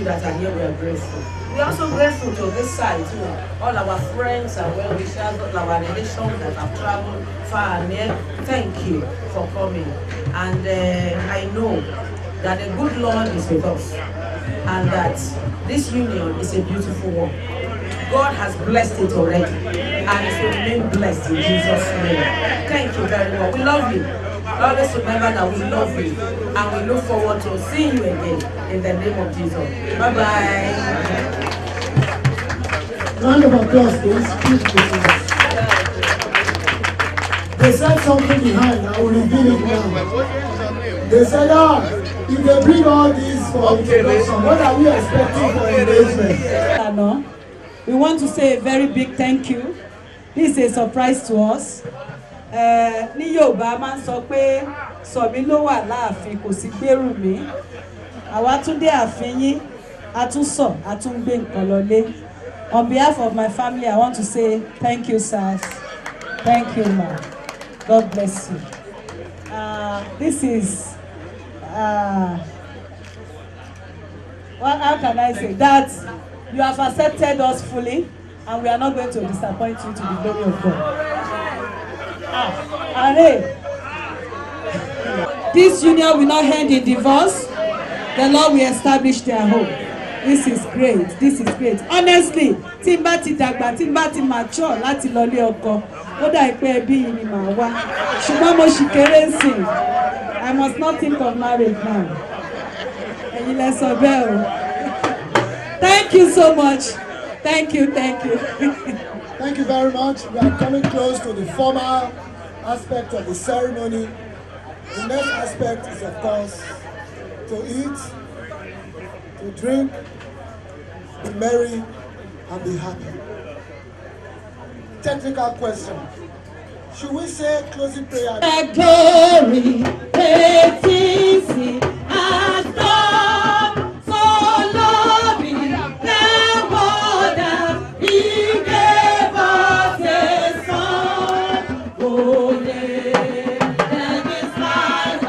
people that are here, we are grateful. We are also grateful to this side too. All our friends and well-wishers, all our relations that have traveled far and near. Thank you for coming. And I know that the good Lord is with us and that this union is a beautiful one. God has blessed it already and it will remain blessed in Jesus' name. Thank you very much. We love you. Always remember that we love you and we look forward to seeing you again in the name of Jesus. Bye-bye. Round of applause, please. They said something behind, I will reveal it now. They said, if they bring all these for introduction, what are we expecting for engagement? We want to say a very big thank you. This is a surprise to us. Ní Yorùbá máa ń sọ pé sọ̀mí ló wà láàfin kò sí gbèrú mi. Àwa tún dé ààfin yín, a tún sọ, a tún gbé nǹkan lọlé. On behalf of my family, I want to say thank you, sirs. Thank you, ma. God bless you. This is, well, how can I say that? You have accepted us fully, and we are not going to disappoint you to the glory of God. This union will not end in divorce. The Lord will establish their home. This is great. This is great. Honestly, tí n bá ti dàgbà, tí n bá ti mature láti lọ lé ọkọ, ó dà pé ẹbí yìí ni màá wá. Ṣùgbọ́n mo ṣì kéré nsìn. I must not think of marriage now. Ẹ̀yin lẹ sọ bẹ́ẹ̀ o. Thank you so much. Thank you, thank you. Thank you very much. We are coming close to the formal aspect of the ceremony. The next aspect is, of course, to eat, to drink, be merry, and be happy. Technical question. Should we say closing prayer? The glory, the easy, has come for loving the world that He gave us a son. Oh, yeah, and His life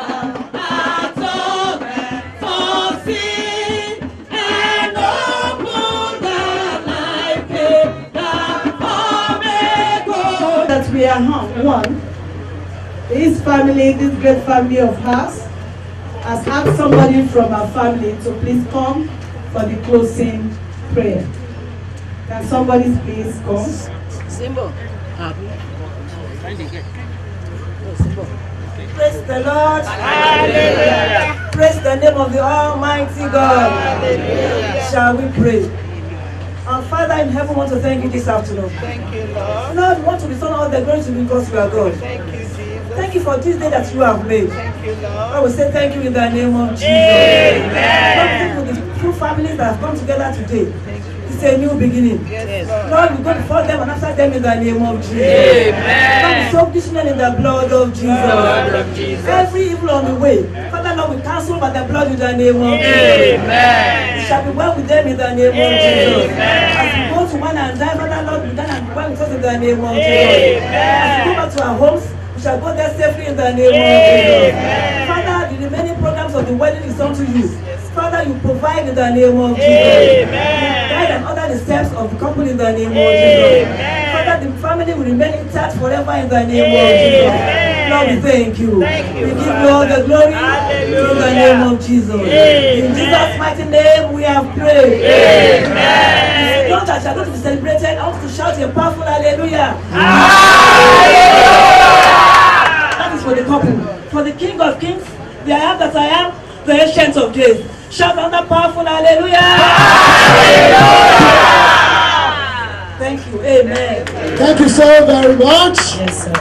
atonement for sin and open the life gate that that we are one. This family, this great family of ours, has asked somebody from our family to please come for the closing prayer. Can somebody please come? Simbo. Praise the Lord. Hallelujah. Praise the name of the Almighty God. Hallelujah. Shall we pray? Our Father in heaven, want to thank you this afternoon. Thank you, Lord. Lord, we want to return all the glory to you because you are God. Thank you, Jesus. Thank you for this day that you have made. Thank you, Lord. I will say thank you in the name of Jesus. Amen. Thank you for the two families that have come together today. It's a new beginning. Yes, Lord, we go before them and after them in the name of Jesus. Amen. Lord, we soak this union in the blood of Jesus. Blood of Jesus. Every evil on the way, Father, Lord, we cancel by the blood in the name of Jesus. Amen. We shall be well with them in the name of Jesus. Amen. As we go to one and die, Father, Lord, we die and be well with us in the name of Jesus. Amen. As we go back to our homes, we shall go there safely in the name of Jesus. Father, the remaining programs of the wedding is unto you. Father, you provide in the name of Jesus. Guide and order the steps of the couple in the name of Jesus. Father, the family will remain intact forever in the name of Jesus. Lord, we thank you. We give you all the glory in the name of Jesus. In Jesus' mighty name we have prayed. Amen. It's not that you are going to be celebrated. I want to shout a powerful hallelujah. That is for the couple. For the King of Kings, the I am that I am, the Ancient of Days. Shout another powerful hallelujah. Hallelujah. Thank you. Amen. Thank you so very much. Yes, sir.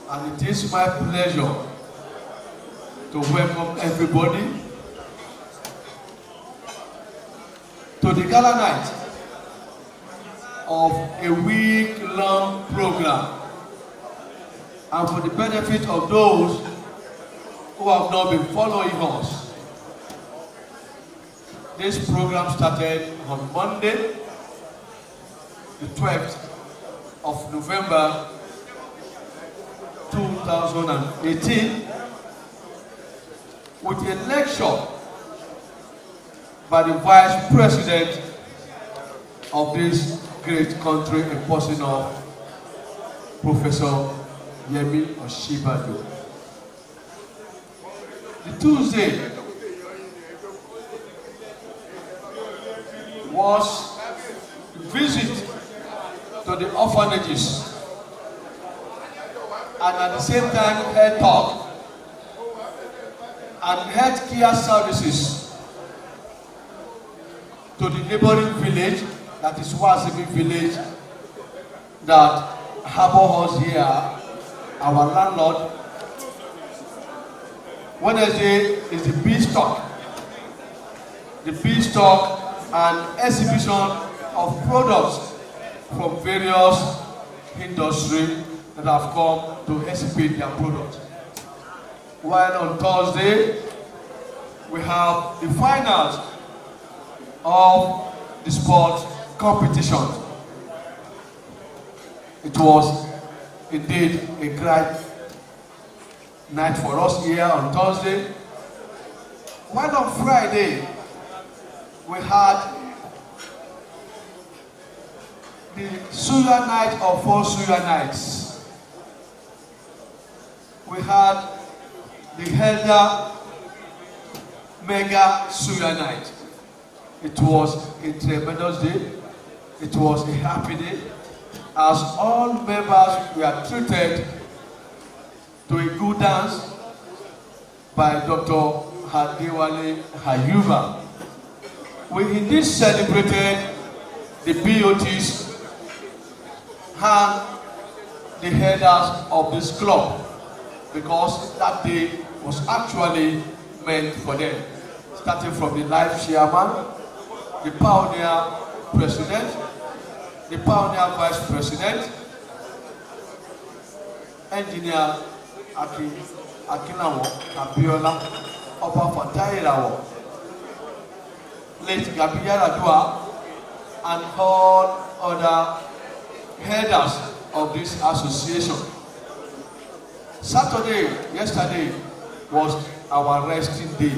And it is my pleasure to welcome everybody to the gala night of a week-long program. And for the benefit of those who have not been following us, this program started on Monday, the 12th of November 2018, with a lecture by the Vice President of this great country, in person of Professor Yemi Osinbajo. The Tuesday was a visit to the orphanages, and at the same time health talk and health care services to the neighboring village, that is Wasibi village, that harbor us here, our landlord. Wednesday is the Biscon. The Biscon and exhibition of products from various industries that have come to exhibit their products. While on Thursday, we have the finals of the sports competition. It was indeed a great night for us here on Thursday. While on Friday, we had the Suya night of 4 Suya nights. We had the Elder Mega Suya night. It was a tremendous day. It was a happy day, as all members were treated to a good dance by Dr. Hadewale Hayuba. We indeed celebrated the BOTs and the headers of this club, because that day was actually meant for them, starting from the life chairman, the pioneer president, the pioneer vice president, engineer Akinawo Abiola, Oba Fatairawo, late Gabriel Adua, and all other headers of this association. Yesterday was our resting day.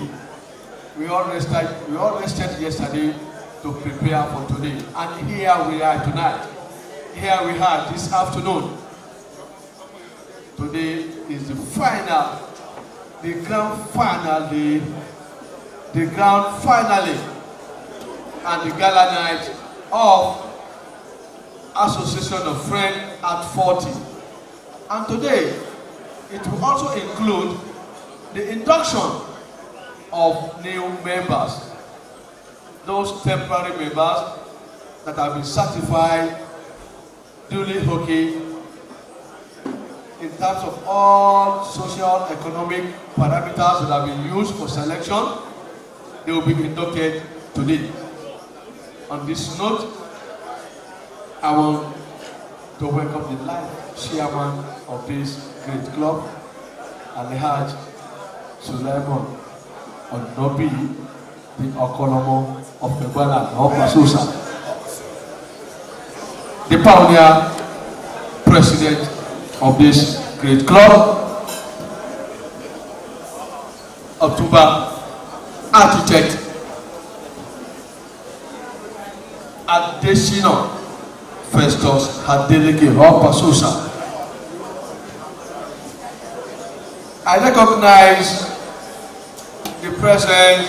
We all rested yesterday to prepare for today. And here we are tonight. Here we are this afternoon. Today is the final, the grand finale, and the gala night of Association of Friends at 40. And today, it will also include the induction of new members, those temporary members that have been certified, duly okay, in terms of all social economic parameters that have been used for selection. They will be inducted today. On this note, I want to welcome the life chairman of this great club, Alhaji Sulaiman Onobi, the Okolomo of Ebala of Masusa, the pioneer president of this great club, October architect Adesina Festus Adeleke of Masusa. I recognize the presence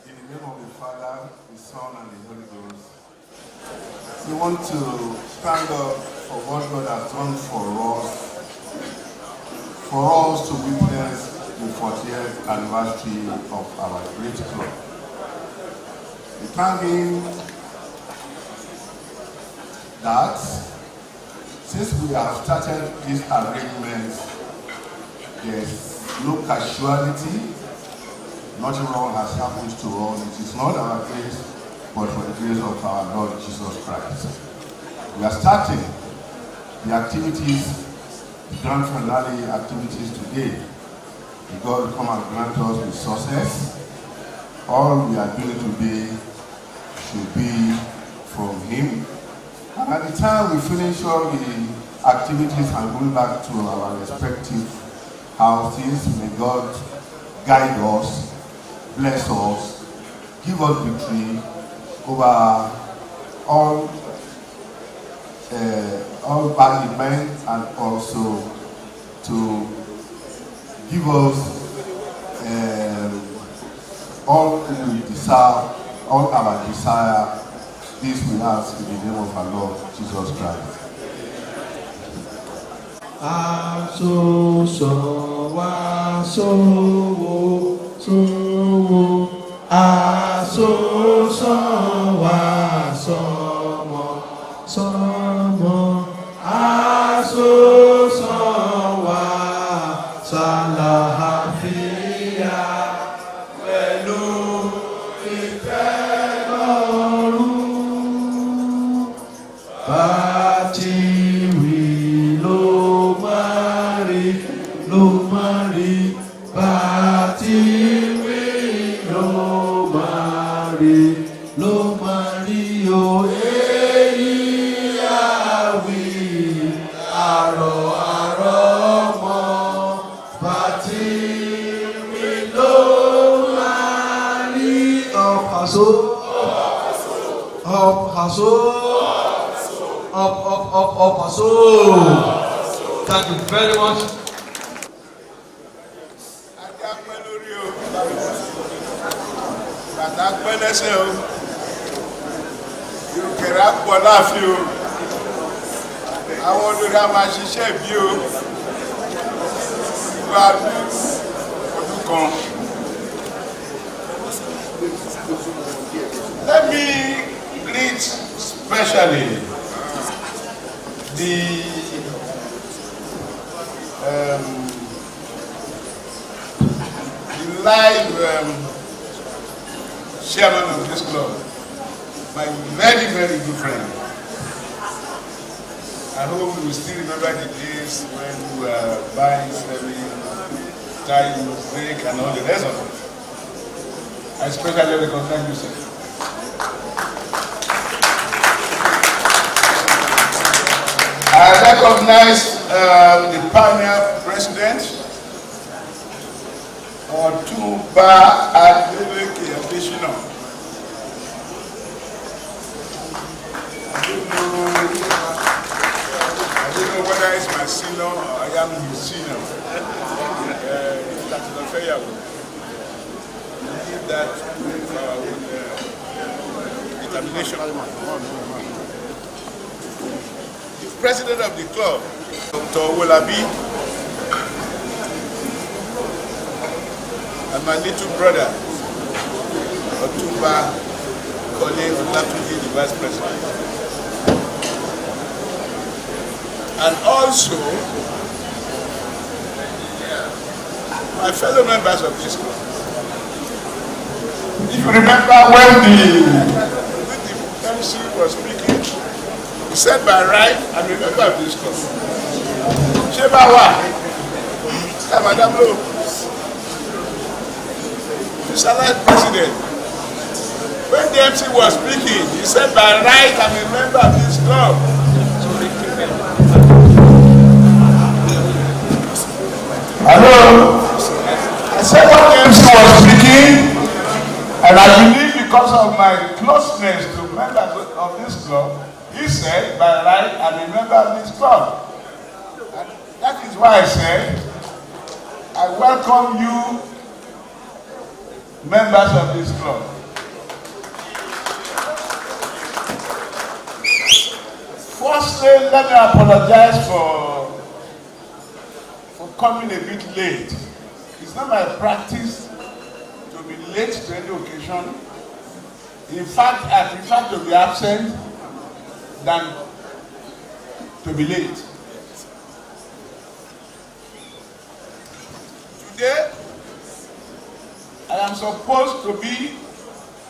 in the name of the Father, the Son, and the Holy Ghost. We want to thank God for what God has done for us to witness the 40th anniversary of our great club. We thank Him that since we have started these arrangements, there's no casualty, nothing wrong has happened to us. It is not our grace, but for the grace of our Lord Jesus Christ. We are starting the activities, the grand finale activities today. May God come and grant us with success. All we are doing today should be from Him. And at the time we finish all the activities and go back to our respective houses, may God guide us, bless us, give us victory over all bad events, and also to give us all we deserve, all our desire. This we ask in the name of our Lord Jesus Christ. Thank you very much. Let me greet especially the live chairman of this club, my very, very good friend. I hope you still remember the days when we were buying, selling, tying, break, and all the rest of it. I especially recognize you, sir. I recognize the pioneer president, Otumba Adeleke Adesina. I don't know whether it's my senior or I am his senior. That's not fair. We need that with our own determination. The president of the club, Dr. Wolabi, and my little brother, Otumba Colin Olatunji, the vice president. And also, my fellow members of this club. If you remember when the MC was speaking, he said by right, I'm a member of this club. Shebawa, Madam Lo, the Salah president. When the MC was speaking, he said by right, I'm a member of this club. Hello? I said when the MC was speaking, and I believe because of my closeness to members of this club, he said, by right, I'm a member of this club. And that is why I said, I welcome you, members of this club. Firstly, let me apologize for coming a bit late. It's not my practice to be late to any occasion. In fact, I prefer to be absent than to be late. Today, I am supposed to be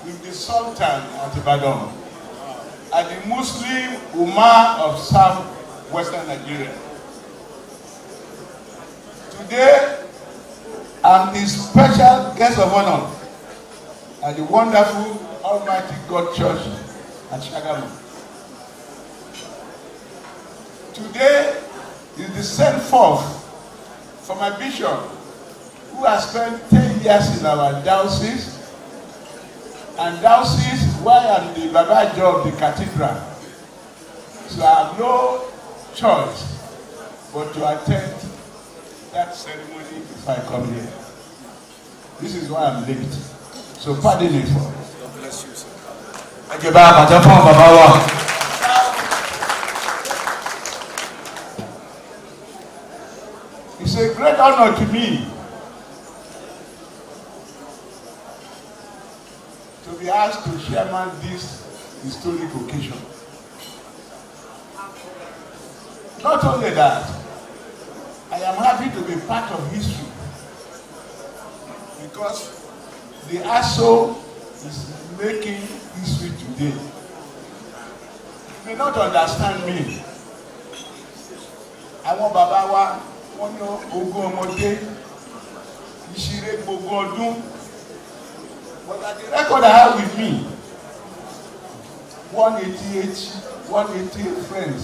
with the Sultan at Ibadan, at the Muslim Ummah of South-Western Nigeria. Today, I'm the special guest of honor at the wonderful Almighty God Church at Shagamu. Today is the send forth for my bishop, who has spent 10 years in our diocese, and diocese where I'm the Babajo of the cathedral. So I have no choice but to attend that ceremony if I come here. This is why I'm late. So pardon me for it. God bless you, sir. Thank you, Baba. It's a great honor to me to be asked to chairman this historic occasion. Not only that, I am happy to be part of history because the ASO is making history today. You may not understand me. Àwọn bàbá wa wọ́n ní ogún ọmọdé ìṣiré gbogbo ọdún. But at the record I have with me, 188 friends.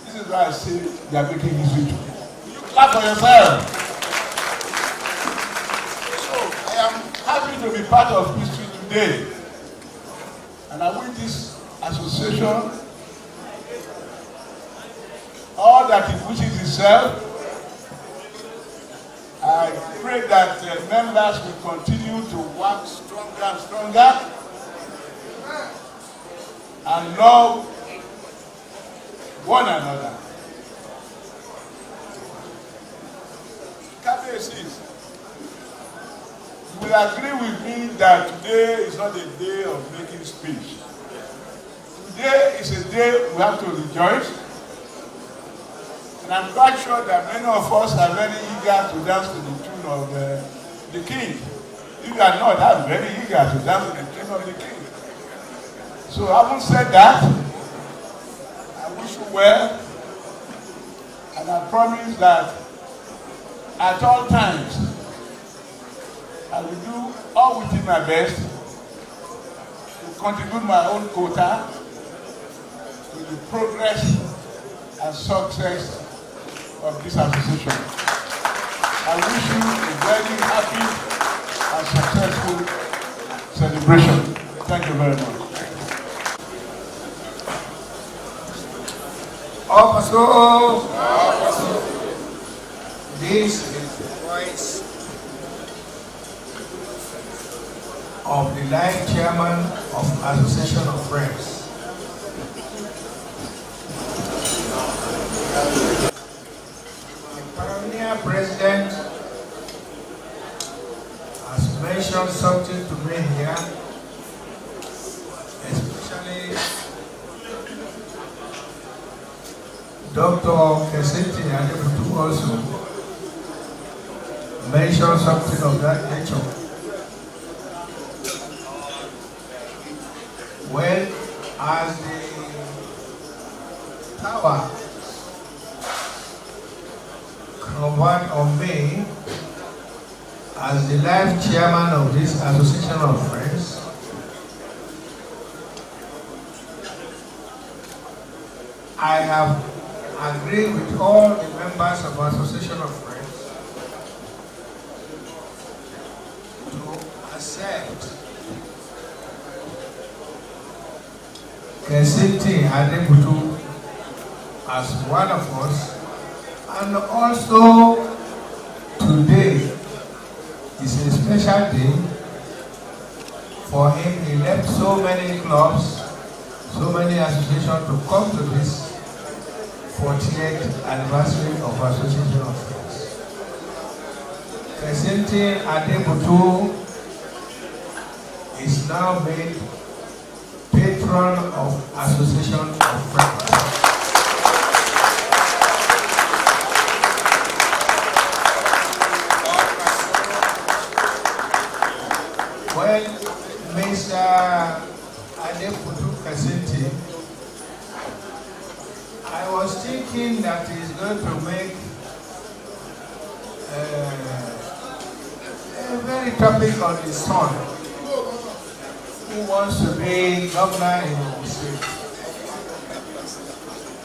This is why I say they are making history today. You clap for yourself. So I am happy to be part of history today. And I wish this association all that it wishes itself. I pray that members will continue to work stronger and stronger and love one another. Cabeces, you will agree with me that today is not a day of making speech. Today is a day we have to rejoice. And I'm quite sure that many of us are very eager to dance to the tune of the King. If you are not, I'm very eager to dance to the tune of the King. So having said that, I wish you well, and I promise that at all times, I will do all within my best to contribute my own quota to the progress and success of this association. I wish you a very happy and successful celebration. Thank you very much. This is the voice of the life chairman of Association of Friends. The pioneer president has mentioned something to me here, especially Dr. Keseti Adebutu also mentioned something of that nature. Well, as the power conferred on me as the life chairman of this association of friends, I have agreed with all the members of Association of Friends to accept Keseti Adebutu as one of us, and also today is a special day for him. He left so many clubs, so many associations to come to this 40th anniversary of Association of Friends. Keseti Adebutu is now made patron patron of Association of Friends. When Mr. Adeputu Kasenti, I was thinking that he's going to make a very topic on his son, who wants to be governor in the state.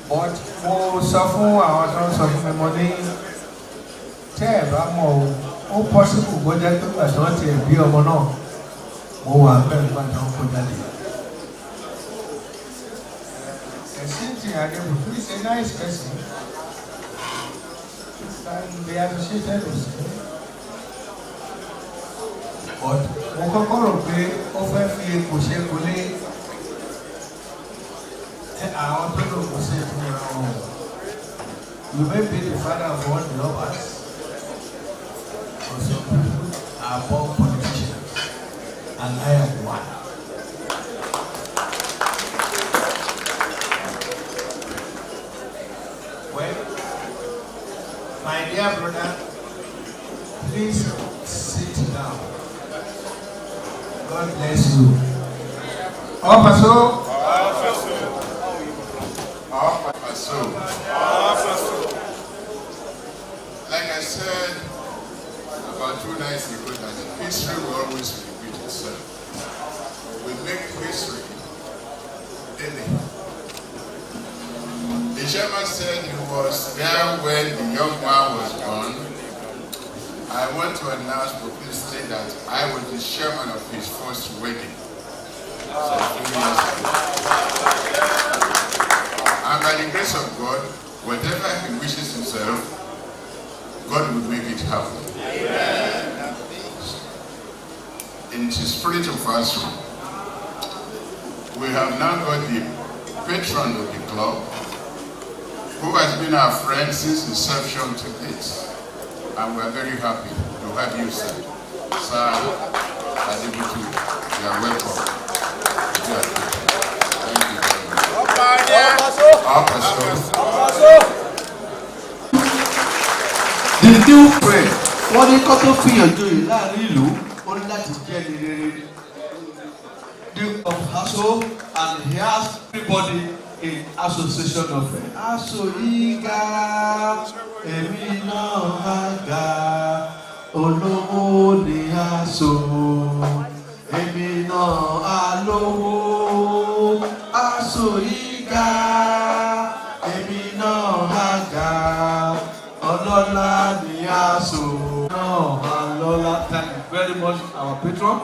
But for suffering our sons of memory, ó possible bó jẹ́ pé pàtó wọ́n ti bí ọmọ náà mo wà bẹ́ẹ̀ nígbà tí wọ́n kó jáde. Ẹ̀sìn ti Adeputu is a nice person and they are associated with him. But mo kọ́kọ́ rò pé ó fẹ́ fi epo ṣe kò lé àwọn tó lò kò ṣe fún ẹ̀rọ wọn. You may be the father of all the lovers. Some people are born politicians, and I am one. Well, my dear brother, please sit down. God bless you. Opaso. Like I said about 2 nights ago, that history will always repeat itself. We make history daily. The chairman said he was there when the young man was born. I want to announce publicly that I was the chairman of his first wedding. So 3 years ago. And by the grace of God, whatever he wishes himself, God will make it happen. Amen. In the spirit of us, we have now got the patron of the club, who has been our friend since inception to date, and we are very happy to have you, sir. Sir Adeputu, you are welcome. Thank you very much. The new friend, wọ́n ní kó tó fìyàn joyè láàrin ìlú, ó ní láti jẹ́ ní rere. Duke of Aso, and he has everybody in association of friends. Aso yìí ga, èmi náà ga, olówó ni Aso, èmi náà lówó. Aso yìí ga, èmi náà ga. Ọlọ́lá ni Aso. Ọlọ́lá, thank you very much, our patron.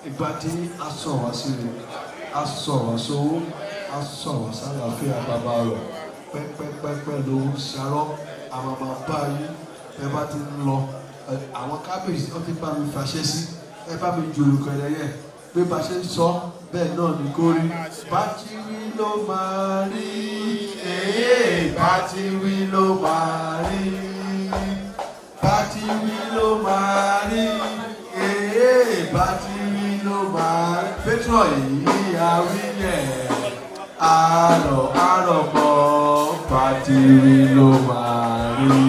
Ìgbà tí a sọ̀ wá sí rẹ̀, a sọ̀ wá sówó, a sọ̀ wá sálàáfíà bàbá rẹ̀. Pẹ́pẹ́pẹ́pẹ́ ló ń ṣarọ́, àwọn bàbá yìí, ẹ bá ti ń lọ. Àwọn kábíyèsí wọ́n ti bá mi fàṣẹ sí, ẹ bá mi jòrò kẹ̀lẹ́yẹ. Bí bá ṣe ń sọ, bẹ́ẹ̀ náà ni kó rí. Bátìrí ló máa rí, bátìrí ló máa rí, bátìrí ló máa rí, bátìrí ló máa rí. Pétrọ̀ yìí àwílẹ̀, àrọ̀ mọ́, bátìrí ló máa rí.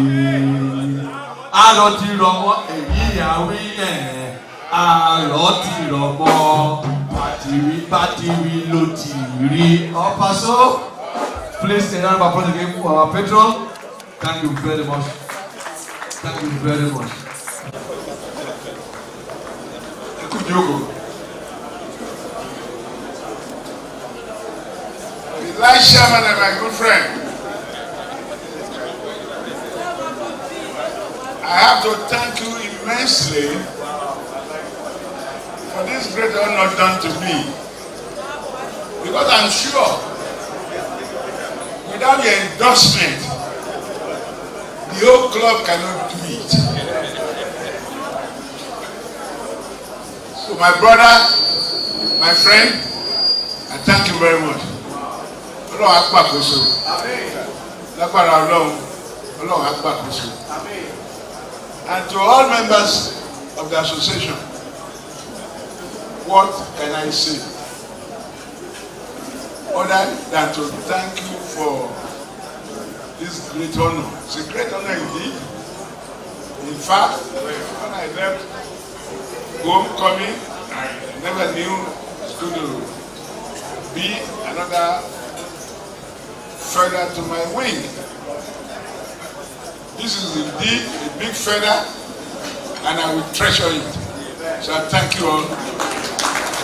Àrọ̀ ti rọ̀ mọ́ èyí àwílẹ̀, àrọ̀ ti rọ̀ mọ́, bátìrí ló ti rí. Opaso. Please a round of applause again for our patron. Thank you very much. Thank you very much. The last chairman and my good friend. I have to thank you immensely for this great honor done to me. Because I'm sure without your endorsement, the whole club cannot do it. So my brother, my friend, I thank you very much. Ọlọ́run á gbàkóso. Lágbára Ọlọ́run á gbàkóso. And to all members of the association, what can I say? other than to thank you for this great honor. It's a great honor indeed. In fact, when I left homecoming, I never knew it's going to be another feather to my wing. This is indeed a big feather, and I will treasure it. So I thank you all.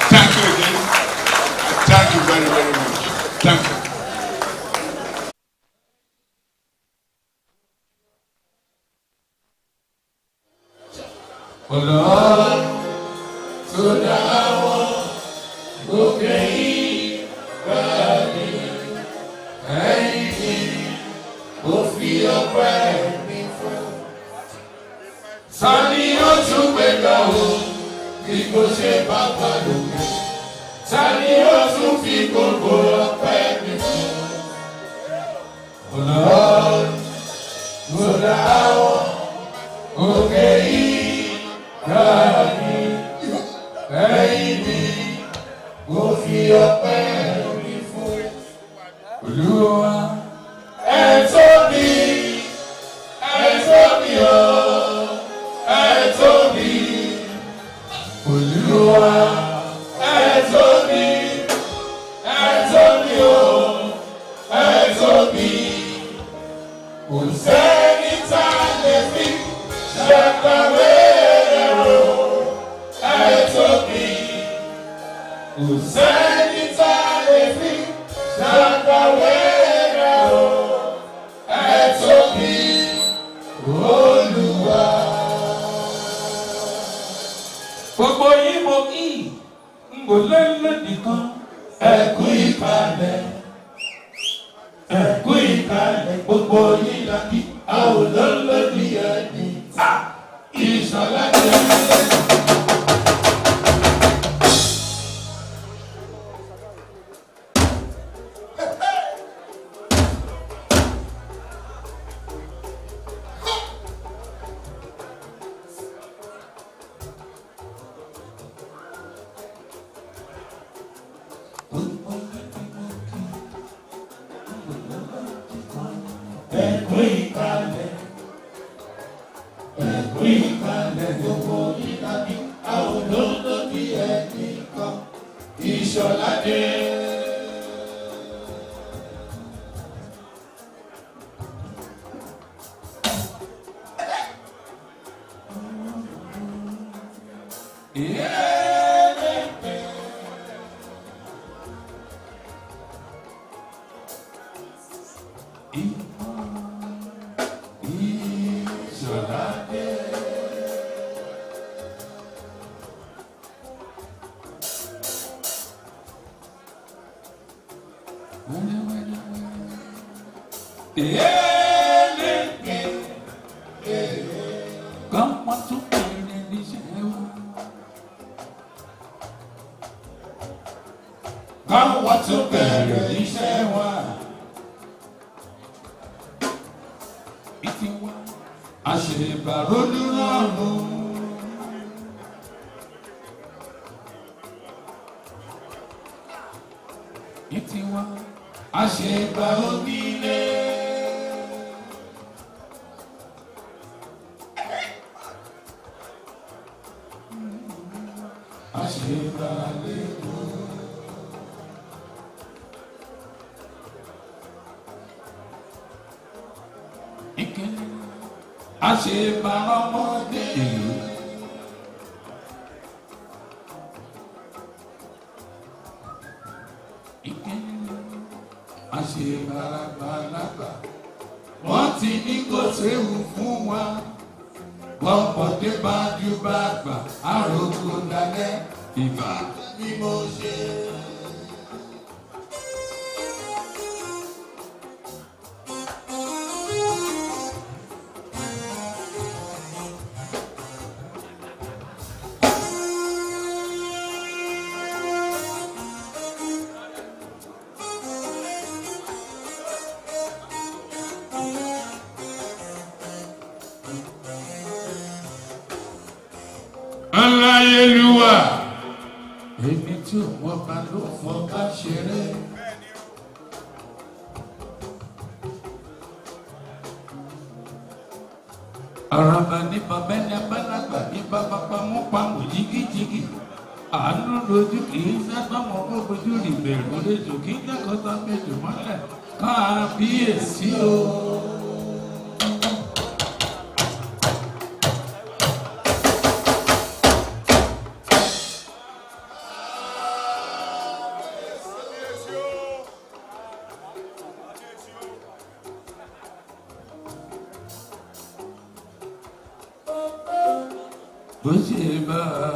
Thank you again. I thank you very, very much. Thank you. Ọlọ́run tó dá wọn òkè yìí báyìí ẹ̀yìn ó fi ọpẹ́ mi fún. Sani ó tún gbé lọ o bí kò ṣe bàbá lókè. Sani ó tún fi gbogbo ọpẹ́ mi fún. Ọlọ́run tó dá wọn òkè yìí. Ẹ̀yin mi, mo fi ọpẹ́ mi fún Olúwa. Ẹ tóbi o, ẹ tóbi Olúwa. Ẹ tóbi o, ẹ tóbi. Kò sẹ́ni tá a lè fi ṣàkàwé. Kò sẹ́ni tá a lè fi ṣàkàwé rẹ̀ o, ẹ tóbi Olúwa. Gbogbo yín mo kí n kò lélẹ́dì kan. Ẹ kú ìkàlẹ̀, ẹ kú ìkàlẹ̀, gbogbo yín la kí a ò lélẹ́dì ẹni. Ìṣọ̀lá jẹ́ wọ́n ti ní kò séwu fún wa. Bọ́m̀bọ̀dé bá jú bá gbà, àròkò dalẹ̀ ìbà ni mo ṣe. Aláyélúwà, èmi tí wọ́n bá ló fọ́ bá ṣeré, Arabani babene banagba ni baba pamu pamu jigi jigi. Àánú lójú kì í sábà mọ́ bójú rí bẹ̀rù lójú kì í dákọ́tà méjì mọ́lẹ̀ kábíyèsí o. Bó ṣe bá a.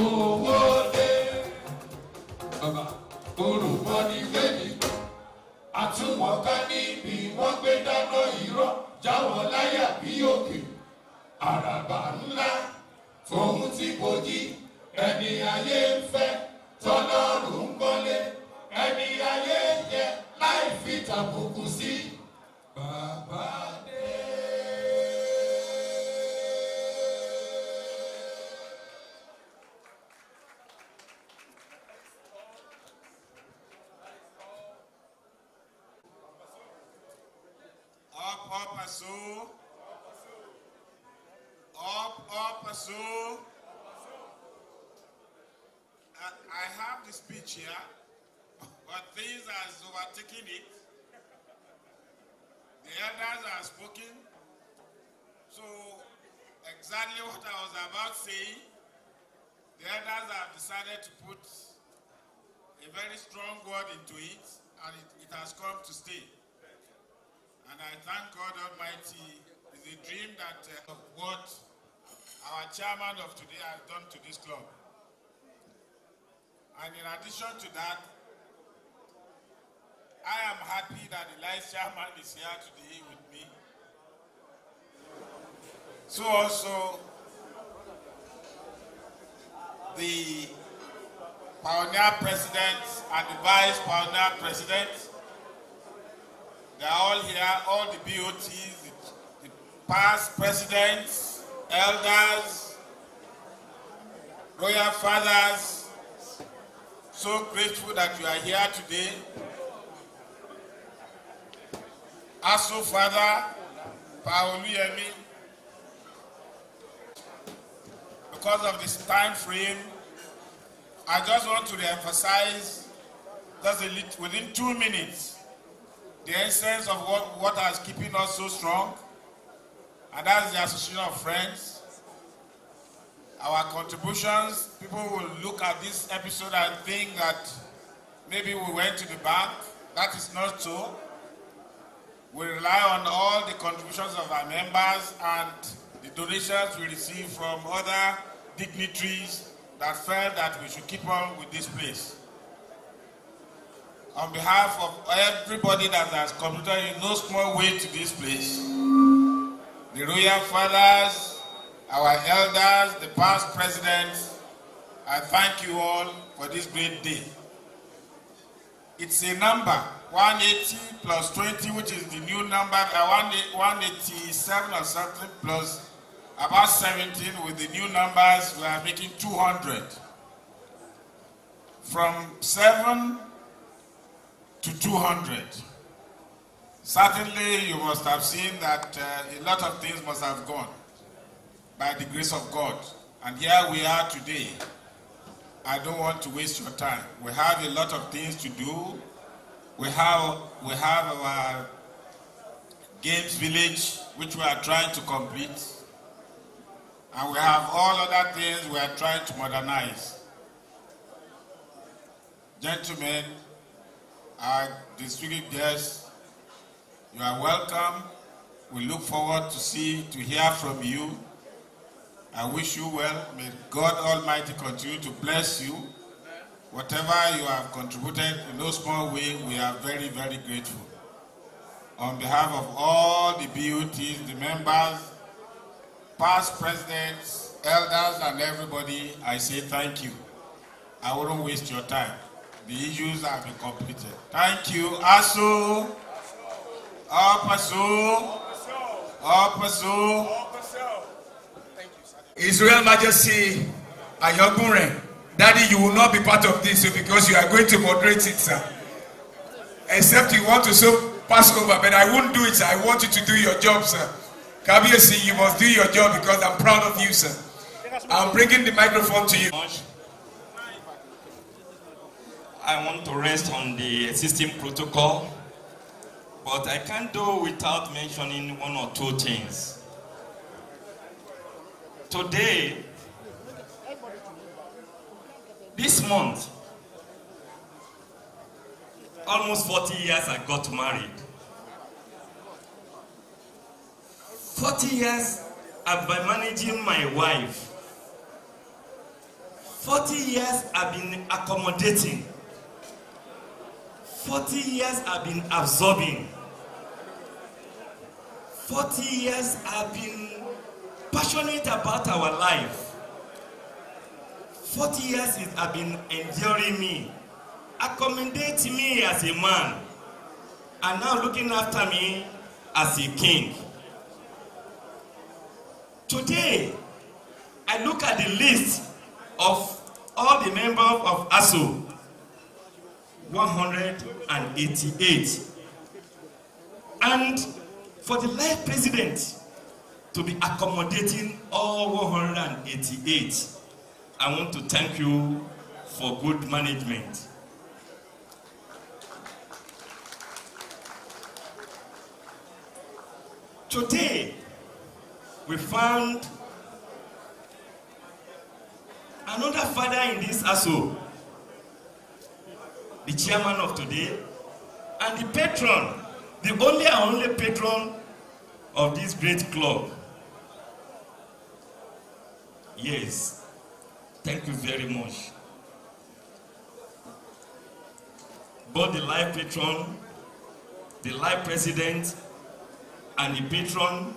Owó dé, bàbá olùkọ́ ní lẹ́ni, àtúwọ̀ká níbi wọ́n gbé dáná irọ́, jáwọ́ láyà bí òkè, àràbà ńlá, tòun ti bòjì, ẹni ayé ń fẹ́, tọ́lọ́run ń kọ́lé, ẹni ayé ń yẹ láì fi tàbùkù sí. Bàbá dé. Up a soul. Up a soul. I have the speech here, but things has overtaken it. The elders have spoken. So exactly what I was about saying, the elders have decided to put a very strong word into it, and it has come to stay. And I thank God Almighty. It's a dream that what our chairman of today has done to this club. And in addition to that, I am happy that the vice chairman is here today with me. So also, the pioneer president and the vice pioneer president, they are all here, all the BOTs, the past presidents, elders, royal fathers. So grateful that you are here today. Also, Father, Paoluyemi, because of this time frame, I just want to re-emphasize just within 2 minutes the essence of what is keeping us so strong, and that's the Association of Friends. Our contributions, people will look at this episode and think that maybe we went to the bank. That is not so. We rely on all the contributions of our members and the donations we receive from other dignitaries that felt that we should keep on with this place. On behalf of everybody that has contributed in no small way to this place, the royal fathers, our elders, the past presidents, I thank you all for this great day. It's a number, 180 plus 20, which is the new number, 187 or something, plus about 17 with the new numbers, we are making 200. From 7 to 200. Certainly you must have seen that a lot of things must have gone by the grace of God. And here we are today. I don't want to waste your time. We have a lot of things to do. We have our games village, which we are trying to complete. And we have all other things we are trying to modernize. Gentlemen, our distinguished guests, you are welcome. We look forward to hear from you. I wish you well. May God Almighty continue to bless you. Whatever you have contributed in no small way, we are very, very grateful. On behalf of all the BOTs, the members, past presidents, elders, and everybody, I say thank you. I wouldn't waste your time. The issues have been completed. Thank you. Aso. Apaso. Apaso. His Royal Majesty Ayogunre, Daddy, you will not be part of this because you are going to moderate it, sir. except you want to so pass over, but I won't do it, sir. I want you to do your job, sir. Kabiyesi, you must do your job because I'm proud of you, sir. I'm bringing the microphone to you. I want to rest on the existing protocol, but I can't do without mentioning one or two things. Today, this month, almost 40 years I got married. 40 years I've been managing my wife. 40 years I've been accommodating. 40 years I've been absorbing. 40 years I've been passionate about our life. 40 years I've been enduring me, accommodating me as a man, and now looking after me as a king. Today, I look at the list of all the members of ASO, 188. And for the life president to be accommodating all 188, I want to thank you for good management. Today, we found another father in this ASO, the chairman of today, and the patron, the only patron of this great club. Yes, thank you very much. Both the life patron, the life president, and the patron,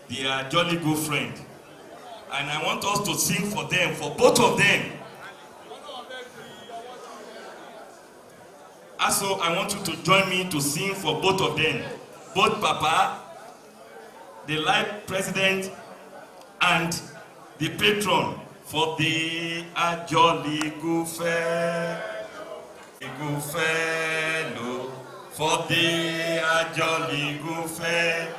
they are jolly good friends. And I want us to sing for them, for both of them. Also, I want you to join me to sing for both of them. Both Papa, the life president, and the patron, for the jolly good fellow, for the jolly good fellow.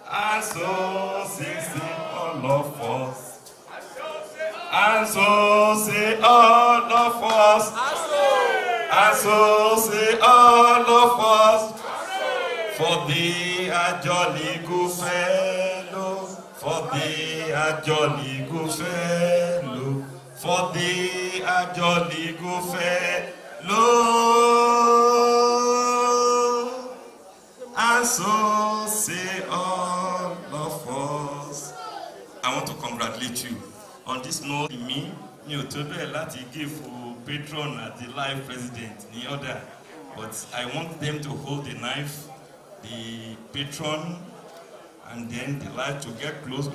And so sing all of us. And so say all of us. And so say all of us. For the jolly good fellow. For the jolly good fellow. For the jolly good fellow. And so say all of us. I want to congratulate you. On this note, me, to be láti give patron as the life president, the other. But I want them to hold the knife, the patron, and then the life to get close.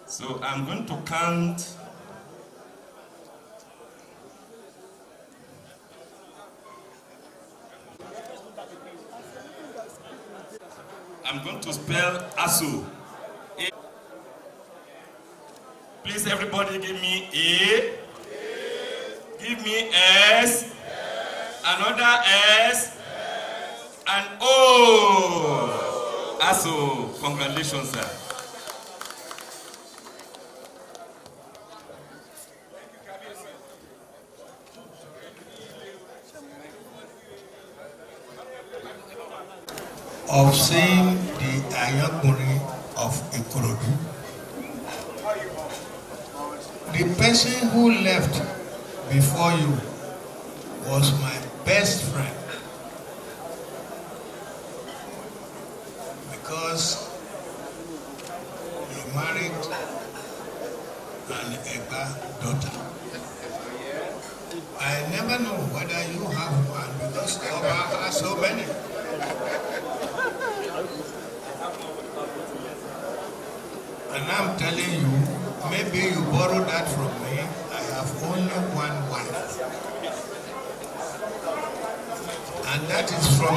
So I'm going to count. I'm going to spell ASO. Please, everybody, give me A. Give me S. Another S. And O. ASO. Congratulations, sir. Of seeing the Ayakuri of Ikorodu. The person who left before you was my best friend, because he married an Eba daughter. I never know whether you have one, because Oba has so many. And I'm telling you, maybe you borrowed that from me. I have only one wife. And that is from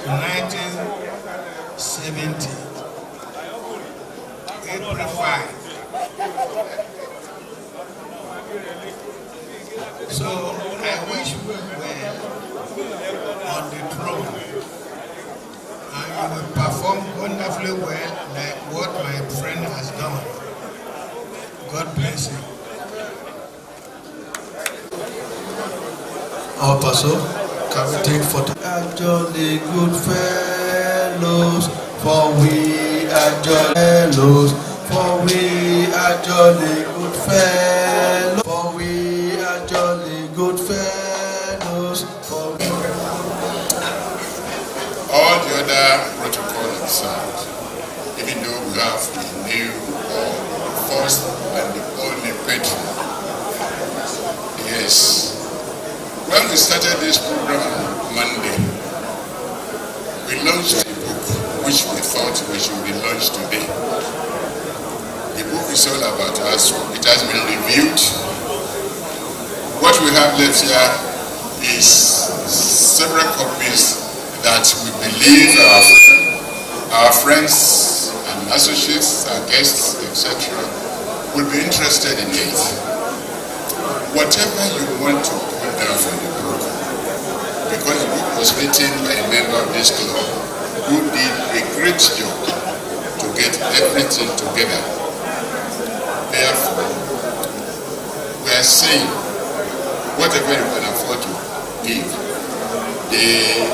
1970, April 5. So I wish we were on the throne and you will perform wonderfully well like what my friend has done. God bless you. Our pastor, can we take photo? Are jolly good fellows, for we are jolly fellows, for we are jolly good fellows, for we are jolly good fellows, for we. All the other protocols observed, even though we have the new first and the only patron. Yes. When we started this program on Monday, we launched a book which we thought we should be launched today. The book is all about us. It has been reviewed. What we have left here is several copies that we believe our friends and associates, our guests, etc., will be interested in it. Whatever you want to put down for the book, because the book was written by a member of this club who did a great job to get everything together. Therefore, we are saying whatever you can afford to give. The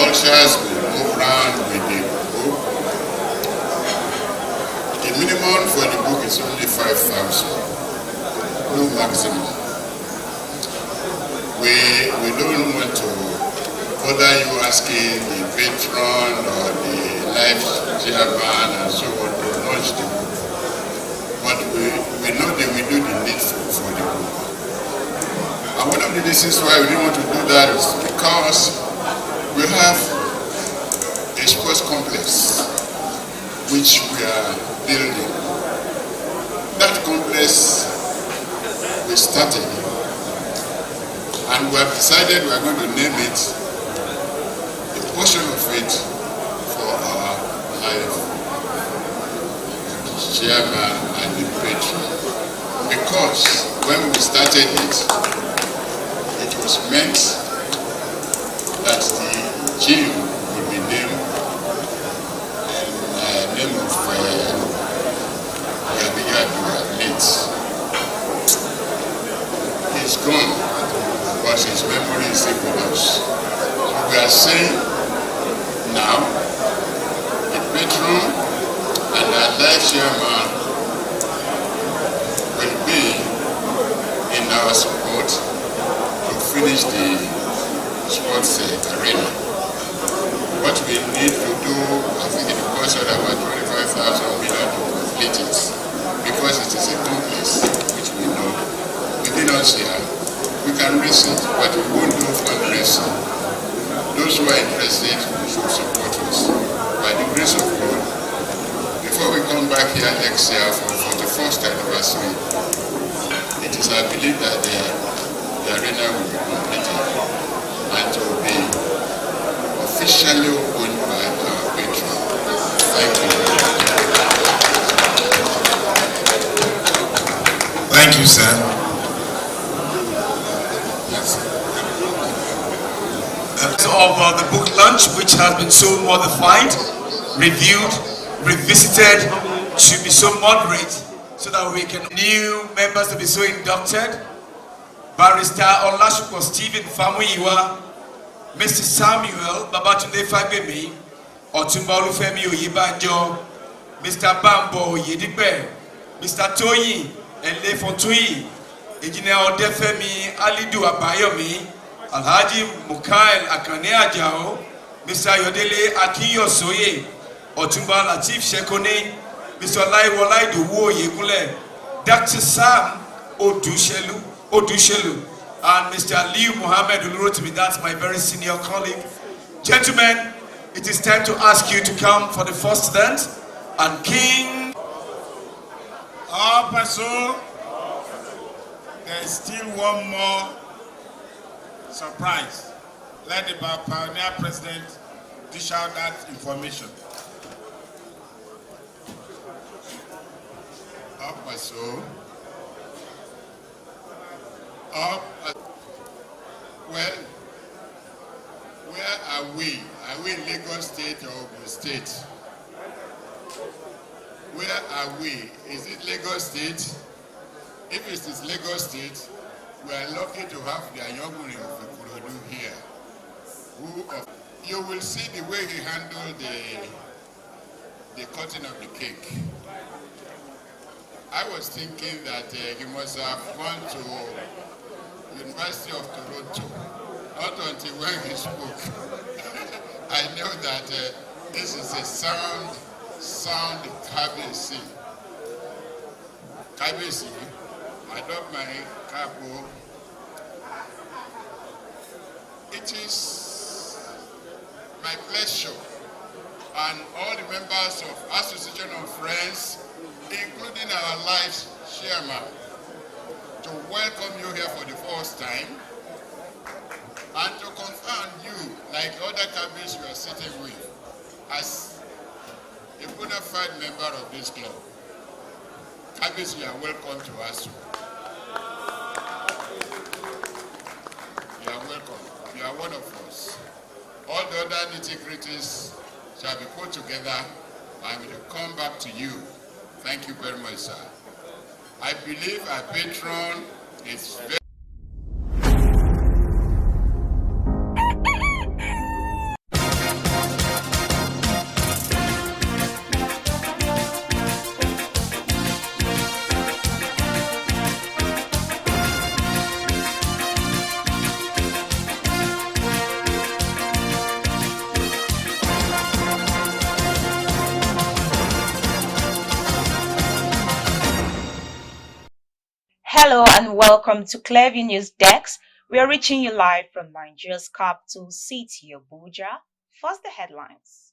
ushers will move around with the book. The minimum for the book is only 5,000. No maximum. We don't want to bother you asking the patron or the life chairman and so on to launch the book. But we know that we do the needful for the book. And one of the reasons why we didn't want to do that is because we have a sports complex which we are building. That complex we started, and we have decided we are going to name it, a portion of it, for our life chairman and the patron. Because when we started it, it was meant that the gym would be named name of Gabigadu Leeds. He's gone, but his memory is still with us. So we are saying now, the patron and our life chairman will be in our support to finish the sports arena. What we need to do, I think it costs about 25,000 million to complete it, because it is a complex which we know. Within us here, we can raise it, but we won't do fundraising. Those who are interested should support us. By the grace of God, before we come back here next year for 41st anniversary, it is our belief that the arena will be completed and to be officially opened by our patron. Thank you. Thank you, sir. Of the book launch, which has been so modified, reviewed, revisited, should be so moderate, so that we can new members to be so inducted. Barrister Olashukwu Stephen Famuyiwa, Mr. Samuel Babatunde Fagbemi, Otumba Olufemi Oyebanjo, Mr. Bambo Oyedipe, Mr. Toyin Elefontuyi, Engineer Odefemi Alidu Abayomi, Alhaji Mukail Akane Ajao, Mr. Yodele Akiyosoye, Otumba Latif Shekone, Mr. Olaiwola Idowu Oyegule, Dr. Sam Odushelu, and Mr. Aliu Muhammad Ulurotimi, that's my very senior colleague. Gentlemen, it is time to ask you to come for the first dance. And King Paso, there's still one more surprise. Let the pioneer president dish out that information. Paso, Well, where are we? Are we in Lagos State or Ogun State? Where are we? Is it Lagos State? If it is Lagos State, we are lucky to have the Ayoguri of Ikorodu here. You will see the way he handled the cutting of the cake. I was thinking that he must have gone to University of Toronto, not until when he spoke. I know that this is a sound Kabesi. Kabesi, Madam Mary Kapo. It is my pleasure and all the members of Association of Friends, including our life chairman, to welcome you here for the first time and to confirm you, like other cabins you are sitting with, as a bona fide member of this club. Cabins, you are welcome to us. You are welcome. You are one of us. All the other nitty-gritties shall be put together and will come back to you. Thank you very much, sir. I believe our patron is very Hello and welcome to Clearview News Desk. We are reaching you live from Nigeria's capital city, Abuja. First, the headlines.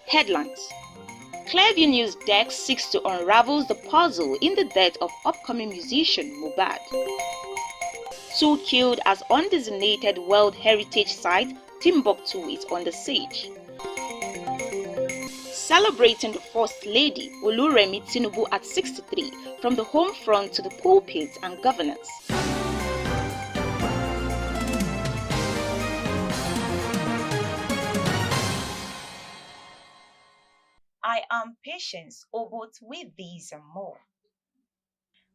Headlines. Clearview News Desk seeks to unravel the puzzle in the death of upcoming musician Mohbad. 2 killed as undesignated World Heritage Site Timbuktu is under siege. Celebrating the First Lady Oluremi Tinubu at 63, from the home front to the pulpit and governance. I am Patience Obot with these and more.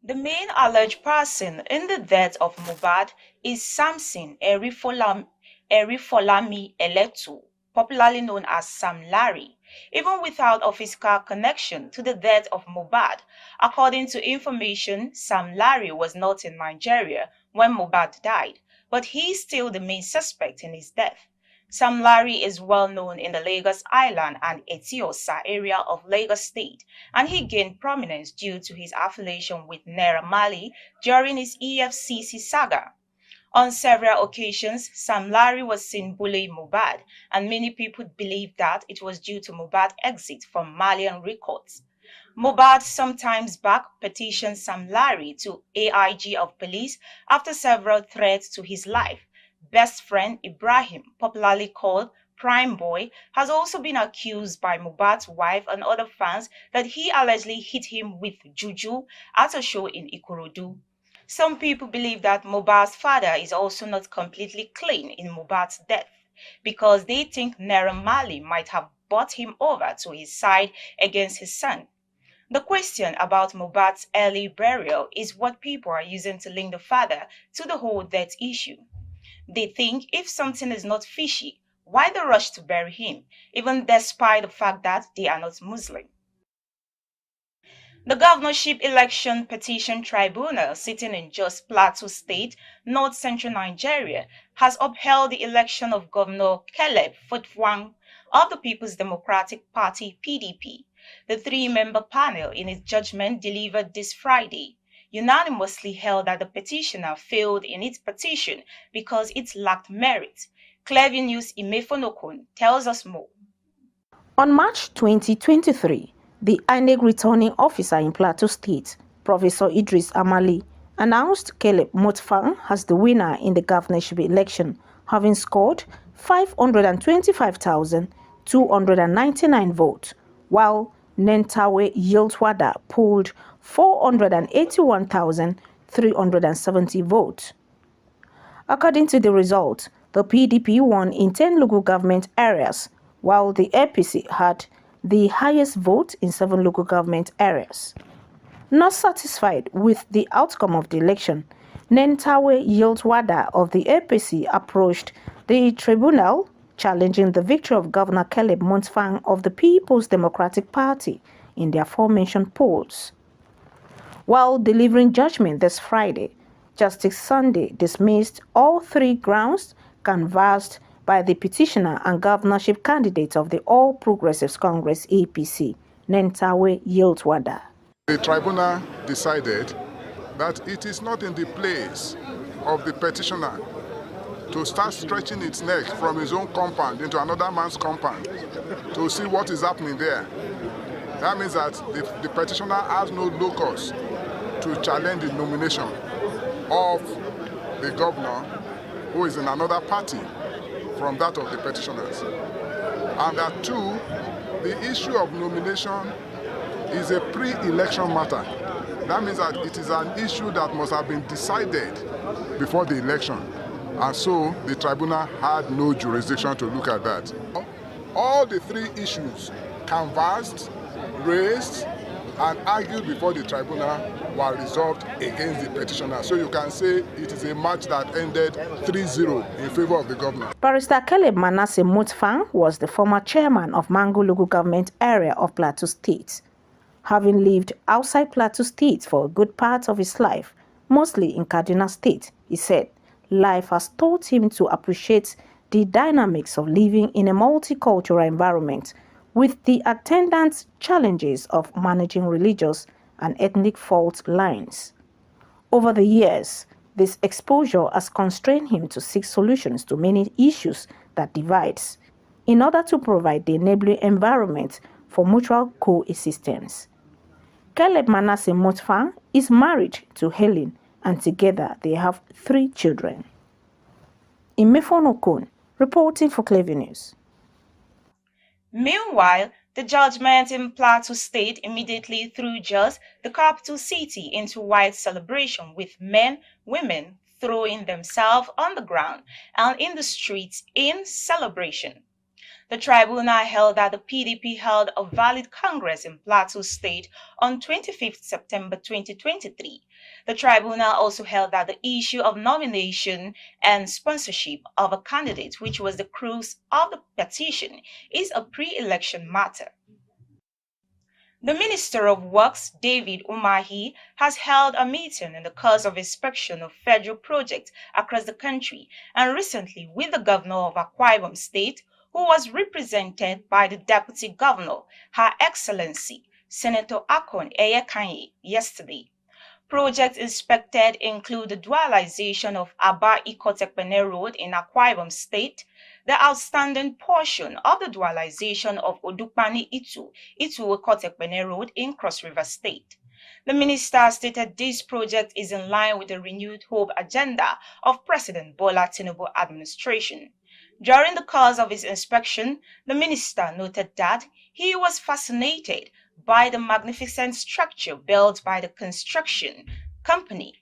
The main alleged person in the death of Mohbad is Samson Erifolami Eletu, popularly known as Sam Larry, even without a physical connection to the death of Mohbad. According to information, Sam Larry was not in Nigeria when Mohbad died, but he is still the main suspect in his death. Sam Larry is well known in the Lagos Island and Etiosa area of Lagos State, and he gained prominence due to his affiliation with Naira Marley during his EFCC saga. On several occasions, Sam Larry was seen bullying Mohbad, and many people believe that it was due to Mohbad's exit from Malian records. Mohbad sometimes back petitioned Sam Larry to AIG of police after several threats to his life. Best friend Ibrahim, popularly called Prime Boy, has also been accused by Mohbad's wife and other fans that he allegedly hit him with juju at a show in Ikorodu. Some people believe that Mohbad's father is also not completely clean in Mohbad's death because they think Naira Marley might have brought him over to his side against his son. The question about Mohbad's early burial is what people are using to link the father to the whole death issue. They think if something is not fishy, why the rush to bury him, even despite the fact that they are not Muslim? The Governorship Election Petition Tribunal, sitting in Jos Plateau State, north-central Nigeria, has upheld the election of Governor Caleb Futwang of the People's Democratic Party (PDP). The 3-member panel, in its judgment delivered this Friday, unanimously held that the petitioner failed in its petition because it lacked merit. Clearview News Imefonokun tells us more. On March 2023, the INEC returning officer in Plateau State, Professor Idris Amali, announced Caleb Mutfang as the winner in the governorship election, having scored 299 votes, while Nentawe Yiltwada polled 481,370 votes. According to the result, the PDP won in 10 local government areas, while the APC had the highest vote in 7 local government areas. Not satisfied with the outcome of the election, Nentawe Yiltwada of the APC approached the tribunal, challenging the victory of Governor Caleb Montfang of the People's Democratic Party in the aforementioned polls. While delivering judgment this Friday, Justice Sunday dismissed all 3 grounds canvassed by the petitioner and governorship candidate of the All Progressives Congress APC, Nentawe Yiltwada. The tribunal decided that it is not in the place of the petitioner to start stretching its neck from his own compound into another man's compound to see what is happening there. That means that the petitioner has no locus to challenge the nomination of the governor who is in another party from that of the petitioners. And that too, the issue of nomination is a pre-election matter. That means that it is an issue that must have been decided before the election. And so the tribunal had no jurisdiction to look at that. All the 3 issues canvassed, raised, and argued before the tribunal were resolved against the petitioner. So you can say it is a match that ended 3-0 in favor of the governor. Barrister Caleb Manasseh Montfang was the former chairman of Mangu local government area of Plateau State. Having lived outside Plateau State for a good part of his life, mostly in Kaduna State, he said life has taught him to appreciate the dynamics of living in a multicultural environment with the attendant challenges of managing religious and ethnic fault lines. Over the years, this exposure has constrained him to seek solutions to many issues that divides, in order to provide the enabling environment for mutual coexistence. Caleb Manasseh Montfang is married to Helen, and together they have 3 children. Imefon Okon, reporting for Clever News. Meanwhile, the judgment in Plateau State immediately threw Jos, the capital city, into wide celebration, with men, women throwing themselves on the ground and in the streets in celebration. The tribunal held that the PDP held a valid Congress in Plateau State on 25th September 2023. The tribunal also held that the issue of nomination and sponsorship of a candidate, which was the crux of the petition, is a pre-election matter. The Minister of Works, David Umahi, has held a meeting in the course of inspection of federal projects across the country, and recently with the Governor of Akwa Ibom State, who was represented by the Deputy Governor, Her Excellency Senator Akon Eyekanye, yesterday. Projects inspected include the dualization of Aba Ikotekpene Road in Akwa Ibom State, the outstanding portion of the dualization of Odukpani Itu Ikotekpene Road in Cross River State. The minister stated this project is in line with the renewed hope agenda of President Bola Tinubu administration. During the course of his inspection, the minister noted that he was fascinated by the magnificent structure built by the construction company.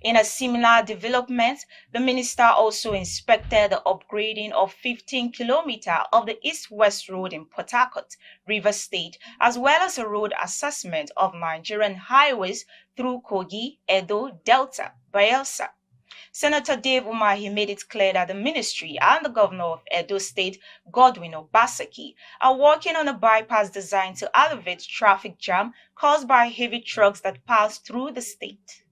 In a similar development, the minister also inspected the upgrading of 15 kilometers of the East-West Road in Port Harcourt, Rivers State, as well as a road assessment of Nigerian highways through Kogi, Edo, Delta, Bayelsa. Senator Dave Umahi made it clear that the ministry and the governor of Edo State, Godwin Obaseki, are working on a bypass designed to alleviate traffic jam caused by heavy trucks that pass through the state.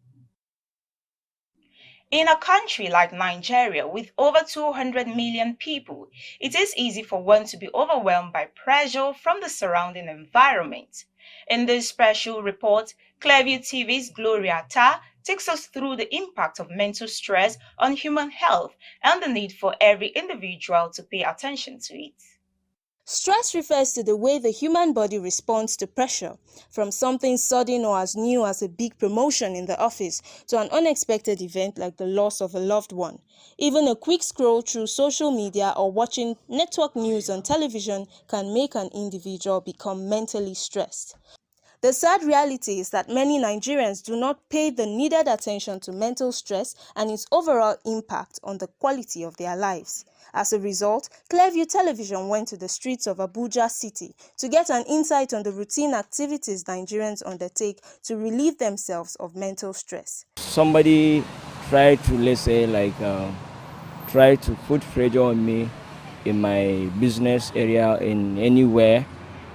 In a country like Nigeria with over 200 million people, it is easy for one to be overwhelmed by pressure from the surrounding environment. In this special report, Clearview TV's Gloria Ta takes us through the impact of mental stress on human health and the need for every individual to pay attention to it. Stress refers to the way the human body responds to pressure, from something sudden or as new as a big promotion in the office to an unexpected event like the loss of a loved one. Even a quick scroll through social media or watching network news on television can make an individual become mentally stressed. The sad reality is that many Nigerians do not pay the needed attention to mental stress and its overall impact on the quality of their lives. As a result, Clearview Television went to the streets of Abuja City to get an insight on the routine activities Nigerians undertake to relieve themselves of mental stress. Somebody tried to, let's say, try to put pressure on me in my business area, in anywhere.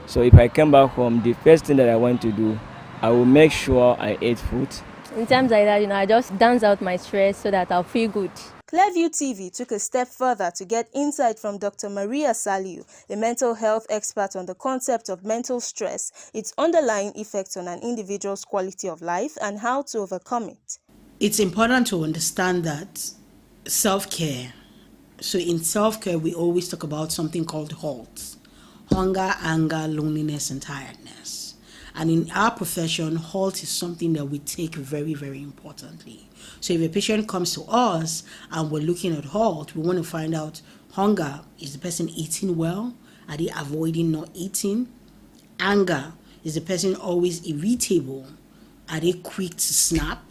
So if I come back home, the first thing that I want to do, I will make sure I eat food. In times like that, I just dance out my stress so that I'll feel good. Clearview TV took a step further to get insight from Dr. Maria Saliu, a mental health expert on the concept of mental stress, its underlying effects on an individual's quality of life, and how to overcome it. It's important to understand that self-care. So in self-care, we always talk about something called HALT. Hunger, anger, loneliness, and tiredness. And in our profession, HALT is something that we take very, very importantly. So if a patient comes to us and we're looking at HALT, we want to find out hunger, is the person eating well? Are they avoiding not eating? Anger, is the person always irritable? Are they quick to snap?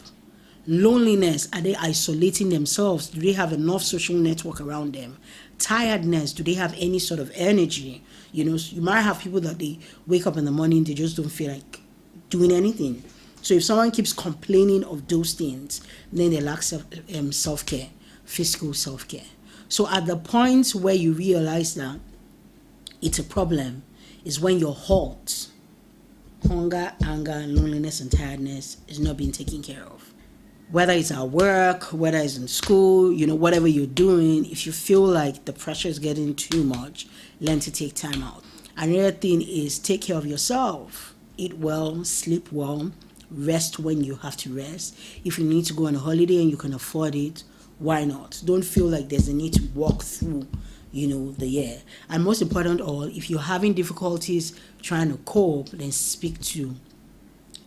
Loneliness, are they isolating themselves? Do they have enough social network around them? Tiredness, do they have any sort of energy? You might have people that they wake up in the morning, they just don't feel like doing anything. So if someone keeps complaining of those things, then they lack self-care, physical self-care. So at the point where you realize that it's a problem is when your HALT, hunger, anger, loneliness, and tiredness is not being taken care of. Whether it's at work, whether it's in school, whatever you're doing, if you feel like the pressure is getting too much, learn to take time out. Another thing is take care of yourself. Eat well, sleep well, rest when you have to rest. If you need to go on a holiday and you can afford it, why not? Don't feel like there's a need to walk through, the year. And most important of all, if you're having difficulties trying to cope, then speak to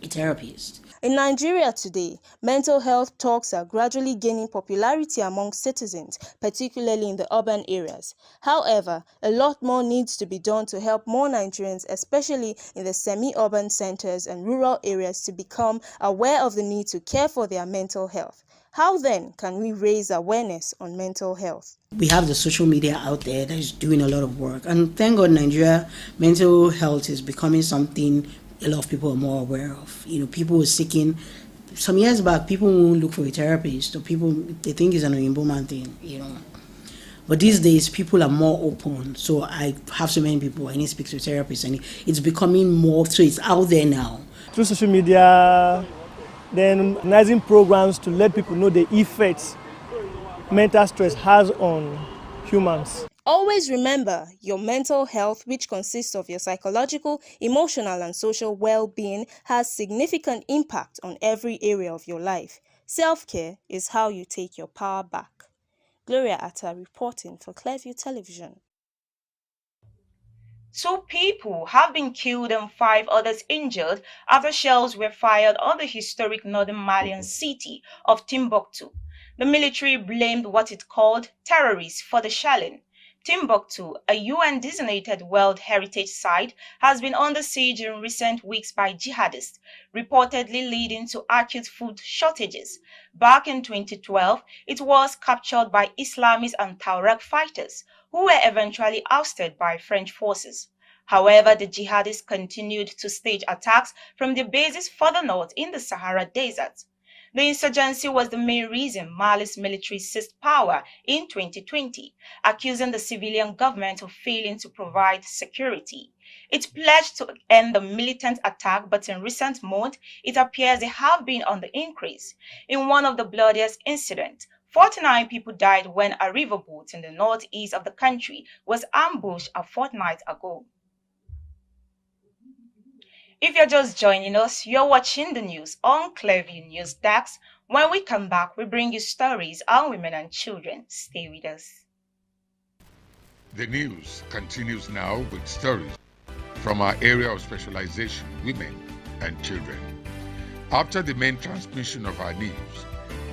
a therapist. In Nigeria today, mental health talks are gradually gaining popularity among citizens, particularly in the urban areas. However, a lot more needs to be done to help more Nigerians, especially in the semi-urban centers and rural areas, to become aware of the need to care for their mental health. How then can we raise awareness on mental health? We have the social media out there that is doing a lot of work. And thank God, Nigeria, mental health is becoming something a lot of people are more aware of. People were seeking, some years back, people won't look for a therapist, or they think it's an Oyinbo man thing, But these days, people are more open. So I have so many people, I need to speak to a therapist, and it's becoming more, so it's out there now. Through social media, then organizing programs to let people know the effects mental stress has on humans. Always remember, your mental health, which consists of your psychological, emotional, and social well-being, has significant impact on every area of your life. Self-care is how you take your power back. Gloria Atta reporting for Clearview Television. 2 people have been killed and 5 others injured after shells were fired on the historic northern Malian city of Timbuktu. The military blamed what it called terrorists for the shelling. Timbuktu, a UN-designated World Heritage Site, has been under siege in recent weeks by jihadists, reportedly leading to acute food shortages. Back in 2012, it was captured by Islamist and Tuareg fighters, who were eventually ousted by French forces. However, the jihadists continued to stage attacks from their bases further north in the Sahara Desert. The insurgency was the main reason Mali's military seized power in 2020, accusing the civilian government of failing to provide security. It pledged to end the militant attack, but in recent months, it appears they have been on the increase. In one of the bloodiest incidents, 49 people died when a riverboat in the northeast of the country was ambushed a fortnight ago. If you're just joining us, you're watching the news on Clearview News Desk. When we come back, we bring you stories on women and children. Stay with us. The news continues now with stories from our area of specialization, women and children. After the main transmission of our news,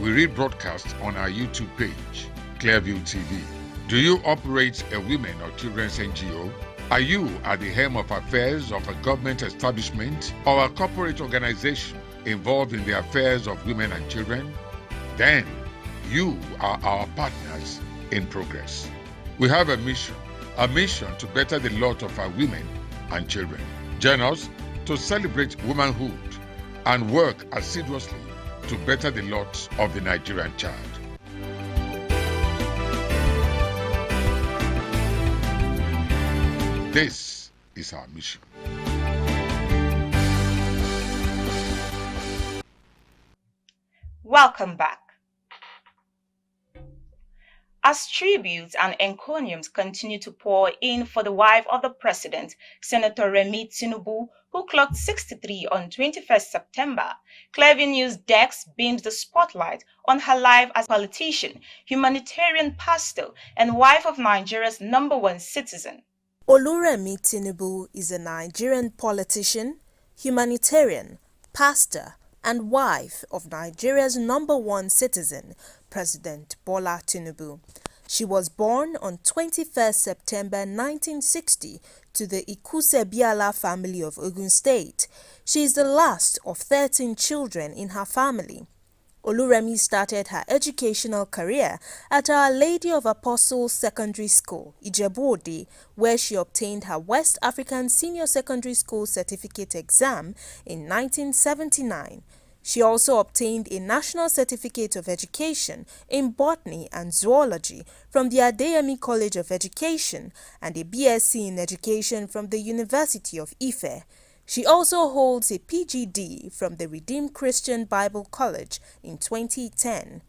we rebroadcast on our YouTube page, Clearview TV. Do you operate a women or children's NGO? Are you at the helm of affairs of a government establishment or a corporate organization involved in the affairs of women and children? Then you are our partners in progress. We have a mission to better the lot of our women and children. Join us to celebrate womanhood and work assiduously to better the lot of the Nigerian child. This is our mission. Welcome back. As tributes and encomiums continue to pour in for the wife of the president, Senator Remi Tinubu, who clocked 63 on 21st September, Clearview News Desk beams the spotlight on her life as a politician, humanitarian pastor, and wife of Nigeria's #1 citizen. Oluremi Tinubu is a Nigerian politician, humanitarian, pastor, and wife of Nigeria's #1 citizen, President Bola Tinubu. She was born on 21st September 1960 to the Ikuse Biala family of Ogun State. She is the last of 13 children in her family. Oluremi started her educational career at Our Lady of Apostles Secondary School, Ijebu-Ode, where she obtained her West African Senior Secondary School Certificate exam in 1979. She also obtained a National Certificate of Education in Botany and Zoology from the Adeyemi College of Education and a BSc in Education from the University of Ife. She also holds a PGD from the Redeemed Christian Bible College in 2010.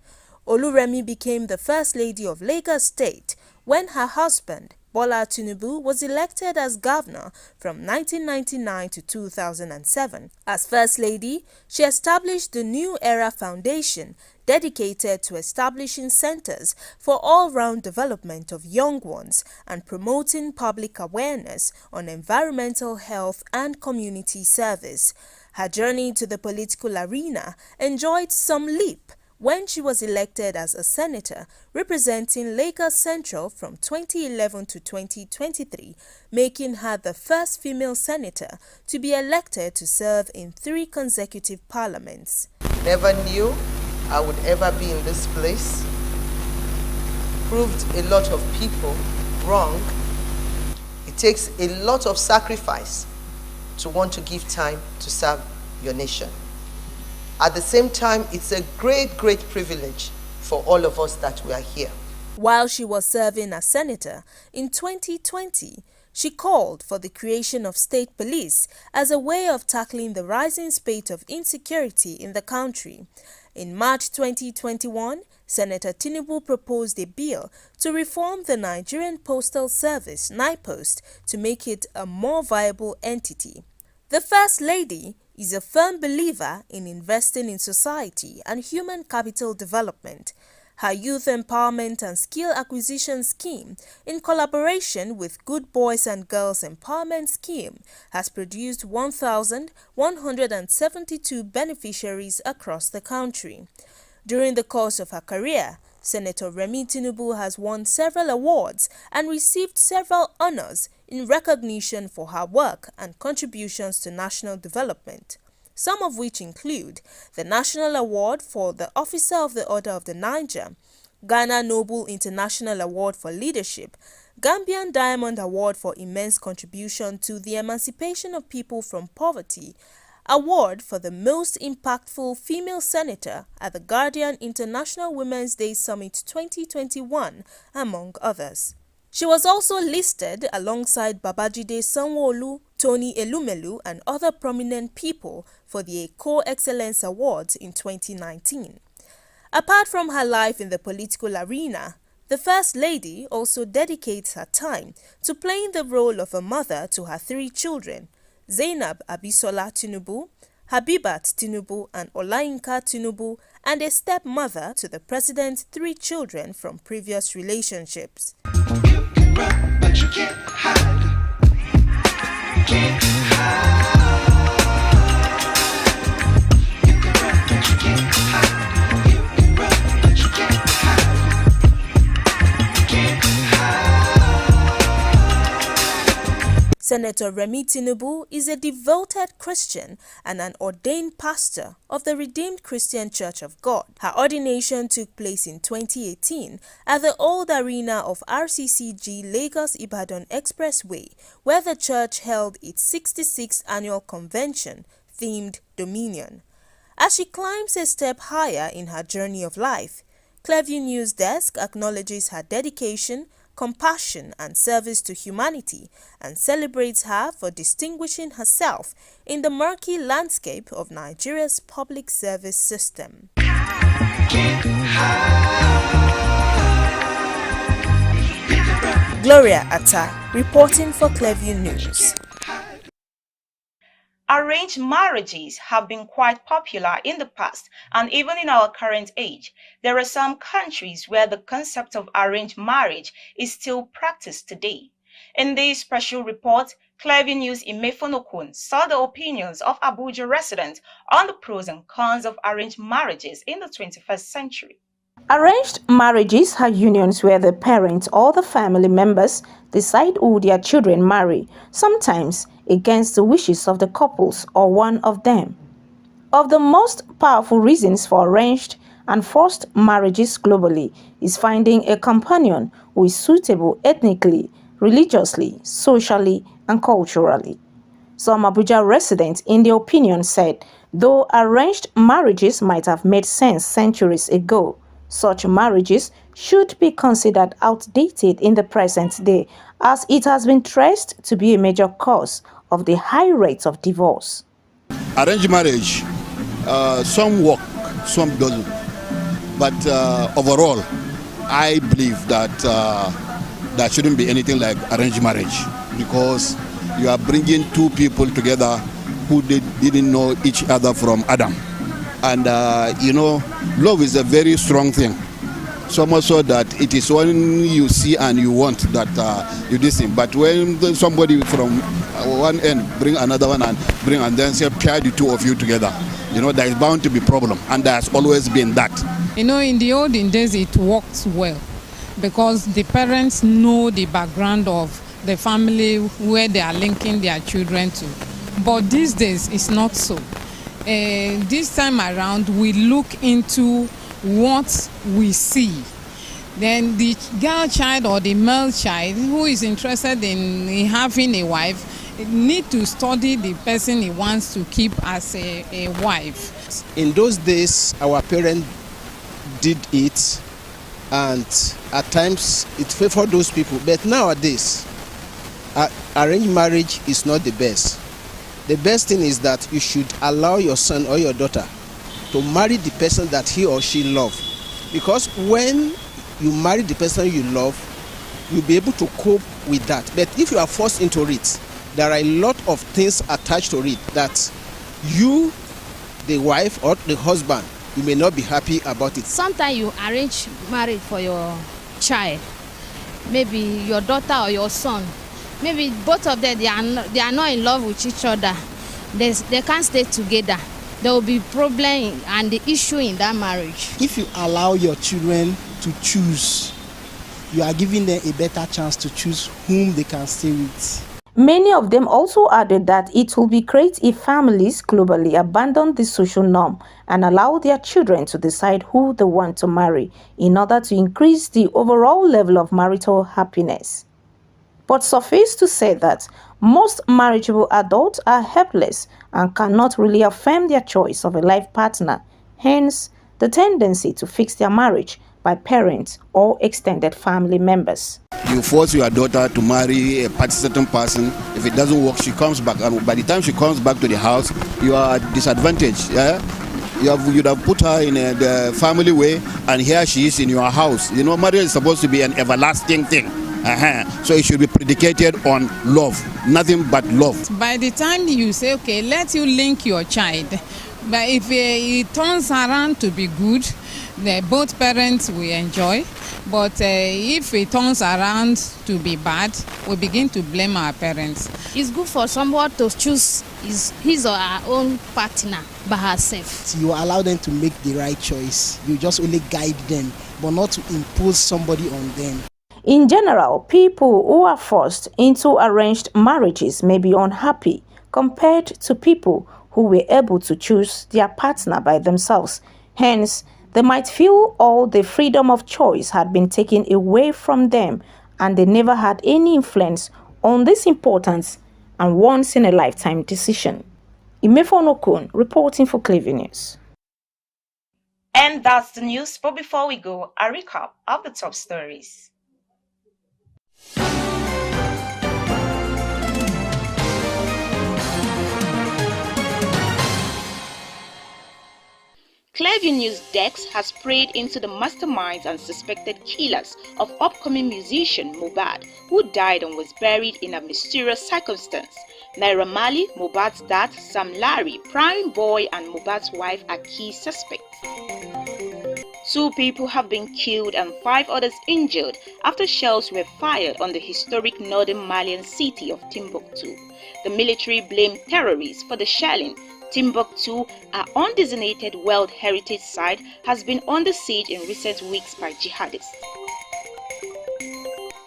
Oluremi became the First Lady of Lagos State when her husband, Bola Tinubu, was elected as governor from 1999 to 2007. As First Lady, she established the New Era Foundation, dedicated to establishing centers for all-round development of young ones and promoting public awareness on environmental health and community service. Her journey to the political arena enjoyed some leap when she was elected as a senator representing Lagos Central from 2011 to 2023, making her the first female senator to be elected to serve in 3 consecutive parliaments. Never knew I would ever be in this place. Proved a lot of people wrong. It takes a lot of sacrifice to want to give time to serve your nation. At the same time, it's a great, great privilege for all of us that we are here. While she was serving as senator in 2020, she called for the creation of state police as a way of tackling the rising spate of insecurity in the country. In March 2021, Senator Tinubu proposed a bill to reform the Nigerian Postal Service (NIPOST) to make it a more viable entity. The First Lady is a firm believer in investing in society and human capital development. Her Youth Empowerment and Skill Acquisition Scheme, in collaboration with Good Boys and Girls Empowerment Scheme, has produced 1,172 beneficiaries across the country. During the course of her career, Senator Remi Tinubu has won several awards and received several honors in recognition for her work and contributions to national development, some of which include the National Award for the Officer of the Order of the Niger, Ghana Noble International Award for Leadership, Gambian Diamond Award for immense contribution to the emancipation of people from poverty, Award for the most impactful female senator at the Guardian International Women's Day Summit 2021, among others. She was also listed alongside Babajide Sanwo-Olu, Tony Elumelu, and other prominent people for the Eco Excellence Awards in 2019. Apart from her life in the political arena, the First Lady also dedicates her time to playing the role of a mother to her 3 children, Zainab Abisola Tinubu, Habibat Tinubu, and Olayinka Tinubu, and a stepmother to the president's 3 children from previous relationships. but you can't hide. Can't hide. You can run, but you can't hide. You can run, but you can't hide. Can't hide. Senator Remi Tinubu is a devoted Christian and an ordained pastor of the Redeemed Christian Church of God. Her ordination took place in 2018 at the old arena of RCCG Lagos-Ibadan Expressway, where the church held its 66th annual convention themed Dominion. As she climbs a step higher in her journey of life, Clearview News Desk acknowledges her dedication, compassion and service to humanity and celebrates her for distinguishing herself in the murky landscape of Nigeria's public service system. Gloria Atta, reporting for Clearview News. Arranged marriages have been quite popular in the past and even in our current age. There are some countries where the concept of arranged marriage is still practiced today. In this special report, Clearview News Imefonokun saw the opinions of Abuja residents on the pros and cons of arranged marriages in the 21st century. Arranged marriages are unions where the parents or the family members decide who their children marry, sometimes against the wishes of the couples or one of them. Of the most powerful reasons for arranged and forced marriages globally is finding a companion who is suitable ethnically, religiously, socially, and culturally. Some Abuja residents, in their opinion, said, though arranged marriages might have made sense centuries ago, such marriages should be considered outdated in the present day, as it has been traced to be a major cause of the high rates of divorce. Arranged marriage, some work, some doesn't. But overall, I believe that there shouldn't be anything like arranged marriage, because you are bringing two people together who didn't know each other from Adam. And you know, love is a very strong thing. So much so that it is when you see and you want that you listen. But when somebody from one end bring another one and then say pair the two of you together, you know, there is bound to be problem, and there has always been that. You know, in the olden days it works well because the parents know the background of the family where they are linking their children to. But these days it's not so. This time around we look into what we see. Then the girl child or the male child who is interested in having a wife need to study the person he wants to keep as a wife. In those days our parents did it, and at times it favored those people, but nowadays arranged marriage is not the best. The best thing is that you should allow your son or your daughter to marry the person that he or she loves. Because when you marry the person you love, you'll be able to cope with that. But if you are forced into it, there are a lot of things attached to it that you, the wife or the husband, you may not be happy about it. Sometimes you arrange marriage for your child, maybe your daughter or your son. Maybe both of them, they are not in love with each other. They can't stay together. There will be problem and the issue in that marriage. If you allow your children to choose, you are giving them a better chance to choose whom they can stay with. Many of them also added that it will be great if families globally abandon the social norm and allow their children to decide who they want to marry in order to increase the overall level of marital happiness. But suffice to say that most marriageable adults are helpless and cannot really affirm their choice of a life partner, hence the tendency to fix their marriage by parents or extended family members. You force your daughter to marry a certain person. If it doesn't work, she comes back, and by the time she comes back to the house, you are at disadvantage. Yeah? You'd have put her in the family way, and here she is in your house. You know, marriage is supposed to be an everlasting thing. So it should be predicated on love, nothing but love. By the time you say, okay, let you link your child, but if it turns around to be good, both parents will enjoy. But if it turns around to be bad, we begin to blame our parents. It's good for someone to choose his or her own partner by herself. You allow them to make the right choice. You just only guide them, but not to impose somebody on them. In general, people who are forced into arranged marriages may be unhappy compared to people who were able to choose their partner by themselves. Hence, they might feel all the freedom of choice had been taken away from them and they never had any influence on this important and once-in-a-lifetime decision. Imefonokun reporting for Clever News. And that's the news, but before we go, a recap of the top stories. Clearview News Dex has prayed into the masterminds and suspected killers of upcoming musician Mohbad, who died and was buried in a mysterious circumstance. Naira Marley, Mohbad's dad, Sam Larry, Prime Boy and Mohbad's wife are key suspects. 2 people have been killed and 5 others injured after shells were fired on the historic northern Malian city of Timbuktu. The military blamed terrorists for the shelling. Timbuktu, an undesignated World Heritage Site, has been under siege in recent weeks by jihadists.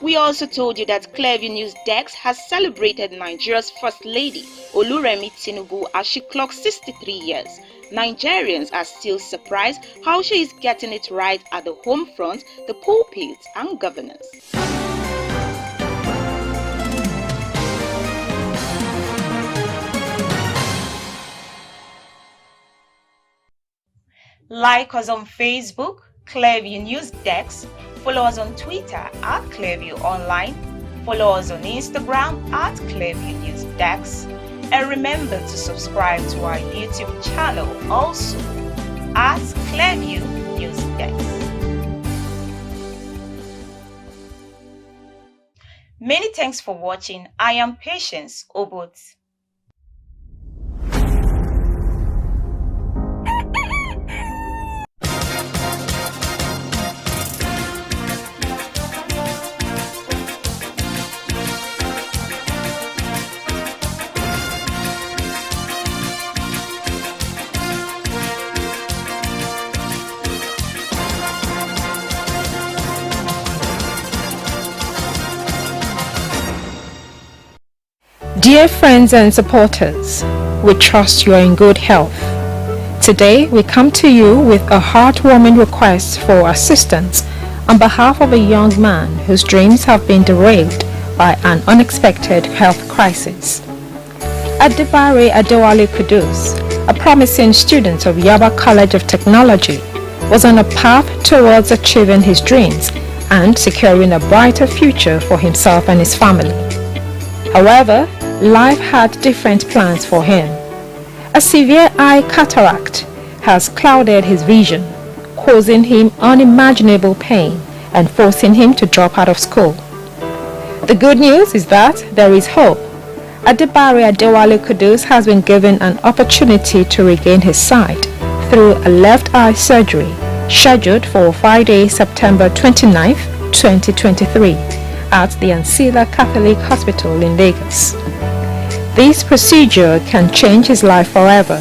We also told you that Clearview News Dex has celebrated Nigeria's First Lady, Oluremi Tinubu, as she clocks 63 years. Nigerians are still surprised how she is getting it right at the home front, the pulpit and governance. Like us on Facebook, Clearview News Dex. Follow us on Twitter at Clearview Online. Follow us on Instagram at Clearview News Dex. And remember to subscribe to our YouTube channel also at Clearview News Dex. Many thanks for watching. I am Patience Obot. Dear friends and supporters, we trust you are in good health. Today we come to you with a heartwarming request for assistance on behalf of a young man whose dreams have been derailed by an unexpected health crisis. Adibare Adewale Kudus, a promising student of Yaba College of Technology, was on a path towards achieving his dreams and securing a brighter future for himself and his family. However, life had different plans for him. A severe eye cataract has clouded his vision, causing him unimaginable pain and forcing him to drop out of school. The good news is that there is hope. Adibare Adewale Kudus has been given an opportunity to regain his sight through a left eye surgery scheduled for Friday, September 29, 2023 at the Ansila Catholic Hospital in Lagos. This procedure can change his life forever,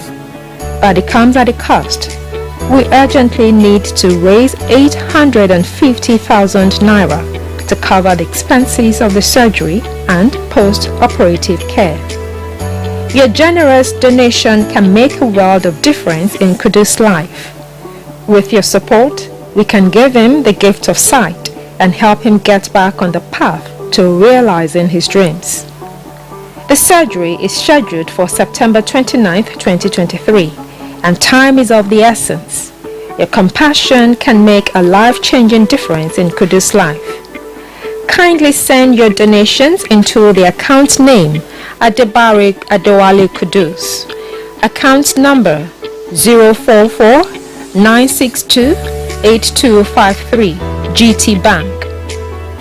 but it comes at a cost. We urgently need to raise 850,000 naira to cover the expenses of the surgery and post-operative care. Your generous donation can make a world of difference in Kudus' life. With your support, we can give him the gift of sight and help him get back on the path to realizing his dreams. The surgery is scheduled for September 29, 2023, and time is of the essence. Your compassion can make a life-changing difference in Kudus' life. Kindly send your donations into the account name Adibare Adewale Kudus. Account number 044-962-8253 GT Bank.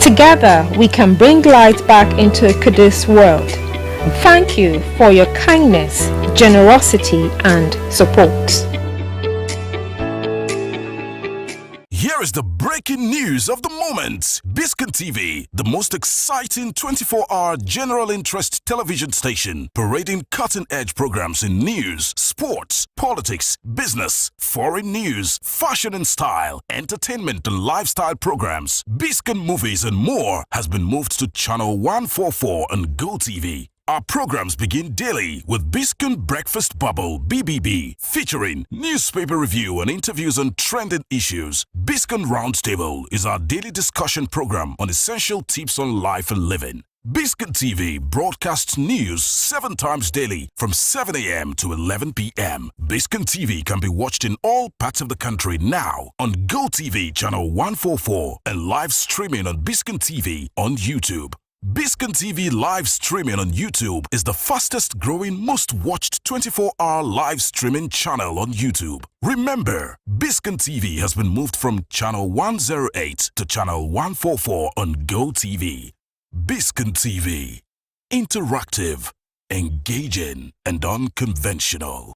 Together we can bring light back into Kudus' world. Thank you for your kindness, generosity and support. Here is the breaking news of the moment. Biscon TV, the most exciting 24-hour general interest television station, parading cutting-edge programs in news, sports, politics, business, foreign news, fashion and style, entertainment and lifestyle programs, Biscon movies and more, has been moved to channel 144 on GoTV. Our programs begin daily with Biscon Breakfast Bubble (BBB), featuring newspaper review and interviews on trending issues. Biscon Roundtable is our daily discussion program on essential tips on life and living. Biscon TV broadcasts news 7 times daily from 7 a.m. to 11 p.m. Biscon TV can be watched in all parts of the country now on GoTV channel 144 and live streaming on Biscon TV on YouTube. Biscon TV live streaming on YouTube is the fastest growing, most watched 24-hour live streaming channel on YouTube. Remember, Biscon TV has been moved from channel 108 to channel 144 on GoTV. Biscon TV. Interactive, engaging, and unconventional.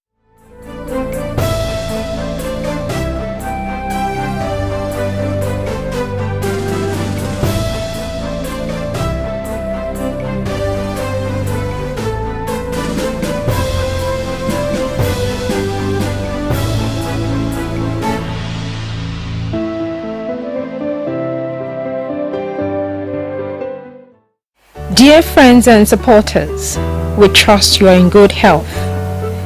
Dear friends and supporters, we trust you are in good health.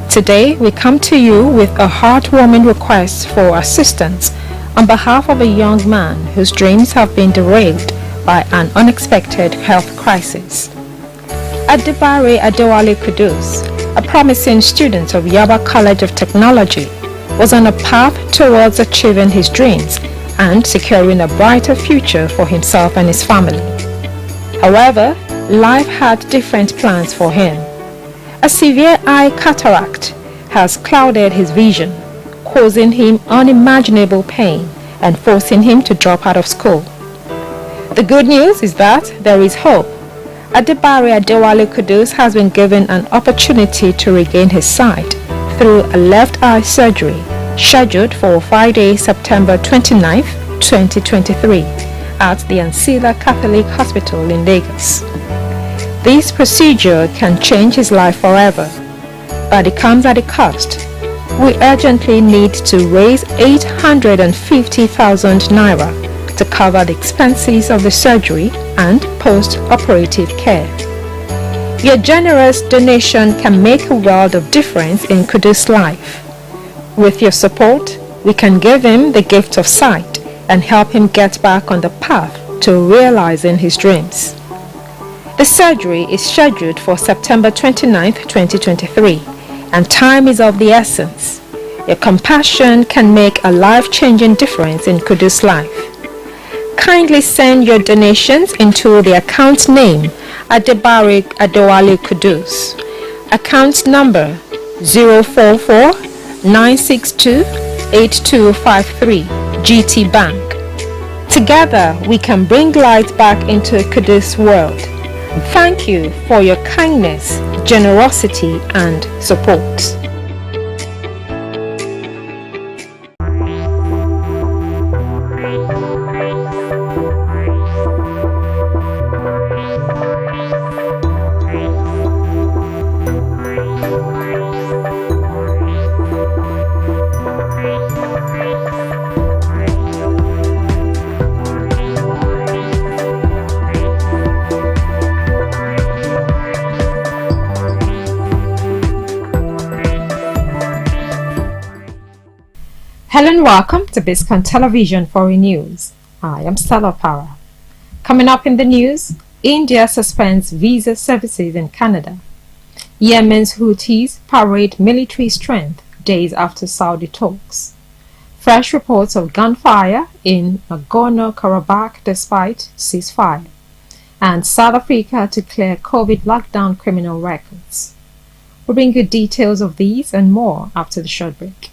Today, we come to you with a heartwarming request for assistance on behalf of a young man whose dreams have been derailed by an unexpected health crisis. Adebare Adewale Kudus, a promising student of Yaba College of Technology, was on a path towards achieving his dreams and securing a brighter future for himself and his family. However, life had different plans for him. A severe eye cataract has clouded his vision, causing him unimaginable pain and forcing him to drop out of school. The good news is that there is hope. Adebare Adewale Kudus has been given an opportunity to regain his sight through a left eye surgery scheduled for Friday, September 29, 2023 at the Ansila Catholic Hospital in Lagos. This procedure can change his life forever, but it comes at a cost. We urgently need to raise 850,000 naira to cover the expenses of the surgery and post-operative care. Your generous donation can make a world of difference in Kudus' life. With your support, we can give him the gift of sight and help him get back on the path to realizing his dreams. The surgery is scheduled for September 29, 2023, and time is of the essence. Your compassion can make a life-changing difference in Kudus' life. Kindly send your donations into the account name Adebare Adewale Kudus. Account number 044 962 8253 GT Bank. Together we can bring light back into Kudus' world. Thank you for your kindness, generosity, and support. Hello and welcome to Biscon Television Foreign News. I am Stella Para. Coming up in the news, India suspends visa services in Canada. Yemen's Houthis parade military strength days after Saudi talks. Fresh reports of gunfire in Nagorno-Karabakh despite ceasefire. And South Africa to clear COVID lockdown criminal records. We'll bring you details of these and more after the short break.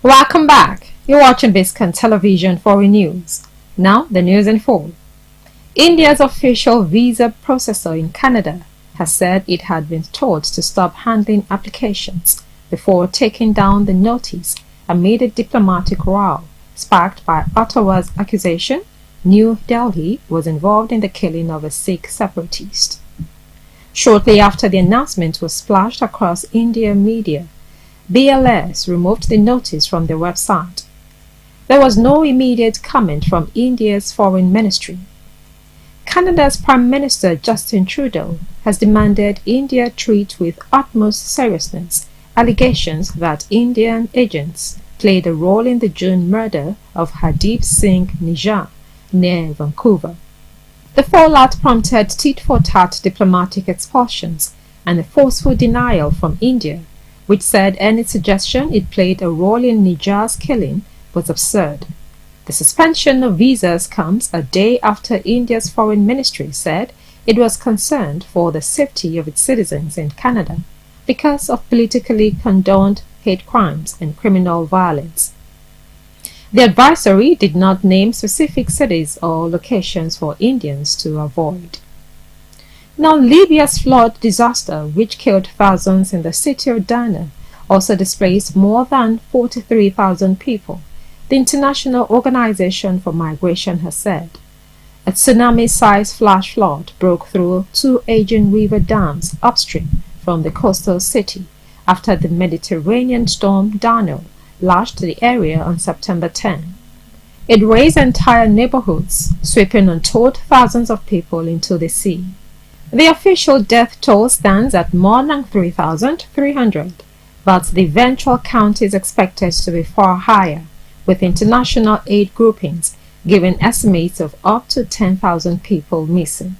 Welcome back. You're watching Biscon Television Foreign News. Now, the news in full. India's official visa processor in Canada has said it had been told to stop handling applications before taking down the notice amid a diplomatic row sparked by Ottawa's accusation New Delhi was involved in the killing of a Sikh separatist. Shortly after the announcement was splashed across Indian media, BLS removed the notice from their website. There was no immediate comment from India's foreign ministry. Canada's Prime Minister Justin Trudeau has demanded India treat with utmost seriousness allegations that Indian agents played a role in the June murder of Hardeep Singh Nijjar near Vancouver. The fallout prompted tit-for-tat diplomatic expulsions and a forceful denial from India, which said any suggestion it played a role in Nijjar's killing was absurd. The suspension of visas comes a day after India's foreign ministry said it was concerned for the safety of its citizens in Canada because of politically condoned hate crimes and criminal violence. The advisory did not name specific cities or locations for Indians to avoid. Now, Libya's flood disaster, which killed thousands in the city of Derna, also displaced more than 43,000 people, the International Organization for Migration has said. A tsunami-sized flash flood broke through two aging river dams upstream from the coastal city after the Mediterranean storm Daniel lashed the area on September 10. It razed entire neighborhoods, sweeping untold thousands of people into the sea. The official death toll stands at more than 3,300, but the eventual count is expected to be far higher, with international aid groupings giving estimates of up to 10,000 people missing.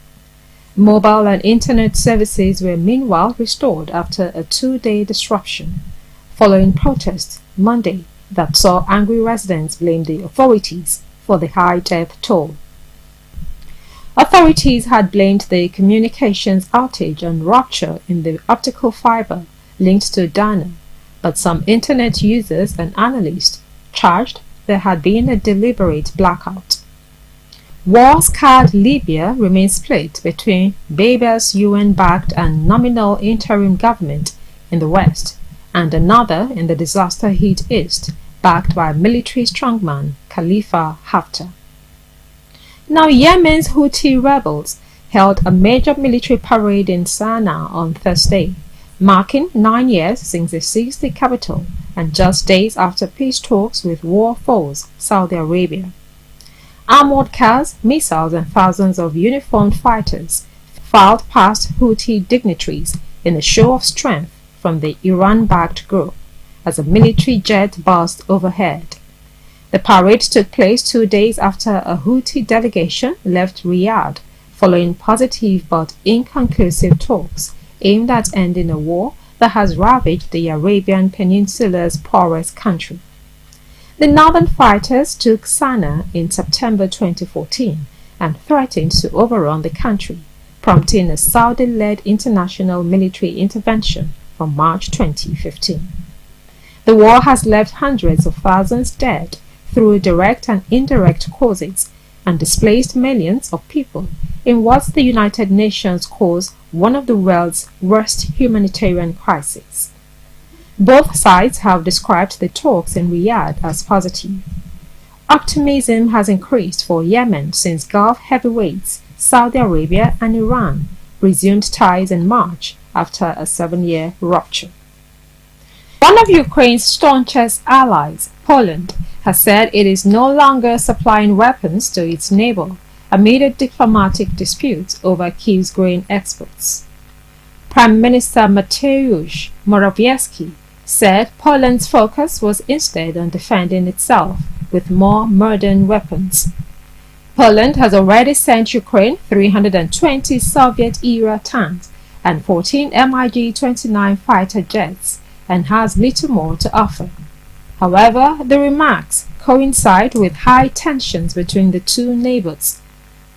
Mobile and internet services were meanwhile restored after a two-day disruption, following protests Monday that saw angry residents blame the authorities for the high death toll. Authorities had blamed the communications outage on rupture in the optical fiber linked to Dana, but some internet users and analysts charged there had been a deliberate blackout. War-scarred Libya remains split between Baba's UN-backed and nominal interim government in the west and another in the disaster-hit east, backed by military strongman Khalifa Haftar. Now, Yemen's Houthi rebels held a major military parade in Sana'a on Thursday, marking 9 years since they seized the capital and just days after peace talks with war foes Saudi Arabia. Armored cars, missiles, and thousands of uniformed fighters filed past Houthi dignitaries in a show of strength from the Iran-backed group as a military jet buzzed overhead. The parade took place 2 days after a Houthi delegation left Riyadh following positive but inconclusive talks aimed at ending a war that has ravaged the Arabian Peninsula's poorest country. The northern fighters took Sana'a in September 2014 and threatened to overrun the country, prompting a Saudi-led international military intervention from March 2015. The war has left hundreds of thousands dead through direct and indirect causes and displaced millions of people in what the United Nations calls one of the world's worst humanitarian crises. Both sides have described the talks in Riyadh as positive. Optimism has increased for Yemen since Gulf heavyweights Saudi Arabia and Iran resumed ties in March after a 7-year rupture. One of Ukraine's staunchest allies, Poland, has said it is no longer supplying weapons to its neighbor amid a diplomatic dispute over Kyiv's grain exports. Prime Minister Mateusz Morawiecki said Poland's focus was instead on defending itself with more modern weapons. Poland has already sent Ukraine 320 Soviet-era tanks and 14 MiG-29 fighter jets and has little more to offer. However, the remarks coincide with high tensions between the two neighbors.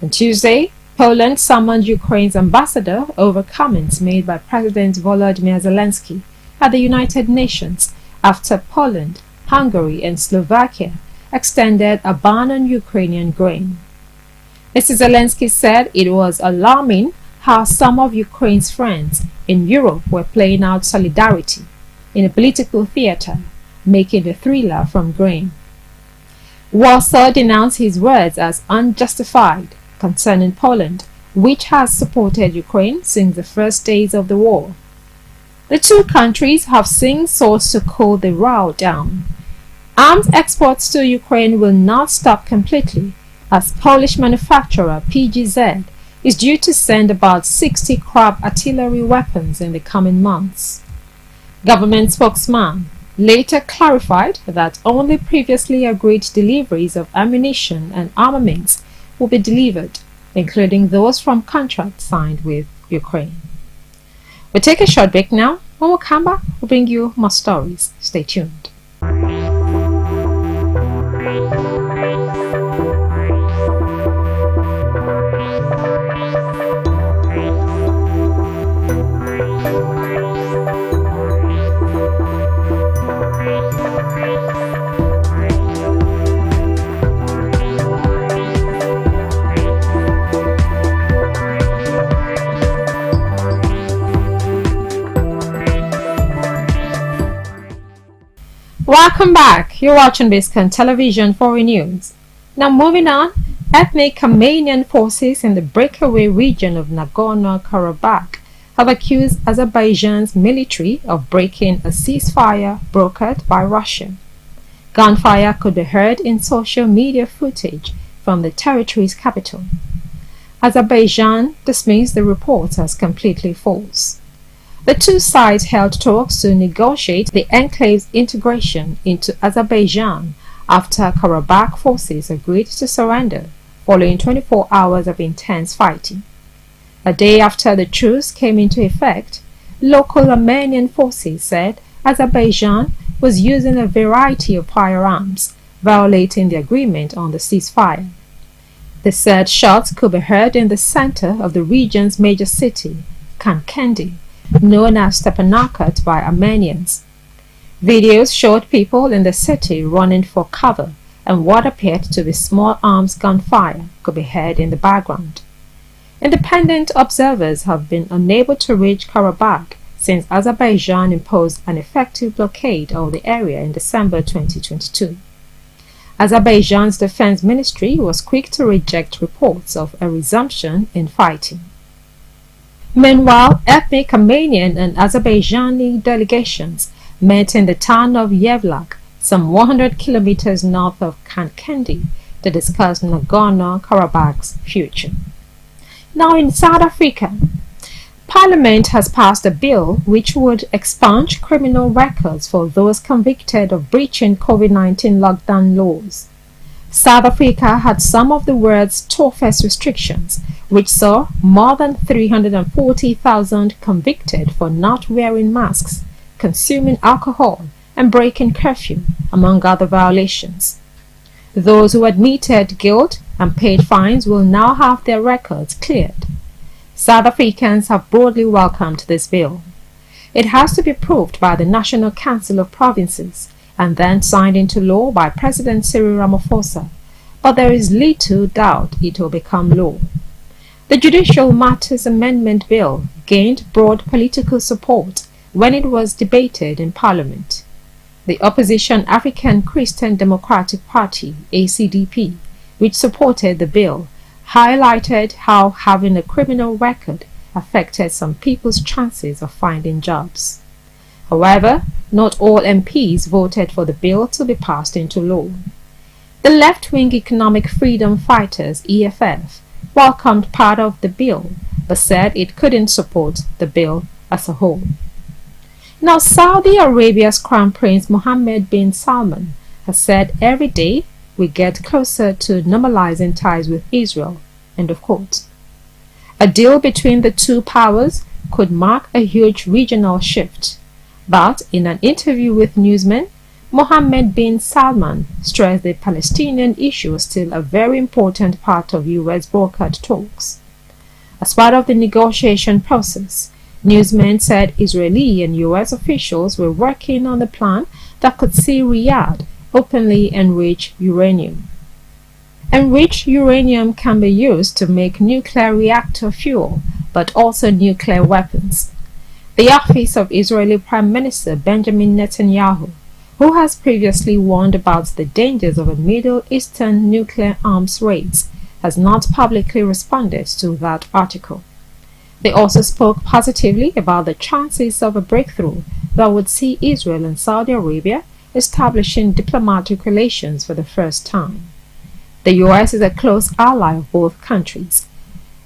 On Tuesday, Poland summoned Ukraine's ambassador over comments made by President Volodymyr Zelensky at the United Nations after Poland Hungary, and Slovakia extended a ban on Ukrainian grain. Mr. Zelensky said it was alarming how some of Ukraine's friends in Europe were playing out solidarity in a political theater, making a thriller from grain. Warsaw denounced his words as unjustified concerning Poland, which has supported Ukraine since the first days of the war. The two countries have since sought to cool the row down. Arms exports to Ukraine will not stop completely, as Polish manufacturer PGZ is due to send about 60 Krab artillery weapons in the coming months. Government spokesman later clarified that only previously agreed deliveries of ammunition and armaments will be delivered, including those from contracts signed with Ukraine. We'll take a short break now. When we come back, we'll bring you more stories. Stay tuned. Welcome back. You're watching Biscon Television Foreign News. Now moving on, ethnic Armenian forces in the breakaway region of Nagorno-Karabakh have accused Azerbaijan's military of breaking a ceasefire brokered by Russia. Gunfire could be heard in social media footage from the territory's capital. Azerbaijan dismissed the reports as completely false. The two sides held talks to negotiate the enclave's integration into Azerbaijan after Karabakh forces agreed to surrender following 24 hours of intense fighting. A day after the truce came into effect, local Armenian forces said Azerbaijan was using a variety of firearms, violating the agreement on the ceasefire. They said shots could be heard in the center of the region's major city, Kankendi, known as Stepanakert by Armenians. Videos showed people in the city running for cover, and what appeared to be small arms gunfire could be heard in the background. Independent observers have been unable to reach Karabakh since Azerbaijan imposed an effective blockade of the area in December 2022. Azerbaijan's defense ministry was quick to reject reports of a resumption in fighting. Meanwhile, ethnic Armenian and Azerbaijani delegations met in the town of Yevlak, some 100 kilometers north of Kankendi, to discuss Nagorno-Karabakh's future. Now in South Africa, Parliament has passed a bill which would expunge criminal records for those convicted of breaching COVID-19 lockdown laws. South Africa had some of the world's toughest restrictions, which saw more than 340,000 convicted for not wearing masks, consuming alcohol, and breaking curfew, among other violations. Those who admitted guilt and paid fines will now have their records cleared. South Africans have broadly welcomed this bill. It has to be approved by the National Council of Provinces and then signed into law by President Cyril Ramaphosa, but there is little doubt it will become law. The Judicial Matters Amendment Bill gained broad political support when it was debated in Parliament. The opposition African Christian Democratic Party, ACDP, which supported the bill, highlighted how having a criminal record affected some people's chances of finding jobs. However, not all MPs voted for the bill to be passed into law. The left-wing Economic Freedom Fighters, EFF, welcomed part of the bill, but said it couldn't support the bill as a whole. Now, Saudi Arabia's Crown Prince Mohammed bin Salman has said every day we get closer to normalizing ties with Israel, end of quote. A deal between the two powers could mark a huge regional shift. But in an interview with newsmen, Mohammed bin Salman stressed the Palestinian issue was still a very important part of U.S. brokered talks. As part of the negotiation process, newsmen said Israeli and U.S. officials were working on the plan that could see Riyadh openly enrich uranium. Enriched uranium can be used to make nuclear reactor fuel, but also nuclear weapons. The office of Israeli Prime Minister Benjamin Netanyahu, who has previously warned about the dangers of a Middle Eastern nuclear arms race, has not publicly responded to that article. They also spoke positively about the chances of a breakthrough that would see Israel and Saudi Arabia establishing diplomatic relations for the first time. The U.S. is a close ally of both countries.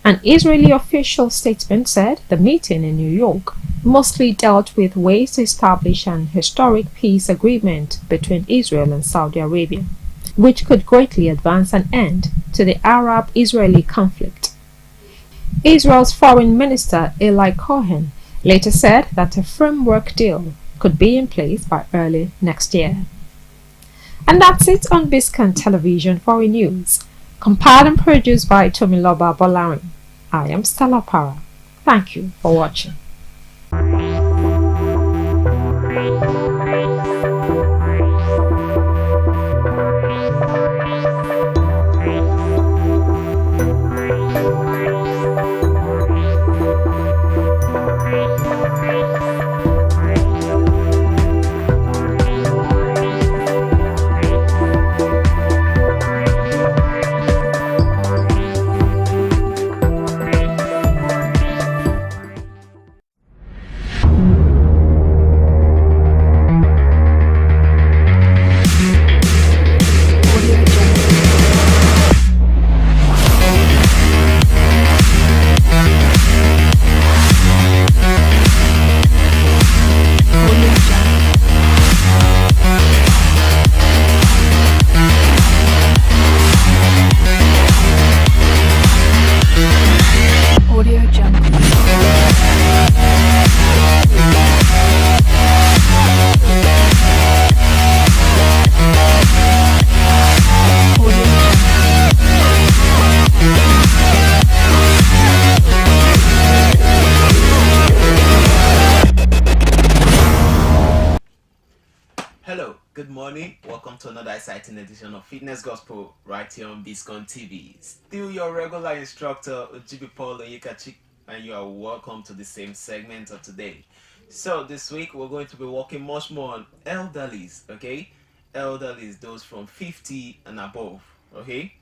An Israeli official statement said the meeting in New York mostly dealt with ways to establish an historic peace agreement between Israel and Saudi Arabia, which could greatly advance an end to the Arab-Israeli conflict. Israel's Foreign Minister Eli Cohen later said that a framework deal could be in place by early next year. And that's it on Biscon Television Foreign News, compiled and produced by Tomiloba Bolarin. I am Stella Para. Thank you for watching. Hello, good morning. Welcome to another exciting edition of Fitness Gospel right here on Biscon TV. Still your regular instructor, Ujibi Paul Oyekachi, and you are welcome to the same segment of today. So this week we're going to be working much more on elderlies, okay? Elderlies, those from 50 and above, okay?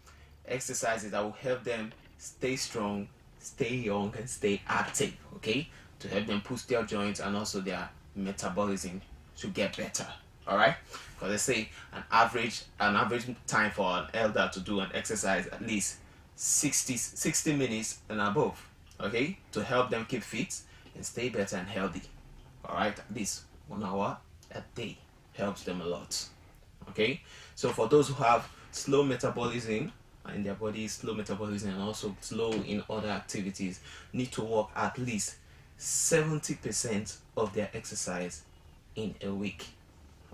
Exercises that will help them stay strong, stay young, and stay active, okay? To help them push their joints and also their metabolism to get better. All right, because they say an average time for an elder to do an exercise at least 60 minutes and above, okay, to help them keep fit and stay better and healthy. All right, at least 1 hour a day helps them a lot. Okay, so for those who have slow metabolism in their body, slow metabolism, and also slow in other activities, need to work at least 70% of their exercise in a week.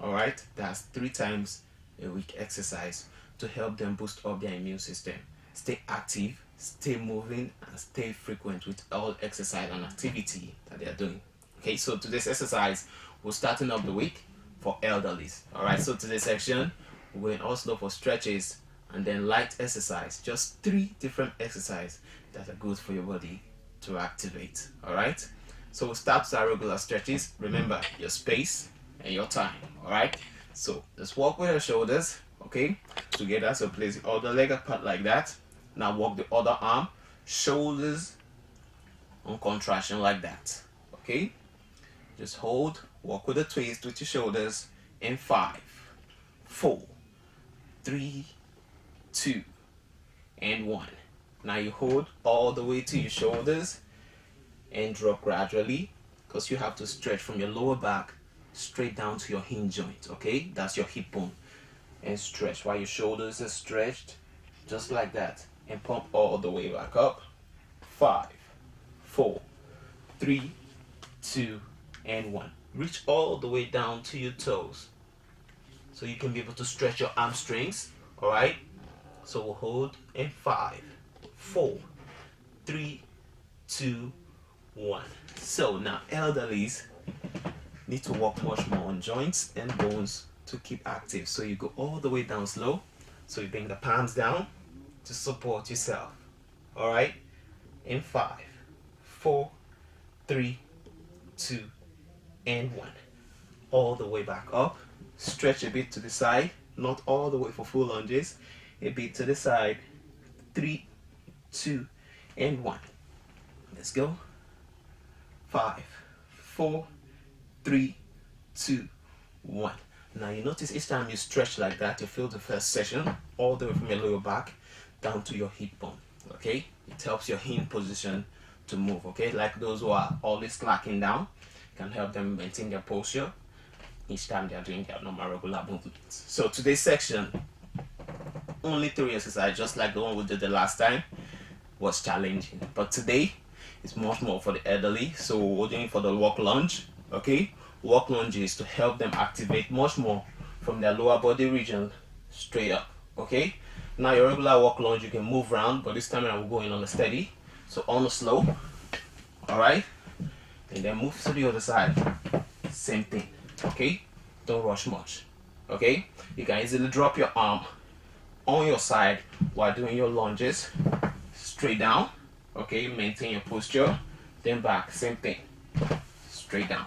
All right, that's 3 times a week exercise to help them boost up their immune system, stay active, stay moving, and stay frequent with all exercise and activity that they are doing. Okay, so today's exercise, we're starting up the week for elderlies. All right, so today's section, we're going also for stretches and then light exercise. Just 3 different exercises that are good for your body to activate. All right, so we'll start with our regular stretches. Remember your space and your time. All right, so let's walk with your shoulders, okay, together. So place the other leg apart like that. Now walk the other arm, shoulders on contraction like that. Okay, just hold, walk with a twist with your shoulders in 5, 4, 3, 2, and 1. Now you hold all the way to your shoulders and drop gradually, because you have to stretch from your lower back straight down to your hinge joint. Okay, that's your hip bone, and stretch while your shoulders are stretched just like that, and pump all the way back up. 5, 4, 3, 2, and 1. Reach all the way down to your toes so you can be able to stretch your hamstrings. All right, so we'll hold in 5, 4, 3, 2, 1. So now elderlies, need to work much more on joints and bones to keep active. So you go all the way down slow. So you bring the palms down to support yourself. All right, in 5, 4, 3, 2, and 1. All the way back up. Stretch a bit to the side, not all the way for full lunges. A bit to the side. 3, 2, and 1. Let's go. 5, 4, 3, 2, 1. Now you notice each time you stretch like that, you feel the first session all the way from your lower back down to your hip bone. Okay, it helps your hip position to move. Okay, like those who are always slacking down, can help them maintain their posture each time they are doing their normal regular movements. So today's section, only 3 exercises, just like the one we did the last time, was challenging. But today it's much more for the elderly. So we're doing for the walk lunge. Okay, walk lunges to help them activate much more from their lower body region straight up. Okay, now your regular walk lunge, you can move around, but this time I'm going on a steady. So on a slow. All right, and then move to the other side. Same thing. Okay, don't rush much. Okay, you can easily drop your arm on your side while doing your lunges. Straight down. Okay, maintain your posture. Then back, same thing. Straight down.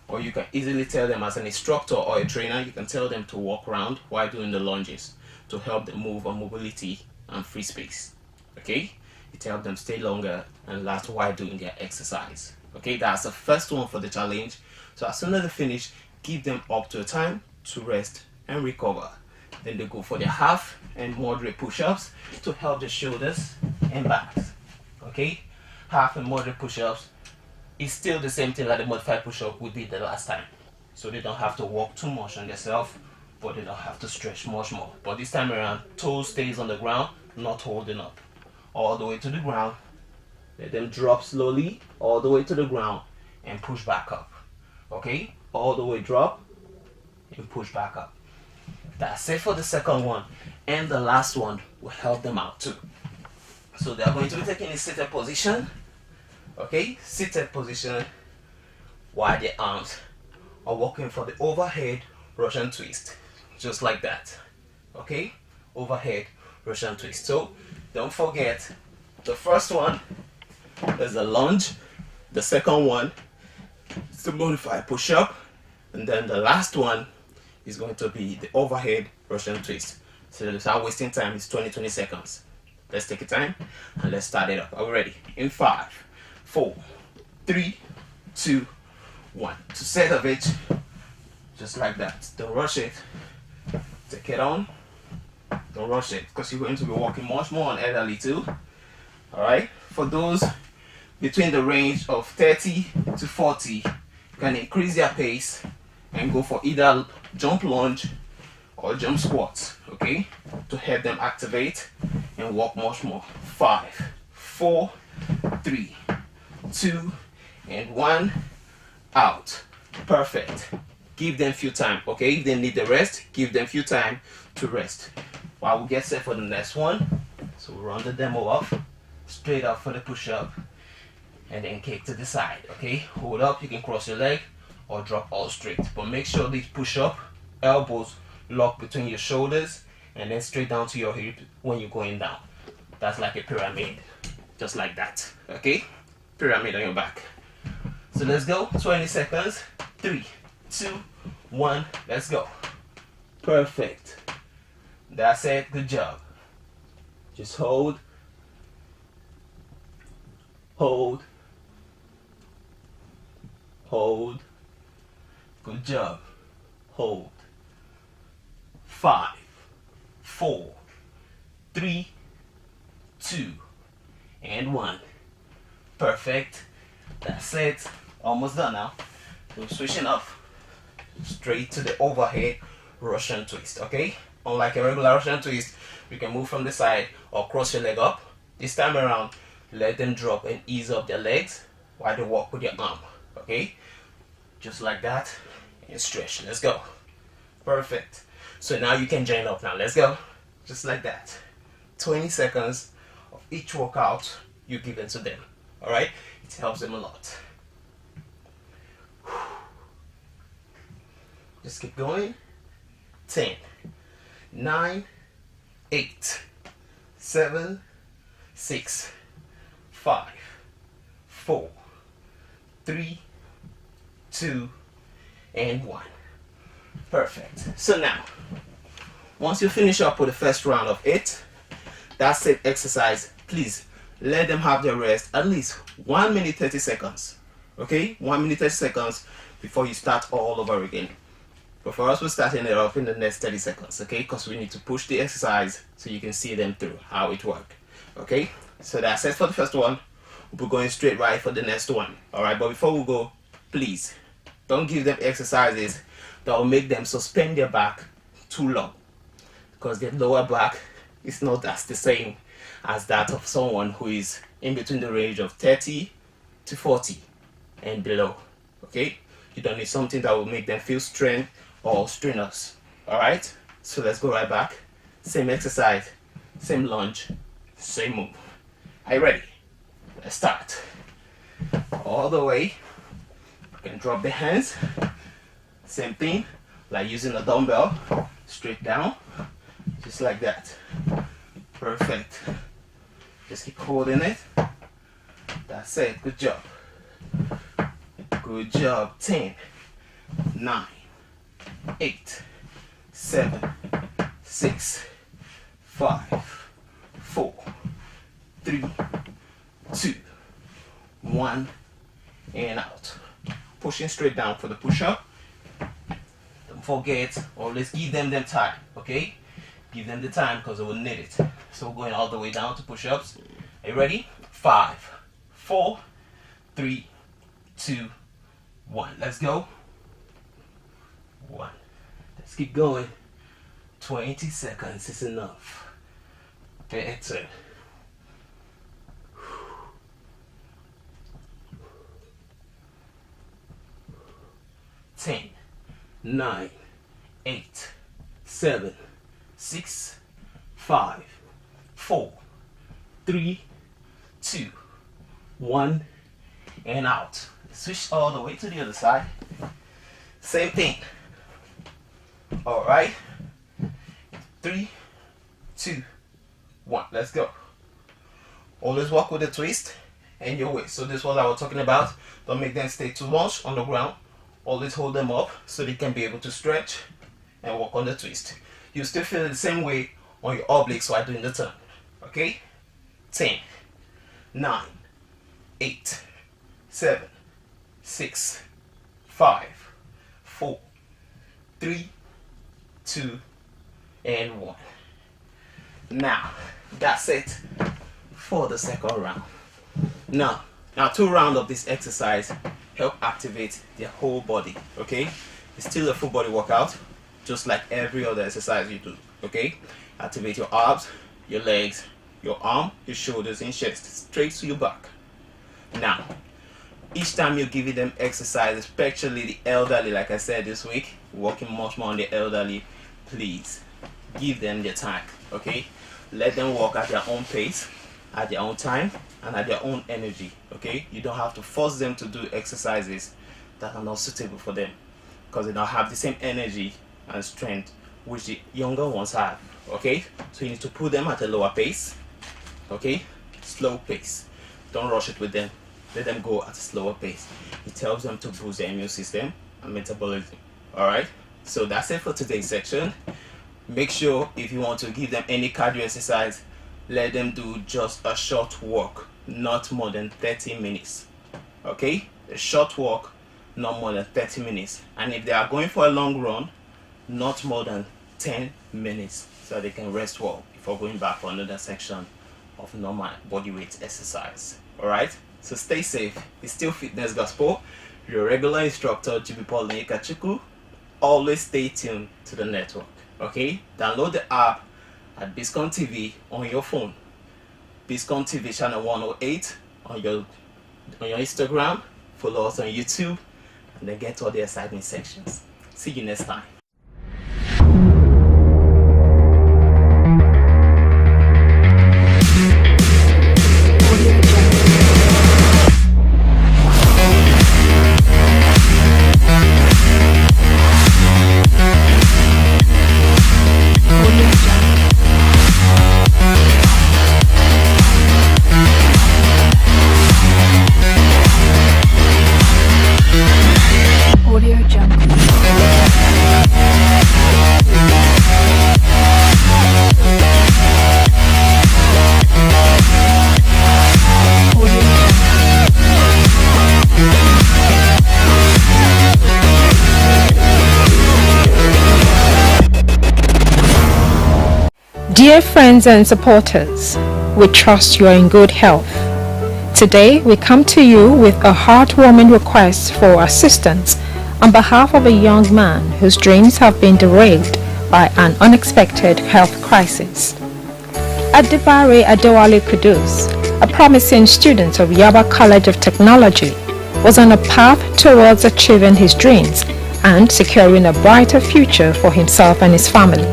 Or you can easily tell them, as an instructor or a trainer, you can tell them to walk around while doing the lunges to help them move on mobility and free space. Okay, it helps them stay longer and last while doing their exercise. Okay, that's the first one for the challenge. So as soon as they finish, give them up to a time to rest and recover. Then they go for their half and moderate push-ups to help the shoulders and backs. Okay, half and moderate push-ups is still the same thing like the modified push-up we did the last time. So they don't have to work too much on themselves, but they don't have to stretch much more. But this time around, toes stays on the ground, not holding up. All the way to the ground. Let them drop slowly all the way to the ground and push back up. Okay, all the way drop and push back up. That's it for the second one. And the last one will help them out too. So they are going to be taking a seated position. Okay, seated position while their arms are working for the overhead Russian twist. Just like that. Okay, overhead Russian twist. So don't forget, the first one is a lunge. The second one is the modified push-up. And then the last one is going to be the overhead Russian twist. So without wasting time, it's 20 seconds. Let's take a time and let's start it up. Are we ready? In 5, 4, 3, 2, 1. To set of it, just like that. Don't rush it. Take it on. Don't rush it, because you're going to be walking much more on elderly too. Alright, for those between the range of 30 to 40, you can increase their pace and go for either jump lunge or jump squats, okay, to help them activate and walk much more. 5, 4, 3, 2, and 1. Out. Perfect. Give them few time, okay? If they need the rest, give them few time to rest while we get set for the next one. So we'll run the demo off, straight up for the push-up, and then kick to the side, okay? Hold up, you can cross your leg or drop all straight, but make sure these push-up, elbows lock between your shoulders and then straight down to your hip when you're going down. That's like a pyramid, just like that, okay? Pyramid on your back. So let's go, 20 seconds. 3, 2, 1, let's go. Perfect. That's it, good job. Just hold, hold, hold. Good job. Hold. 5, 4, 3, 2, and 1. Perfect. That's it. Almost done now. We're switching up straight to the overhead Russian twist, okay? Unlike a regular Russian twist, you can move from the side or cross your leg up. This time around, let them drop and ease up their legs while they walk with your arm, okay? Just like that, and stretch. Let's go. Perfect. So now you can join up now. Let's go. Just like that. 20 seconds of each workout you give it to them. Alright? It helps them a lot. Just keep going. 10, 9, 8, 7, 6, 5, 4, 3, 2, and 1. Perfect. So now, once you finish up with the first round of 8, that's it exercise, please let them have their rest at least 1 minute 30 seconds. Okay, 1 minute 30 seconds before you start all over again. But for us, we're starting it off in the next 30 seconds, okay? Because we need to push the exercise so you can see them through how it works. Okay, so that's it for the first one. We're going straight right for the next one. Alright, but before we go, please don't give them exercises that will make them suspend their back too long, because their lower back is not as the same as that of someone who is in between the range of 30 to 40 and below. Okay, you don't need something that will make them feel strained or strenuous. Alright, so let's go right back. Same exercise, same lunge, same move. Are you ready? Let's start. All the way. You can drop the hands. Same thing, like using a dumbbell. Straight down, just like that. Perfect. Just keep holding it. That's it. Good job. Good job. 10, 9, 8, 7, 6, 5, 4, 3, 2, 1, and out. Pushing straight down for the push-up. Don't forget, always give them time, okay? Give them the time because they will need it. So we're going all the way down to push-ups. Are you ready? 5, 4, 3, 2, 1. Let's go. 1. Let's keep going. 20 seconds is enough. Better. 10, 9, 8, 7, 6, 5, 4, 3, 2, 1, and out. Switch all the way to the other side. Same thing. All right. 3, 2, 1. Let's go. Always walk with a twist and your waist. So this is what I was talking about. Don't make them stay too much on the ground. Always hold them up so they can be able to stretch and walk on the twist. You still feel it the same way on your obliques while doing the turn. Okay? 10, 9, 8, 7, 6, 5, 4, 3, 2, and 1. Now, that's it for the second round. Now 2 rounds of this exercise help activate their whole body. Okay, it's still a full body workout, just like every other exercise you do. Okay, activate your abs, your legs, your arm, your shoulders, and chest, straight to your back. Now, each time you're giving them exercise, especially the elderly, like I said this week, working much more on the elderly, please give them their time. Okay, let them walk at their own pace, at their own time, and at their own energy. Okay, you don't have to force them to do exercises that are not suitable for them, because they don't have the same energy and strength which the younger ones have. Okay, so you need to put them at a lower pace. Okay, slow pace. Don't rush it with them. Let them go at a slower pace. It helps them to boost their immune system and metabolism. Alright, so that's it for today's section. Make sure if you want to give them any cardio exercise, let them do just a short walk, not more than 30 minutes. Okay, a short walk, not more than 30 minutes. And if they are going for a long run, not more than 10 minutes, so they can rest well before going back for another section of normal body weight exercise. Alright, so stay safe. It's still Fitness Gospel. Your regular instructor, GB Paul Onyekachiku. Always stay tuned to the network. Okay, download the app at Biscon TV on your phone. Biscon TV channel 108 on your Instagram. Follow us on YouTube, and then get to all the exciting sections. See you next time. Dear friends and supporters, we trust you are in good health. Today, we come to you with a heartwarming request for assistance on behalf of a young man whose dreams have been derailed by an unexpected health crisis. Adibare Adewale Kudus, a promising student of Yaba College of Technology, was on a path towards achieving his dreams and securing a brighter future for himself and his family.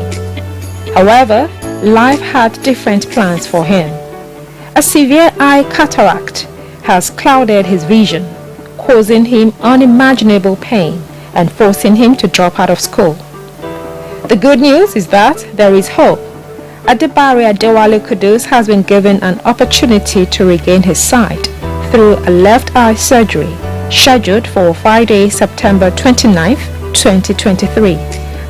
However, life had different plans for him. A severe eye cataract has clouded his vision, causing him unimaginable pain and forcing him to drop out of school. The good news is that there is hope. Adibare Adewale Kudus has been given an opportunity to regain his sight through a left eye surgery scheduled for Friday, September 29, 2023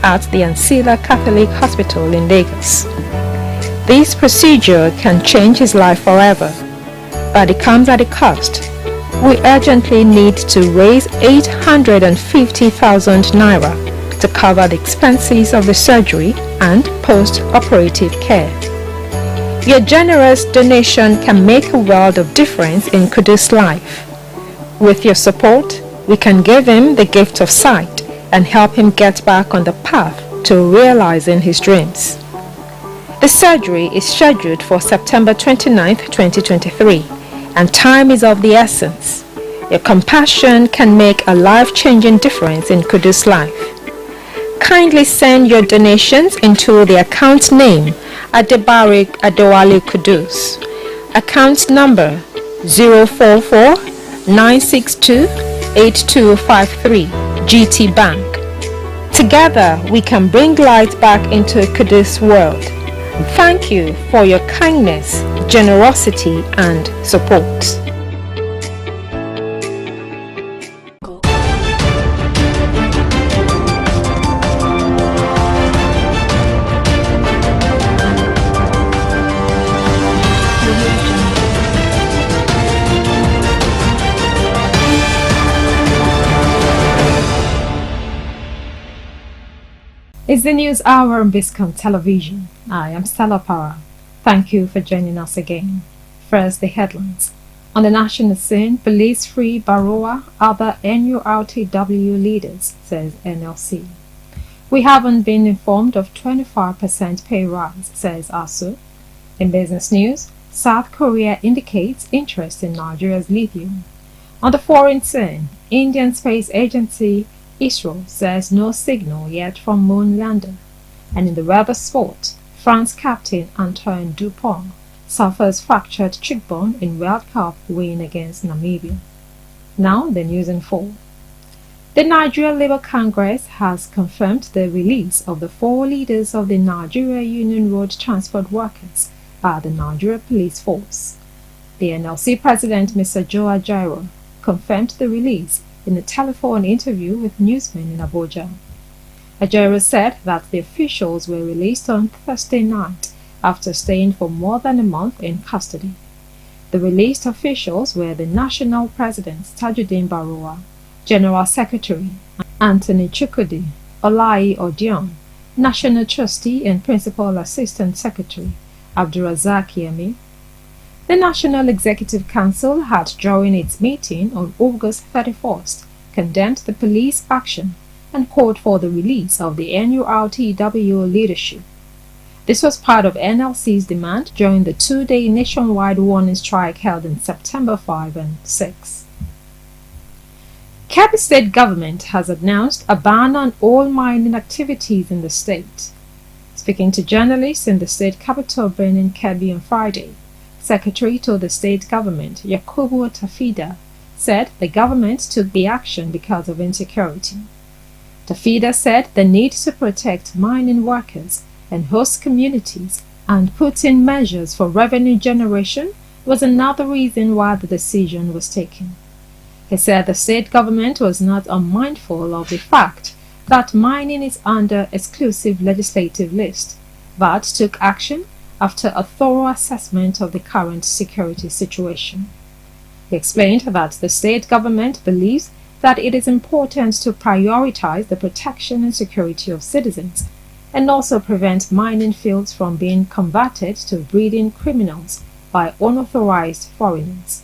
at the Ansila Catholic Hospital in Lagos. This procedure can change his life forever, but it comes at a cost. We urgently need to raise 850,000 naira to cover the expenses of the surgery and post-operative care. Your generous donation can make a world of difference in Kudus' life. With your support, we can give him the gift of sight and help him get back on the path to realizing his dreams. The surgery is scheduled for September 29, 2023, and time is of the essence. Your compassion can make a life-changing difference in Kudus' life. Kindly send your donations into the account name Adibare Adewale Kudus. Account number 044-962-8253 GT Bank. Together we can bring light back into Kudus' world. Thank you for your kindness, generosity and support. It's the news hour on Biscon Television. I am Stella Para. Thank you for joining us again. First, the headlines. On the national scene, police free Baroa, other NURTW leaders, says NLC. We haven't been informed of 25% pay rise, says ASU. In business news, South Korea indicates interest in Nigeria's lithium. On the foreign scene, Indian Space Agency ISRO says no signal yet from moon lander. And in the weather sport, France captain Antoine Dupont suffers fractured cheekbone in World Cup win against Namibia. Now the news in full. The Nigeria Labour Congress has confirmed the release of the 4 leaders of the Nigeria Union Road Transport Workers by the Nigeria Police Force. The NLC President Mr. Joe Ajaero confirmed the release in a telephone interview with newsmen in Abuja. Ajaero said that the officials were released on Thursday night after staying for more than a month in custody. The released officials were the National President Tajuddin Barowa, General Secretary Anthony Chukwudi Olai Odion, National Trustee and Principal Assistant Secretary Abdurazak Yemi. The National Executive Council had, during its meeting on August 31st, condemned the police action and called for the release of the NURTW leadership. This was part of NLC's demand during the 2-day nationwide warning strike held in September 5 and 6. Kebbi State Government has announced a ban on all mining activities in the state. Speaking to journalists in the state capital Benin, Kebbi, on Friday, Secretary to the state government, Yakubu Tafida, said the government took the action because of insecurity. Tafida said the need to protect mining workers and host communities and put in measures for revenue generation was another reason why the decision was taken. He said the state government was not unmindful of the fact that mining is under exclusive legislative list, but took action after a thorough assessment of the current security situation. He explained that the state government believes that it is important to prioritize the protection and security of citizens and also prevent mining fields from being converted to breeding criminals by unauthorized foreigners.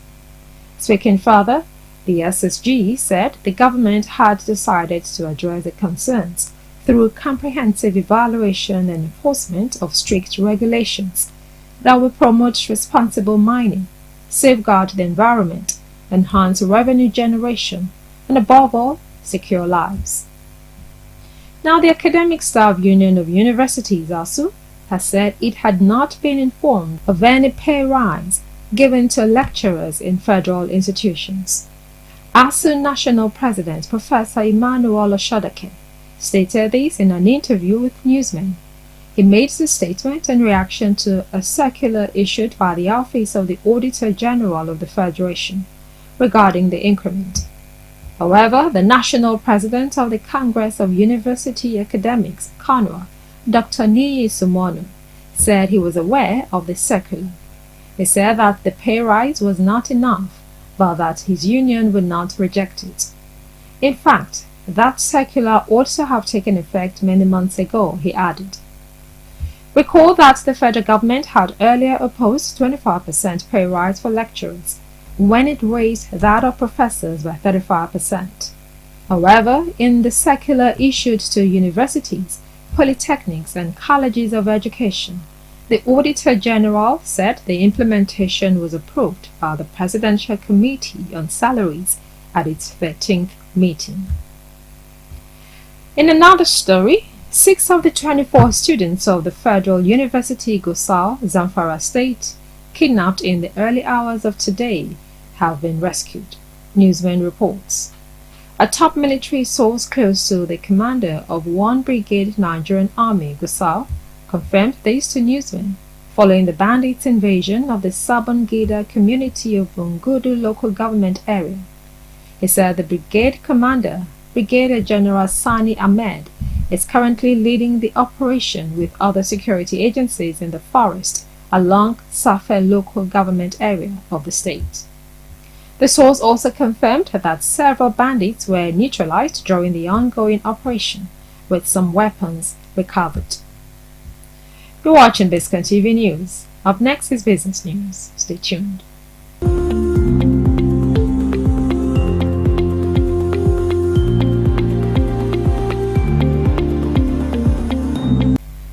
Speaking further, the SSG said the government had decided to address the concerns through comprehensive evaluation and enforcement of strict regulations that will promote responsible mining, safeguard the environment, enhance revenue generation, and above all, secure lives. Now, the Academic Staff Union of Universities, ASU, has said it had not been informed of any pay rise given to lecturers in federal institutions. ASU National President Professor Emmanuel Oshodake stated this in an interview with newsmen. He made the statement in reaction to a circular issued by the Office of the Auditor General of the Federation regarding the increment. However, the National President of the Congress of University Academics, CONUA, Dr. Niyi Sumono, said he was aware of the circular. He said that the pay rise was not enough, but that his union would not reject it. In fact, that circular ought to have taken effect many months ago, he added. Recall that the federal government had earlier opposed 25% pay rise for lecturers, when it raised that of professors by 35%. However, in the circular issued to universities, polytechnics, and colleges of education, the Auditor General said the implementation was approved by the Presidential Committee on Salaries at its 13th meeting. In another story, 6 of the 24 students of the Federal University Gusau, Zamfara State, kidnapped in the early hours of today, have been rescued, Newsman reports. A top military source close to the commander of 1 Brigade Nigerian Army, Gusau, confirmed this to Newsman following the bandits' invasion of the Sabongida community of Bungudu local government area. He said the brigade commander, Brigadier General Sani Ahmed, is currently leading the operation with other security agencies in the forest along Safe local government area of the state. The source also confirmed that several bandits were neutralized during the ongoing operation, with some weapons recovered. You're watching Biscon TV News. Up next is business news. Stay tuned.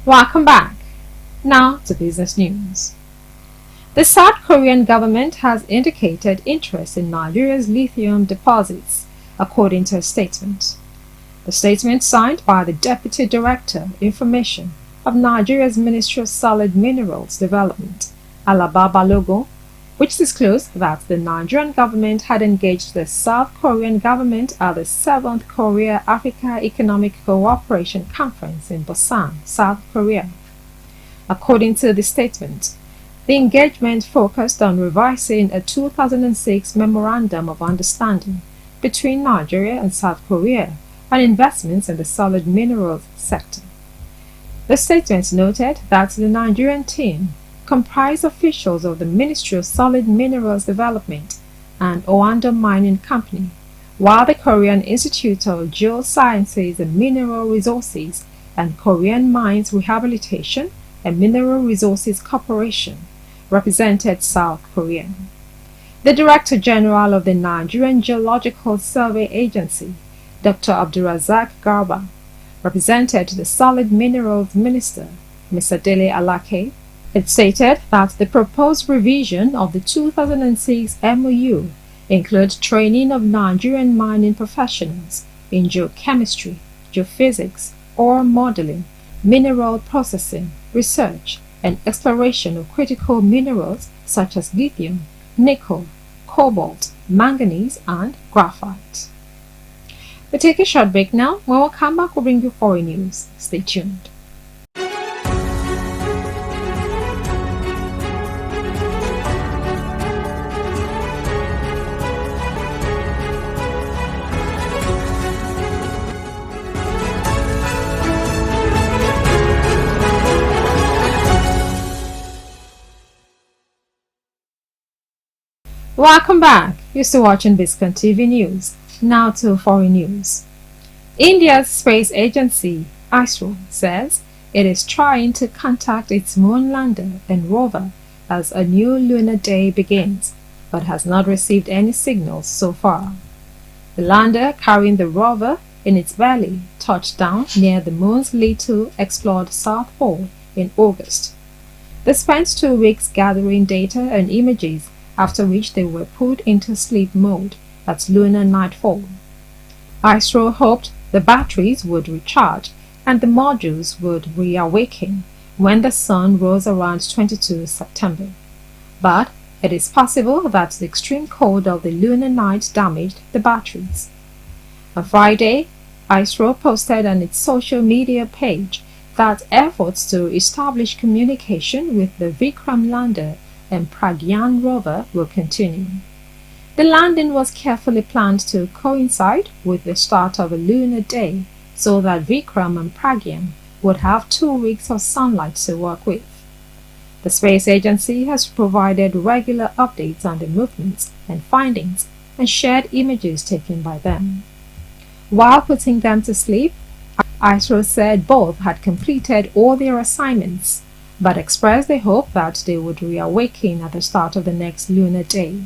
Welcome back. Now to business news. The South Korean government has indicated interest in Nigeria's lithium deposits, according to a statement. The statement signed by the Deputy Director, Information, of Nigeria's Ministry of Solid Minerals Development, Alaba Balogun, which disclosed that the Nigerian government had engaged the South Korean government at the 7th Korea-Africa Economic Cooperation Conference in Busan, South Korea. According to the statement, the engagement focused on revising a 2006 Memorandum of Understanding between Nigeria and South Korea on investments in the solid minerals sector. The statement noted that the Nigerian team comprised officials of the Ministry of Solid Minerals Development and Oando Mining Company, while the Korean Institute of Geosciences and Mineral Resources and Korean Mines Rehabilitation and Mineral Resources Corporation represented South Korea. The Director General of the Nigerian Geological Survey Agency, Dr. Abdurazak Garba, represented the Solid Minerals Minister, Mr. Dele Alake. It stated that the proposed revision of the 2006 MOU includes training of Nigerian mining professionals in geochemistry, geophysics, ore modeling, mineral processing, research, and exploration of critical minerals such as lithium, nickel, cobalt, manganese, and graphite. We'll take a short break now. When we come back, we'll bring you foreign news. Stay tuned. Welcome back. You're still watching Biscon TV News. Now to foreign news. India's space agency, ISRO, says it is trying to contact its moon lander and rover as a new lunar day begins, but has not received any signals so far. The lander carrying the rover in its belly touched down near the moon's little explored south pole in August. They spent 2 weeks gathering data and images, after which they were put into sleep mode at lunar nightfall. ISRO hoped the batteries would recharge and the modules would reawaken when the sun rose around 22 September. But it is possible that the extreme cold of the lunar night damaged the batteries. On Friday, ISRO posted on its social media page that efforts to establish communication with the Vikram lander and Pragyan rover will continue. The landing was carefully planned to coincide with the start of a lunar day so that Vikram and Pragyan would have 2 weeks of sunlight to work with. The space agency has provided regular updates on the movements and findings and shared images taken by them. While putting them to sleep, ISRO said both had completed all their assignments, but expressed the hope that they would reawaken at the start of the next lunar day.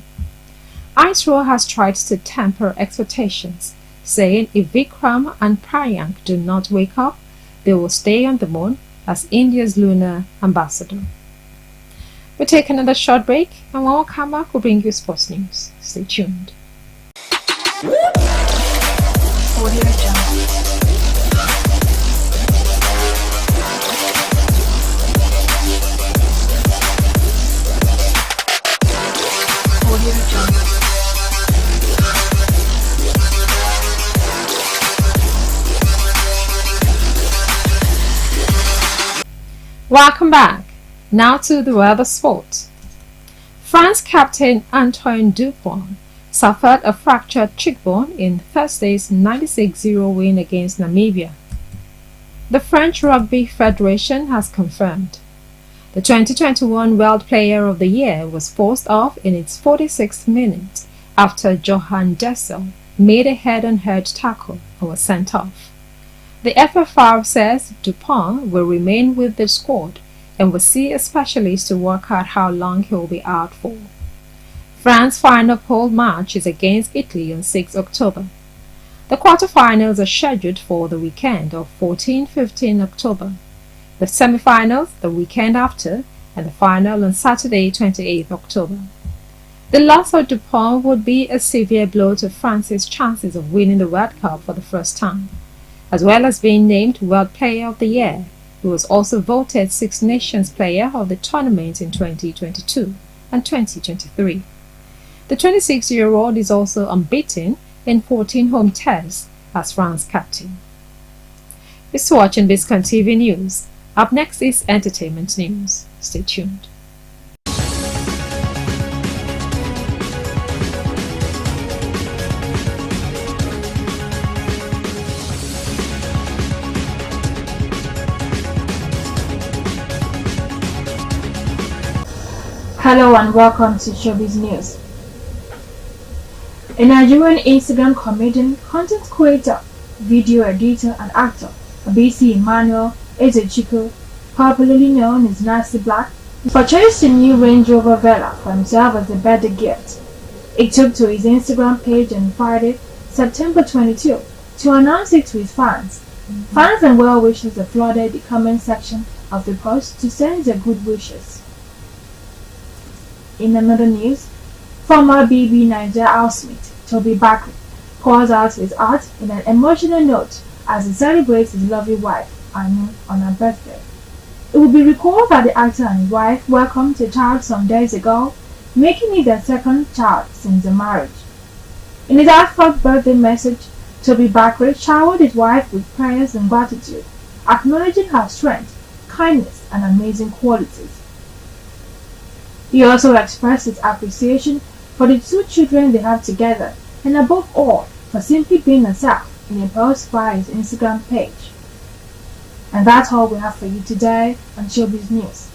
ISRO has tried to temper expectations, saying if Vikram and Pragyan do not wake up, they will stay on the moon as India's lunar ambassador. We'll take another short break, and when we come back, we'll bring you sports news. Stay tuned. Welcome back. Now to the weather sport. France captain Antoine Dupont suffered a fractured cheekbone in Thursday's 96-0 win against Namibia. The French Rugby Federation has confirmed. The 2021 World Player of the Year was forced off in its 46th minute after Johan Dessel made a head-on-head tackle and was sent off. The FFR says Dupont will remain with the squad and will see a specialist to work out how long he will be out for. France's final pole match is against Italy on 6 October. The quarterfinals are scheduled for the weekend of 14-15 October, the semifinals the weekend after, and the final on Saturday 28 October. The loss of Dupont would be a severe blow to France's chances of winning the World Cup for the first time, as well as being named World Player of the Year. He was also voted Six Nations Player of the tournament in 2022 and 2023. The 26-year-old is also unbeaten in 14 home tests as France captain. You're watching Biscon TV News. Up next is entertainment news. Stay tuned. Hello and welcome to Showbiz News. A Nigerian Instagram comedian, content creator, video editor and actor, Abisi Emmanuel Ezechiko, popularly known as Nasty Black, purchased a new Range Rover Vela for himself as a birthday gift. He took to his Instagram page on Friday, September 22, to announce it to his fans. Fans and well-wishers have flooded the comment section of the post to send their good wishes. In another news, former BB Niger housemate Toby Bakri pours out his heart in an emotional note as he celebrates his lovely wife, Anu, on her birthday. It will be recalled that the actor and his wife welcomed a child some days ago, making it their second child since their marriage. In his heartfelt birthday message, Toby Bakri showered his wife with prayers and gratitude, acknowledging her strength, kindness, and amazing qualities. He also expressed his appreciation for the 2 children they have together, and above all, for simply being herself in a post via his Instagram page. And that's all we have for you today on Showbiz News.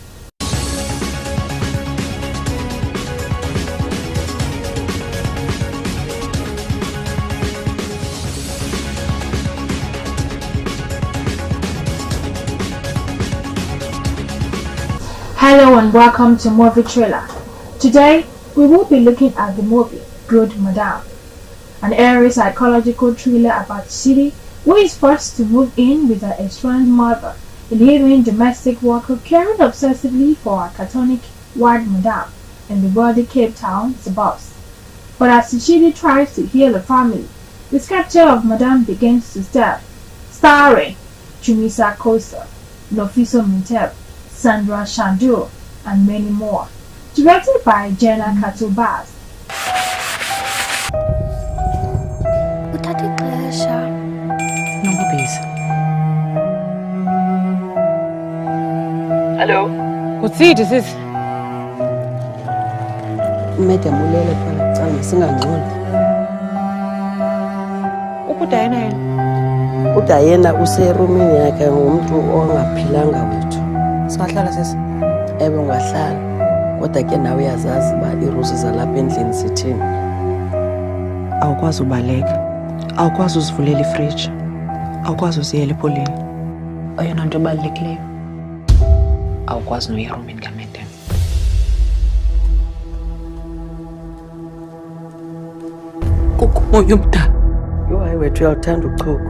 Hello and welcome to Movie Trailer. Today, we will be looking at the movie Good Madam, an airy psychological thriller about Chidi, who is forced to move in with her estranged mother, a living domestic worker caring obsessively for her catatonic white madam in the wealthy Cape Town suburbs. But as Chidi tries to heal the family, the scepter of Madame begins to stir. Starring Chumisa Kosa, Lofiso Mintep, Sandra Shandur, and many more. Directed by Jenna Katubas. Number please. Hello. Kutsi, this is. Madam ulele phela cala singangcono. Ukudayena yena. Udayena userumini yakhe ngumuntu ongaphilanga wethu. Singahlala sisi. Ebe ungahlala. Kodwa ke nawe uyazazi ba irusi zalapha endlini sithini. Awukwazi ubaleka. Awukwazi uzivulela ifridge. Awukwazi uziyela epolini. Oyona nto ebalulekileyo. Awukwazi noya erumini kaMadam. Kukumoya umdala. Yo hayi wethu uyawuthanda uchuku.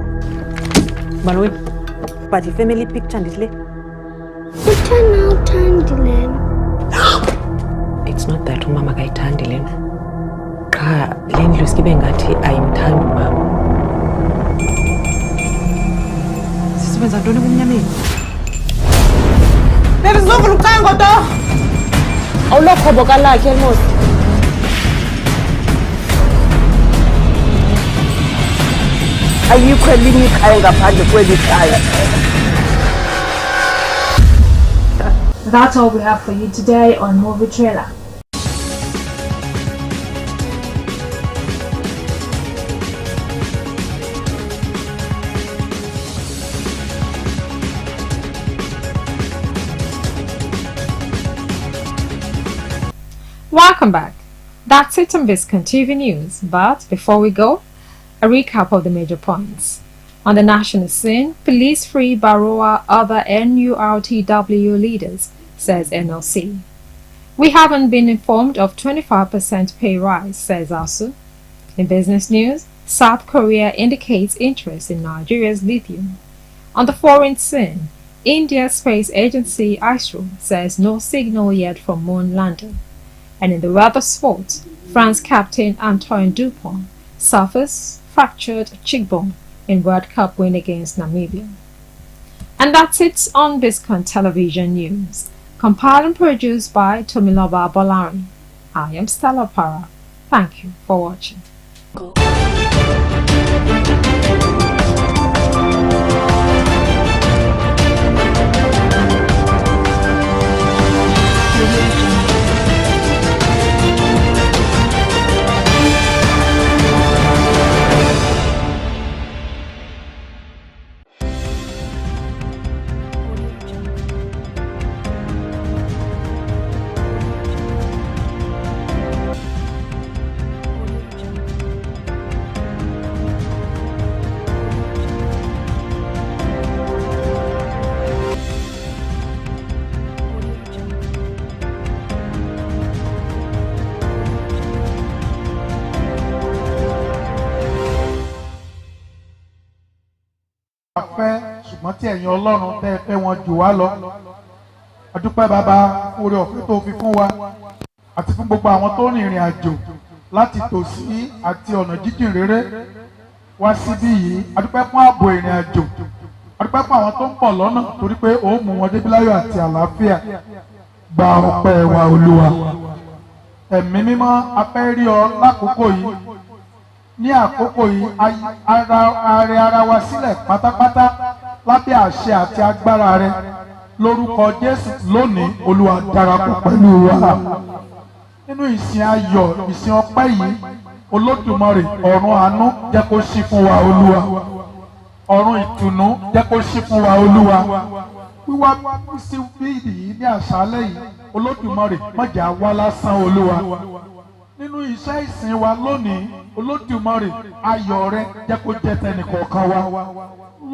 Balweni. But i-family picture ndisile. Uthana uthandi lena. It's not that umama kayithandi lena. Qha le ndlu sikibe ngathi ayimthandi umama. Sisebenza ntoni kumnyameni? There is no vulkango to. Awulokhoboka lakhe elmost. Ayikho elinye ikhaya ngaphandle kweli khaya. That's all we have for you today on Movie Trailer. Welcome back. That's it on Biscon TV News, but before we go, a recap of the major points. On the national scene, police free Baroa other NURTW leaders, says NLC. We haven't been informed of 25% pay rise, says ASU. In business news, South Korea indicates interest in Nigeria's lithium. On the foreign scene, India's space agency ISRO says no signal yet from moon landing. And in the weather sports, France captain Antoine Dupont suffers fractured cheekbone in World Cup win against Namibia. And that's it on Biscon Television News. Compiled and produced by Tomiloba Bolari. I am Stella Para. Thank you for watching. fẹ́ ṣùgbọ́n tí ẹ̀yin Ọlọ́run tẹ́ fẹ́ wọn jù wá lọ. A dúpẹ́ bàbá fún oore ọ̀fẹ́ tó fi fún wa àti fún gbogbo àwọn tó rìn ìrìn àjò láti tòsí àti ọ̀nà jíjìn rere wá síbí yìí. A dúpẹ́ fún ààbò ìrìn àjò. A dúpẹ́ fún àwọn tó ń bọ̀ lọ́nà torí pé ó mú wọn débi láyọ̀ àti àlàáfíà. Gba ọpẹ́ wa Olúwa. Ẹ̀mí mímọ́ a fẹ́ rí ọ lákòókò yìí. Ní àkókò yìí ara wa sílẹ̀ pátápátá lábẹ́ àṣẹ àti agbára rẹ lórúkọ Jésù lónìí Olúwa darapọ̀ pẹ̀lú wa nínú ìsìn ayọ̀ ìsìn ọpẹ́ yìí Olódùmarè ọ̀run àánú jẹ́ kó ṣí fún wa Olúwa ọ̀run ìtùnú jẹ́ kó ṣí fún wa Olúwa wíwá sí bíìdì yìí ní àṣálẹ́ yìí Olódùmarè má jẹ́ á wá lásán Olúwa nínú iṣẹ́ ìsìn wa lónìí Olódùmarè ayọ̀ rẹ jẹ́ kó jẹ́ tẹnìkọ̀ọ̀kan wa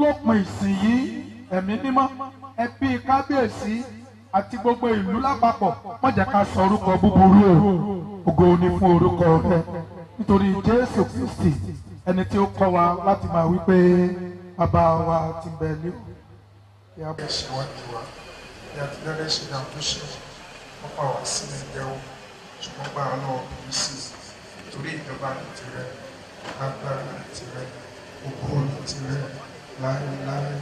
lópin ìsìn yìí ẹ̀mí mímọ́ ẹbí kábíyèsí àti gbogbo ìlú lápapọ̀ má jẹ́ ká sọ orúkọ búburú o ògo ni fún orúkọ rẹ nítorí Jésù Kristi ẹni tí ó kọ́ wa láti máa wí pé bàbá wa ti bẹ̀ ní o. Ìyá bẹ̀ ṣe wá kí wa bí a ti lẹ́rẹ́ ṣe dà tó ṣe wọ́n pa wá sílẹ̀ ìdẹ́wọ̀ ṣùgbọ́n gbà wọn náà bí sí torí ìjọba ní tirẹ̀ agbára ní tirẹ̀ ògo ní tirẹ̀ láéláé.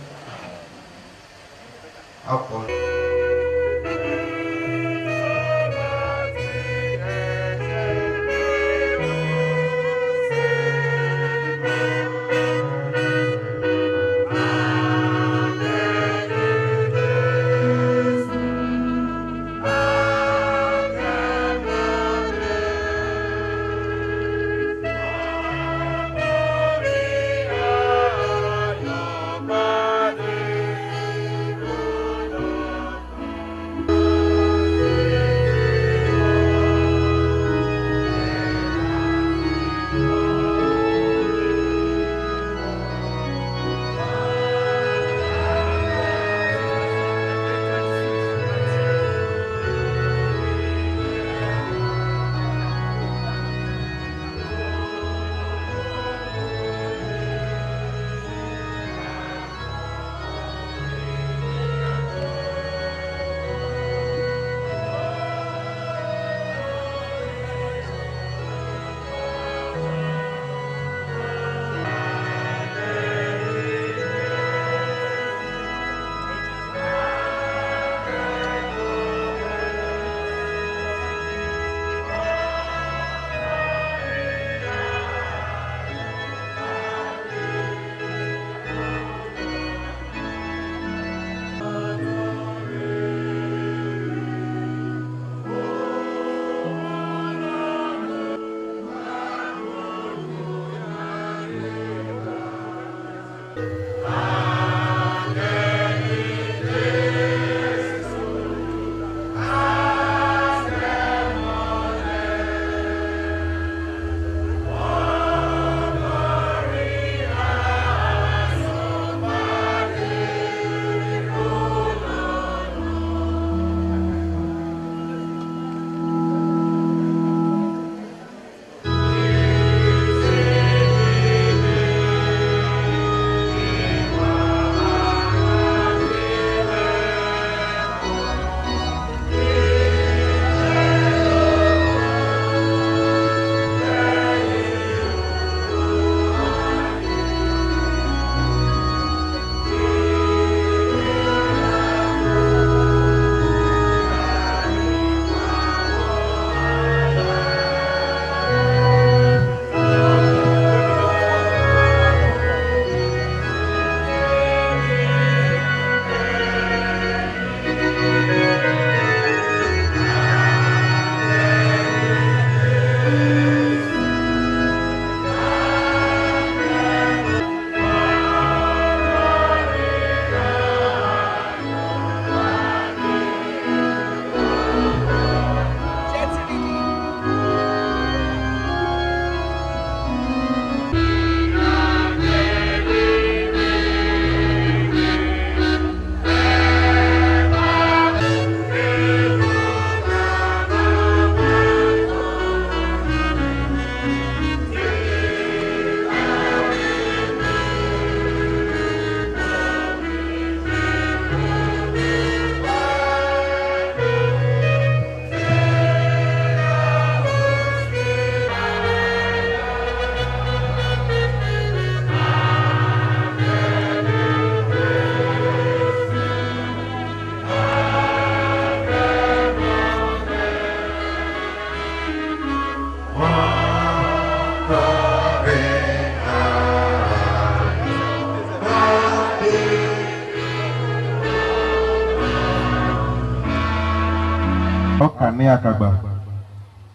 ọkà ní àkàgbà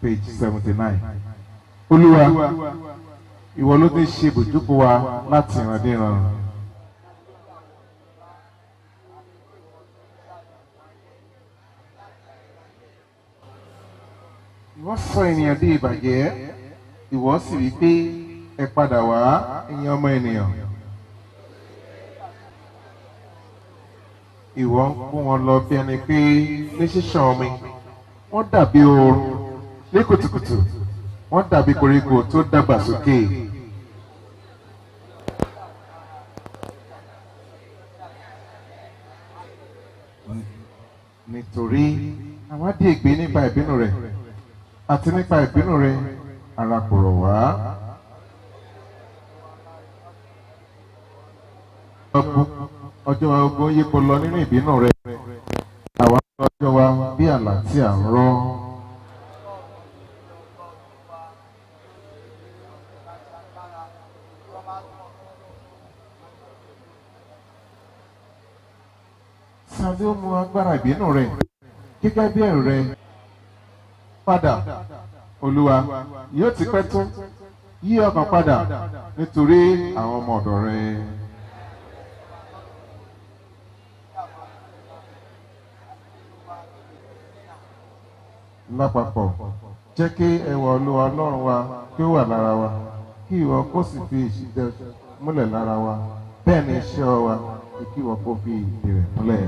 page 79. Olúwa ìwọ ló ti ṣe ibùjókòó wa láti ìrandíran. Ìwọ sọ ènìyàn di ìbàjẹ́, ìwọ sì wí pé ẹ padà wá ẹ̀yin ọmọ ènìyàn. ìwọ ń kó wọn lọ bí ẹni pé ní ṣíṣàn omi wọ́n dàbí oorun ní kùtùkùtù wọ́n dàbí koríko tó dàgbà sókè. Nítorí àwa dé ègbé nípa ìbínú rẹ̀ àti nípa ìbínú rẹ̀ ara kò rọ̀ wá. Ọjọ́ wa ogun yípo lọ nínú ìbínú rẹ̀ àwa ọjọ́ wa bí àlá tí à ń rọ́. Sáré ó mú agbára ìbínú rẹ̀ gẹ́gẹ́ bí ẹ̀rù rẹ̀ padà. Olúwa yóò ti pẹ́ tún yí ọkàn padà nítorí àwọn ọmọ ọ̀dọ̀ rẹ̀. Lápapọ̀ jẹ́ kí ẹwà Olúwa Ọlọ́run wa kí ó wà lára wa kí ìwọ kó sì fi ìṣìdẹ múlẹ̀ lára wa bẹ́ẹ̀ ni iṣẹ́ wa kí ìwọ kó fi ìdí rẹ̀ múlẹ̀.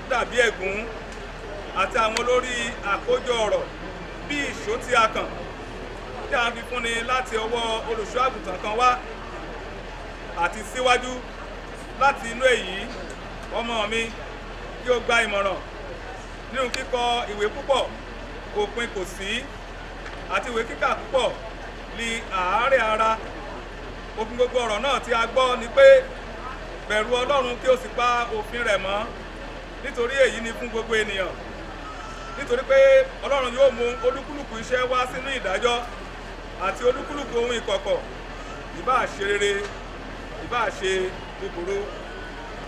dàbí ẹ̀gún àti àwọn olórí àkójọ ọ̀rọ̀ bí ìṣó tí a kàn tí a fi fúnni láti ọwọ́ olùṣọ́ àgùntàn kan wá àti síwájú láti inú èyí ọmọ mi kí o gba ìmọ̀ràn nínú kíkọ ìwé púpọ̀ òpin kò sí àti ìwé kíkà púpọ̀ li àárẹ̀ ara òfin gbogbo ọ̀rọ̀ náà tí a gbọ́ ni pé bẹ̀rù Ọlọ́run kí o sì pa òfin rẹ̀ mọ́ nítorí èyí ni fún gbogbo ènìyàn nítorí pé Ọlọ́run yóò mú olúkúlùkù iṣẹ́ wá sínú ìdájọ́ àti olúkúlùkù ohun ìkọ̀kọ̀ ìbá ṣe rere ìbá ṣe búburú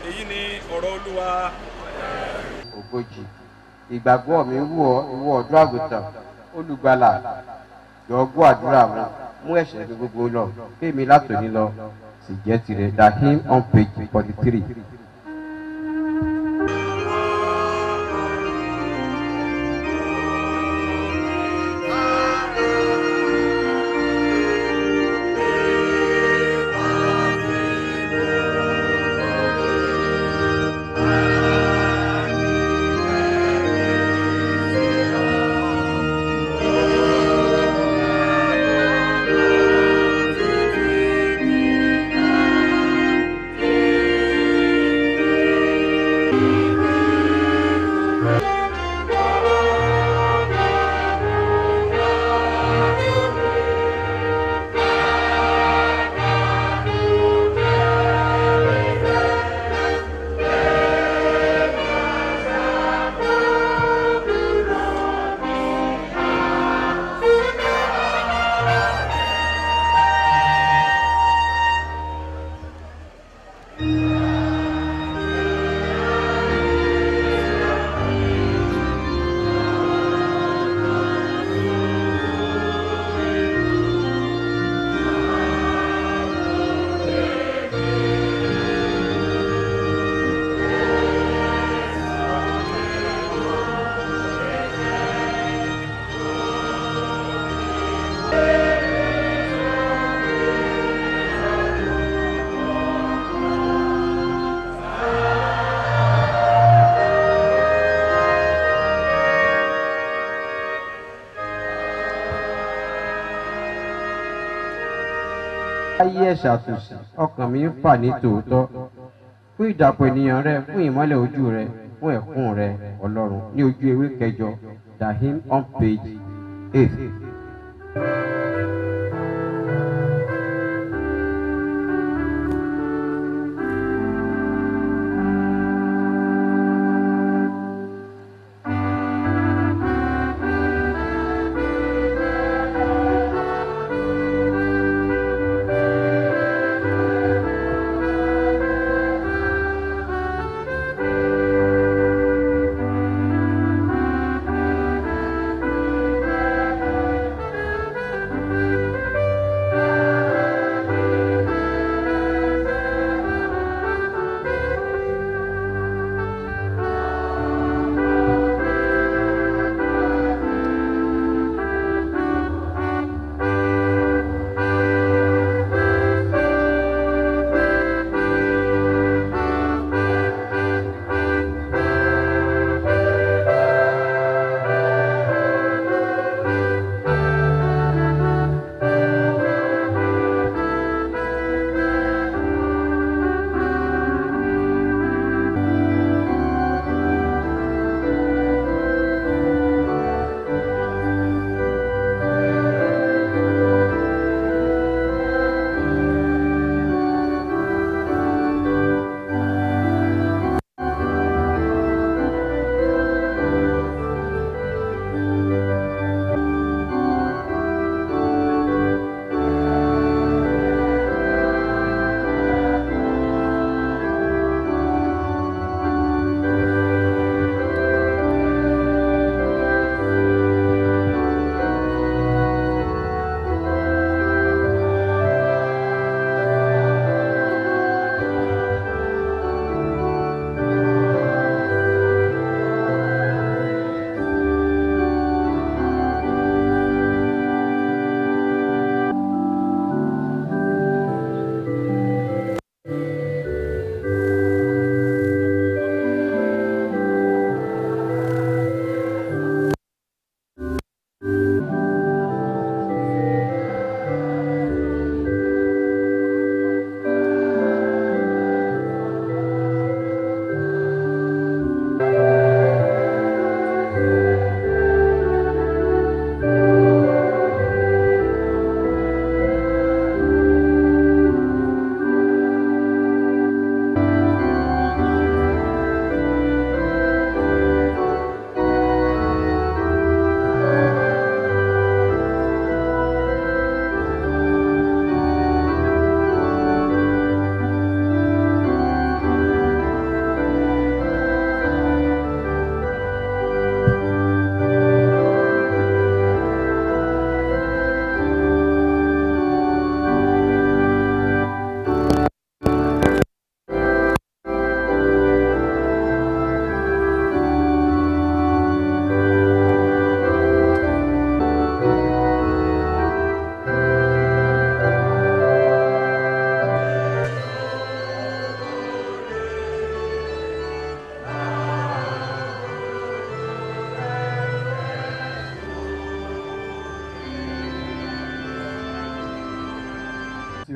èyí ni ọ̀rọ̀ Olúwa. Ògójì ìgbàgbọ́ mi wù ọ́ ìwọ ọ̀dọ́ àgùntàn olùgbàlà yọ gbọ́ àdúrà mi mú ẹ̀ṣẹ̀ mi gbogbo lọ kémi látòní lọ sì jẹ́ tirẹ̀. The hymn on page 43. Thank you. láyé ẹ̀ṣà tòsí ọkàn mi ń fà ní tòótọ́ fún ìdàpọ̀ ènìyàn rẹ fún ìmọ́lẹ̀ ojú rẹ fún ẹ̀kún rẹ ọlọ́run ní ojú ewé kẹjọ the hymn on page 8.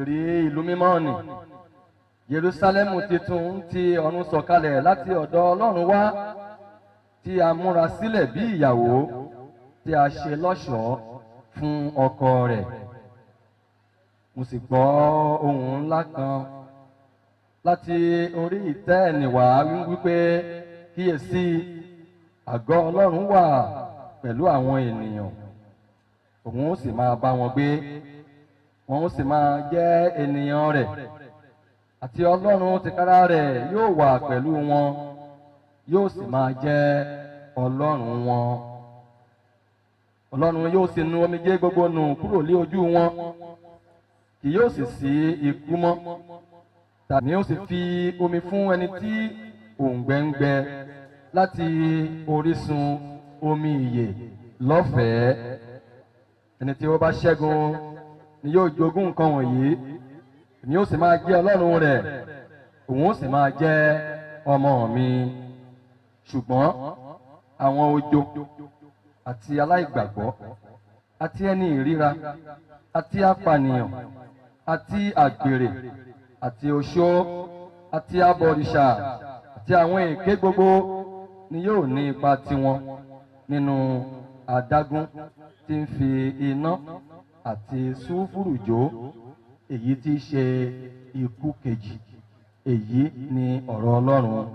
rí ìlú mímọ́ nì Jerúsálẹ́mù titun tí ọ̀run sọ̀kalẹ̀ láti ọ̀dọ̀ Ọlọ́run wá tí a múra sílẹ̀ bí ìyàwó tí a ṣe lọ́ṣọ̀ọ́ fún ọkọ rẹ̀. Mo sì gbọ́ ohùn ńlá kan láti orí ìtẹ́ ẹ̀nìwá wípé kíyèsí àgọ́ Ọlọ́run wà pẹ̀lú àwọn ènìyàn, òun ó sì máa bá wọn gbé, wọn ó sì máa jẹ́ ènìyàn rẹ̀, àti Ọlọ́run tìkára rẹ̀ yóò wà pẹ̀lú wọn, yóò sì máa jẹ́ Ọlọ́run wọn. Ọlọ́run yóò sì nu omijé gbogbo nù kúrò lé ojú wọn, kì yóò sì sí ikú mọ́, tàbí yóò sì fi omi fún ẹni tí òǹgbẹ ń gbẹ láti orísun omi ìyè lọ́fẹ̀ẹ́. Ẹni tí ó bá ṣẹ́gun ni yóò jogún nǹkan wọ̀nyí, ni yóò sì máa jẹ́ Ọlọ́run rẹ̀, òun ó sì máa jẹ́ ọmọ mi. Ṣùgbọ́n àwọn ojo àti aláìgbàgbọ́ àti ẹni ìríra àti apànìyàn àti àgbèrè àti oṣó àti abọ̀rìṣà àti àwọn èké gbogbo ni yóò ní ipa tiwọn nínú adágún tí ń fi iná àti sulfuru jó, èyí tí í ṣe ikú kejì. Èyí ni ọ̀rọ̀ Ọlọ́run.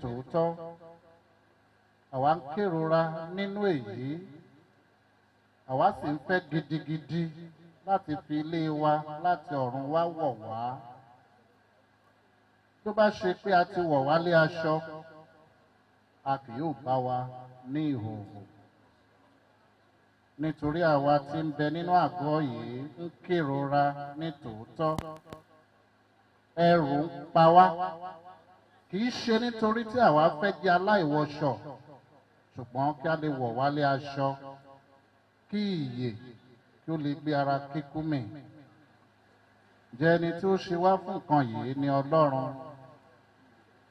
tòótọ́ àwa ń kérora nínú èyí, àwa sì ń fẹ́ gidigidi láti fi ilé wa láti ọ̀run wá wọ̀ wá. Tó bá ṣe pé a ti wọ̀ wálé aṣọ, a kì yóò bá wa ní ìhòòhò. Nítorí àwa tí ń bẹ nínú àgọ́ yìí ń kérora ní tòótọ́. Ẹ̀rù ń pa wá. Kì í ṣe nítorí tí àwa fẹ́ jẹ́ aláìwọṣọ, ṣùgbọ́n kí a lè wọ̀ wálé aṣọ, kí ìyè kí ó lè gbé ara kíkú mì. Jẹ́ ẹni tí ó ṣe wá fún nǹkan yìí ni Ọlọ́run,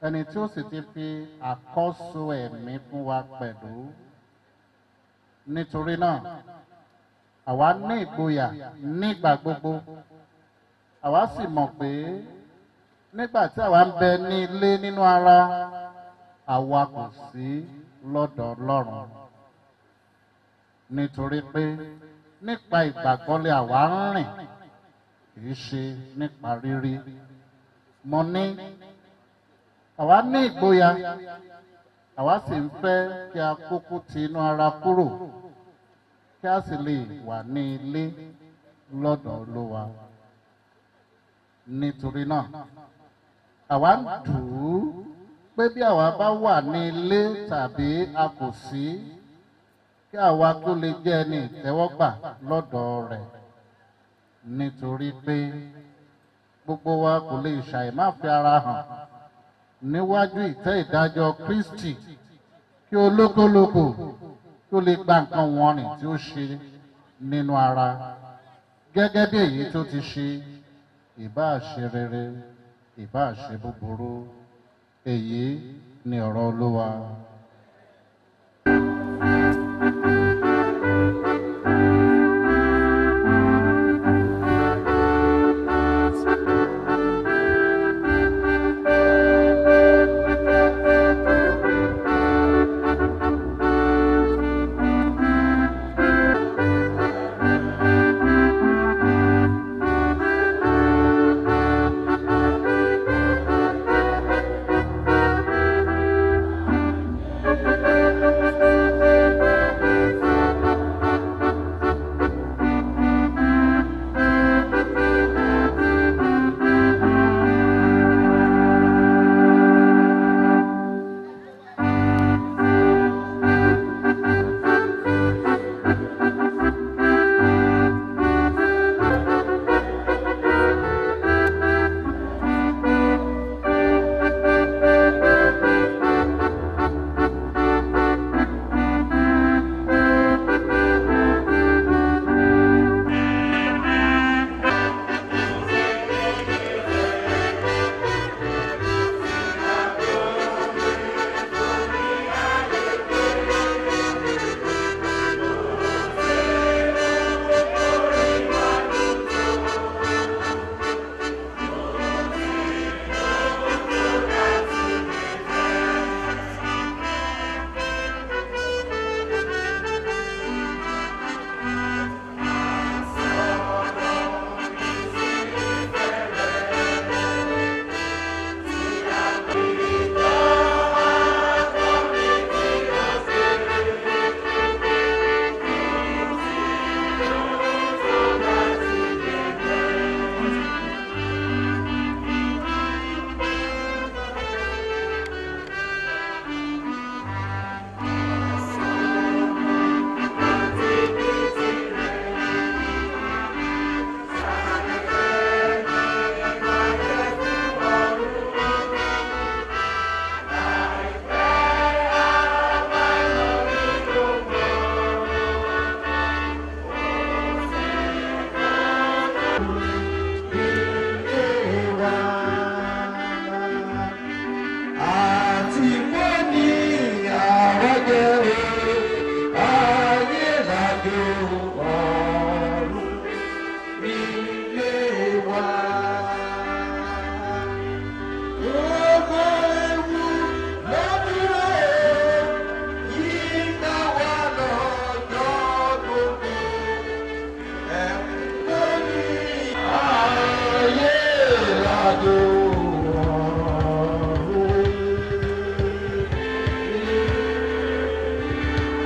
ẹni tí ó sì ti fi àkọ́so ẹ̀mí fún wa pẹ̀lú. Nítorí náà, àwa ní ìgboyà nígbà gbogbo. Àwa sì mọ̀ pé nígbà tí àwa ń bẹ ní ilé nínú ara, àwa kò sí lọ́dọ̀ Ọlọ́run. Nítorí pé nípa ìgbàgbọ́ lé àwa ń rìn, kì í ṣe nípa rírí. mo ní àwa ní ìgboyà àwa sì ń fẹ́ kí a kúkú ti inú ara kúrò kí a sì lè wà ní ilé lọ́dọ̀ Olúwa. Nítorí náà àwa ń dù ú pé bí àwa bá wà ní ilé tàbí a kò sí kí àwa tó lè jẹ́ ẹni ìtẹ́wọ́gbà lọ́dọ̀ rẹ̀. Nítorí pé gbogbo wa kò lè ṣàì má fi ara hàn níwájú ìtẹ́ ìdájọ́ Kristi kí olókolòkò tó lè gba nǹkan wọ̀nnì tí ó ṣe nínú ara gẹ́gẹ́ bí èyí tó ti ṣe ìbáà ṣe rere ìbáà ṣe búburú. Èyí ni ọ̀rọ̀ Olúwa.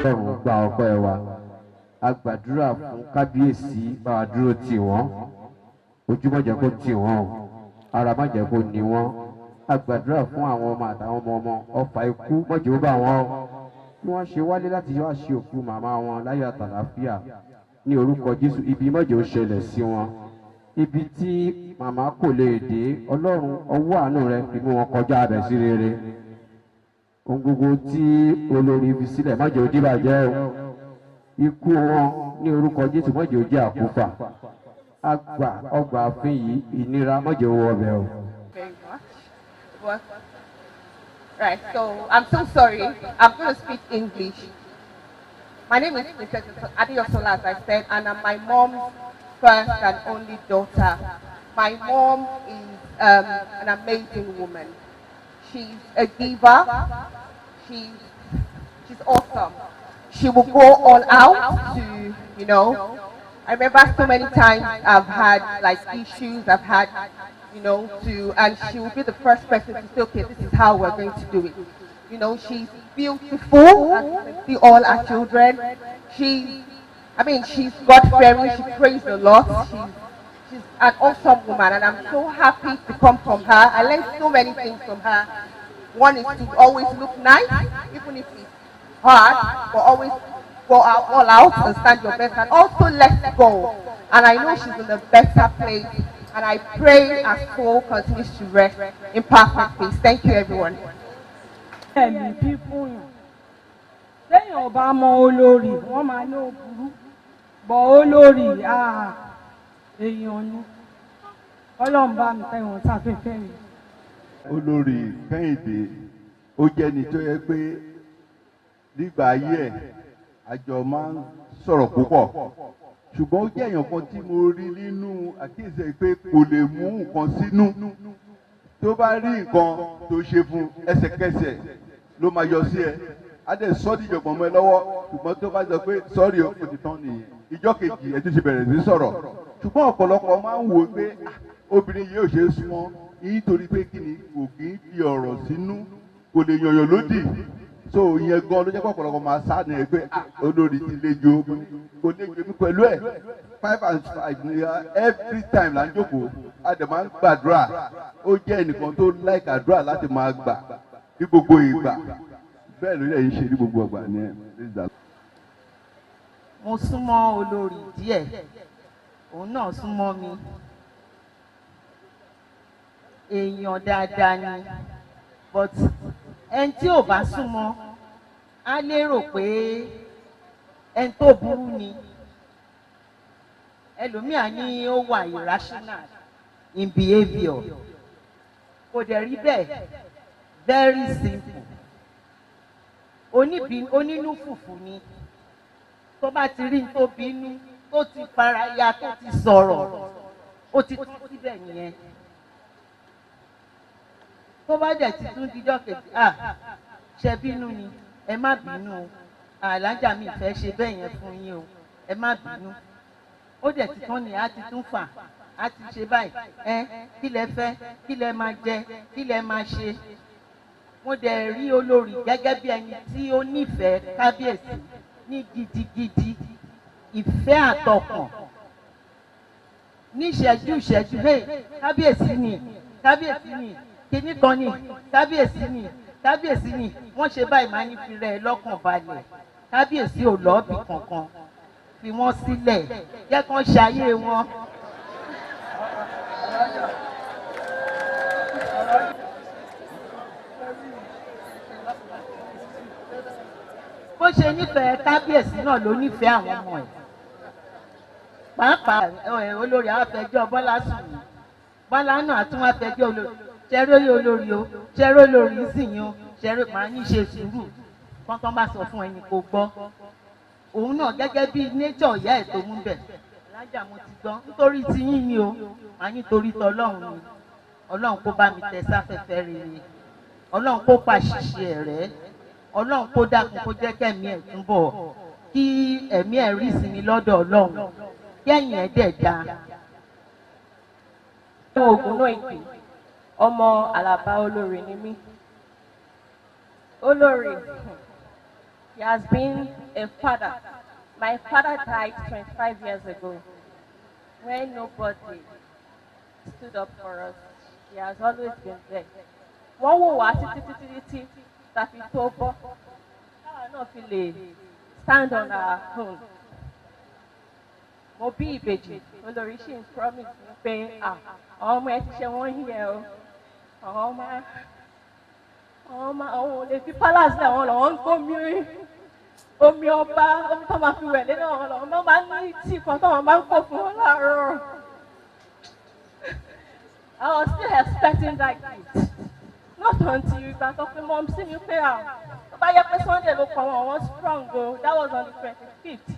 Ọlọ́run gba ọpẹ́ wa a gbàdúrà fún kábíyèsí bá wa dúró tì wọ́n ojú má jẹ́ kó tì wọ́n o ara má jẹ́ kó ní wọ́n a gbàdúrà fún àwọn ọmọ àtàwọn ọmọ ọfà ikú má jẹ́ ó bá wọn o bí wọ́n ṣe wálé láti wá ṣe òkú màmá wọn láyọ̀ àtàlàáfíà ní orúkọ Jésù ibi má jẹ́ ó ṣẹlẹ̀ sí wọn ibi tí màmá kò lè dé Ọlọ́run ọwọ́ àánú rẹ fi mú wọn kọjá abẹ sí rere ohun gbogbo tí olórí fi sílẹ̀ má jẹ́ ó dìbàjẹ́ o ikú wọn ní orúkọ Jésù má jẹ́ ó jẹ́ àkúfà àgbà ọgbà àfin yìí ìnira má jẹ́ ó wọ ọbẹ̀ o. Very much. Well, right, so I'm so sorry. I'm going to speak English. My name is Mrs. Adeyosola, as I said, and I'm my mom's first and only daughter. My mom is an amazing woman. She's a diva. She's awesome. She will go all out to, I remember so many times I've had like issues, I've had, you know, and she will be the first person to say, okay, this is how we're going to do it. You know, she's beautiful, as you can see all our children. She's God-fearing, she prays a lot. She's an awesome woman, and I'm so happy to come from her. I learned so many things from her. One is to always look nice, even if it's hard, but always go out all out and stand your best, and also let go. And I know she's in a better place, and I pray her soul continues to rest in perfect peace. Thank you, everyone. Téèyàn ọba mọ olórí wọ́n máa ní ó burú bọ̀ olórí èèyàn ni Ọlọ́run bá mi tẹ̀wọ̀n sáfẹ́fẹ́ mi. Olórí Kẹ́hìndé ó jẹ́ ni tó yẹ pé nígbà ayé ẹ̀ àjọ máa ń sọ̀rọ̀ púpọ̀ ṣùgbọ́n ó jẹ́ èèyàn kan tí mo rí nínú àkíyèsí ẹ̀ pé kò lè mú nǹkan sínú tó bá rí nǹkan tó ṣe fún ẹsẹ̀kẹsẹ̀ ló máa yọ sí ẹ á dẹ̀ sọ́ọ́dì ìjọ̀gbọ̀n mọ́ ẹ lọ́wọ́ ṣùgbọ́n tó bá sọ pé sọ́ọ̀rì ó ti tán nìyẹn ìjọ́ kejì ẹ tún ṣe bẹ̀rẹ̀ sí sọ̀rọ̀ ṣùgbọ́n ọ̀pọ̀lọpọ̀ máa ń wò pé obìnrin yìí ò ṣe é súnmọ́ nítorí pé kí ni kò kì í fi ọ̀rọ̀ sínú kò lè yànyàn lódì so ìyẹn gan ló jẹ́ pé ọ̀pọ̀lọpọ̀ máa sá ní ẹ pé olórí ti lè jo kò lè jo mi pẹ̀lú ẹ̀ 5 and 5 ni every time là ń jókòó a dẹ̀ máa ń gbàdúrà ó jẹ́ ẹnìkan tó like àdúrà láti máa gbà ní gbogbo ìgbà bẹ́ẹ̀ ló yẹ ń ṣe ní gbogbo ọgbà ní ẹ̀. Mo súnmọ́ olórí díẹ̀ òun náà súnmọ́ mi èèyàn dáadáa ni but ẹni tí ò bá súnmọ́ á lérò pé ẹni tó burú ni ẹlòmíà ní ó wà irrational in behaviour kò dẹ̀ rí bẹ́ẹ̀ very simple onínú fùfù ni tó bá ti rí tó bínú tó ti faraya tó ti sọ̀rọ̀ ó ti tún síbẹ̀ nìyẹn tó bá dẹ̀ ti tún dijọ́ kejì ṣe bínú ni ẹ má bínú alájà mi fẹ́ ṣe bẹ́ẹ̀ yẹn fún yín o ẹ má bínú ó dẹ̀ ti tán ni á ti tún fà á ti ṣe báyìí kí lẹ fẹ́ kí lẹ máa jẹ kí lẹ máa ṣe mo dẹ̀ rí olórí gẹ́gẹ́ bí ẹni tí ó nífẹ̀ẹ́ kábíyèsí ní gidigidi ìfẹ́ àtọkàn ní ìṣẹ́jú hey kábíyèsí ni kíní kan ni kábíyèsí ni wọ́n ṣe báyìí máa ń fi rẹ̀ lọ́kàn balẹ̀ kábíyèsí ò lọ́ọ̀bì kankan fi wọ́n sílẹ̀ jẹ́ kán ṣayé wọn. bó ṣe nífẹ̀ẹ́ kábíyèsí náà ló nífẹ̀ẹ́ àwọn ọmọ ẹ̀ pàápàá olórí àfẹjọ́ Bọ́lá sùn ní Bọ́lá náà tún wá fẹjọ́ olórí ṣẹ́rí olórí o ṣẹ́rí olórí sì yín o ṣẹ́rí màá ní ṣe sùúrù kọ́ńtàn bá sọ fún ẹni kò gbọ́ òun náà gẹ́gẹ́ bí nature ìyá ẹ̀ tó mú bẹ̀ lájà mo ti gbọ́ nítorí ti yín ni o màá nítorí tọlọ́run ni Ọlọ́run kó bá mi tẹ sáfẹ́fẹ́ rere Ọlọ́run kó pàṣìṣe ẹ̀ rẹ́ Ọlọ́run kó dákun kó jẹ́ kẹ́mi ẹ̀ túbọ̀ kí ẹ̀mí ẹ̀ rí sinmi lọ́dọ̀ Ọlọ́run kẹ́yìn ẹ̀ dẹ̀ dáa. Ògùn náà ìpè ọmọ Àlàbá olórí ni mí. Olórí, he has been a father. My father died 25 years ago when nobody stood up for us. He has always been there. Wọ́n wò wá títí tàbí tó bọ́. Káwa náà fi lè stand on our own. Mo bí ìbejì, olórí ṣì ń promise mi pé àwọn ọmọ ẹ ti ṣe wọ́n yẹ o. Àwọn ò lè fi palace náà wọn lọ́wọ́ ń gbómi omi ọba omi tó máa fi wẹ̀lé náà wọn lọ́wọ́ máa ń ní tíì kan tó wọn máa ń kó fún wọn láàárọ̀. I was still expecting that gift. Not until ìgbà tó pé mom sí mi pé tó bá yẹ pé Sunday ló kọ wọn strong o that was on the 25th.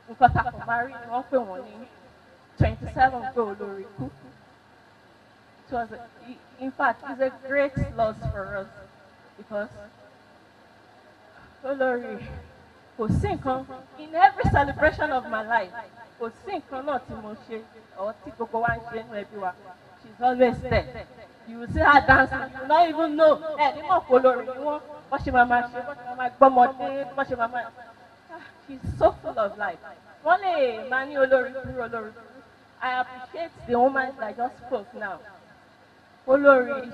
Nǹkan tá a kò máa rí ni wọ́n pè wọ́n ní 27 pé olórí kú. It was, in fact, it's a great loss for us because Olori, kò sí nǹkan in every celebration of my life kò sí nǹkan náà tí mo ṣe or tí gbogbo wa ń ṣe nínú ẹbí wa she's always there you will see her dancing you not even know ẹ ní mọ̀ kó lórí ni wọ́n ṣe máa ṣe bọ́ ṣe máa gbọ́mọdé bọ́ ṣe máa she's so full of life wọ́n lè máa ní olórí kúrú. I appreciate the woman that I just spoke now olórí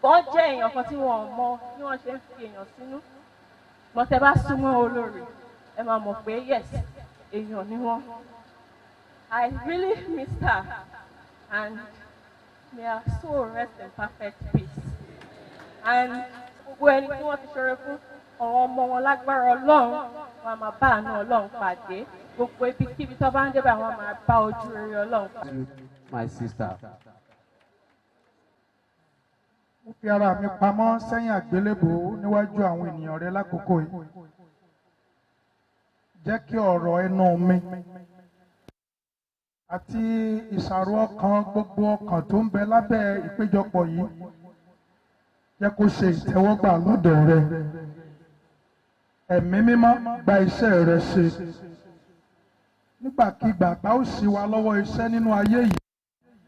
wọ́n jẹ́ èèyàn kan tí wọ́n mọ bí wọ́n ṣe ń fi èèyàn sínú mọ̀tẹ́ bá súnmọ́ olórí ẹ máa mọ̀ pé yes èèyàn ni wọ́n. I really miss her and may her soul rest in perfect peace. And gbogbo ẹni tí wọ́n ti ṣọrẹ fún àwọn ọmọ wọn lágbára Ọlọ́run wọn máa bá àánú Ọlọ́run pàdé gbogbo ibikíbi tó bá ń débẹ̀ wọn máa bá ojú rere Ọlọ́run. My sister. Mo fi ara mi pamọ́ sẹ́yìn àgbélébùú níwájú àwọn ènìyàn rẹ lákòókò yìí. Jẹ́ kí ọ̀rọ̀ ẹnu mi àti ìṣàrò ọkàn gbogbo ọkàn tó ń bẹ lábẹ́ ìpéjọpọ̀ yìí jẹ́ kó ṣe ìtẹ́wọ́gbà lọ́dọ̀ rẹ. Ẹ̀mí mímọ́ gba iṣẹ́ rẹ ṣe. Nígbàkigbà tá ó ṣì wá lọ́wọ́ iṣẹ́ nínú ayé yìí,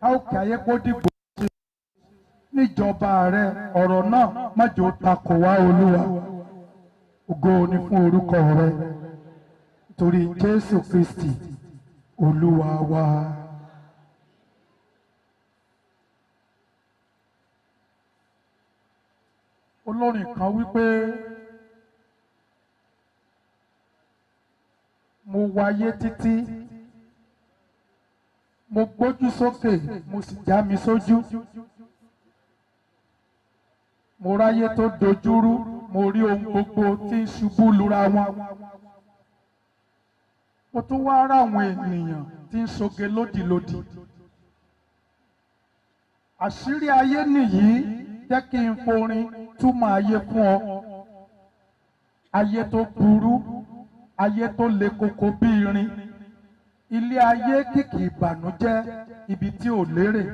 tá ó kí ayé kó dìgbò ṣe. Níjọba rẹ ọ̀rọ̀ náà má jẹ́ ó takò wá Olúwa. Ògo ni fún orúkọ rẹ. Torí Jésù Kristi Olúwa wa. Olórin kan wípé mo wáyé títí mo gbójú sókè mo sì já mi sójú mo ráyé tó dojúrú mo rí ohun gbogbo tí ń ṣubú lura wọn mo tún wá ráwọn ènìyàn tí ń ṣoge lódìlódì àṣírí ayé nìyí jẹ́ kí n forin túmọ̀ ayé fún ọ ayé tó burú ayé tó le koko bí irin ilé ayé kìkì ìbànújẹ́ ibi tí ò lérè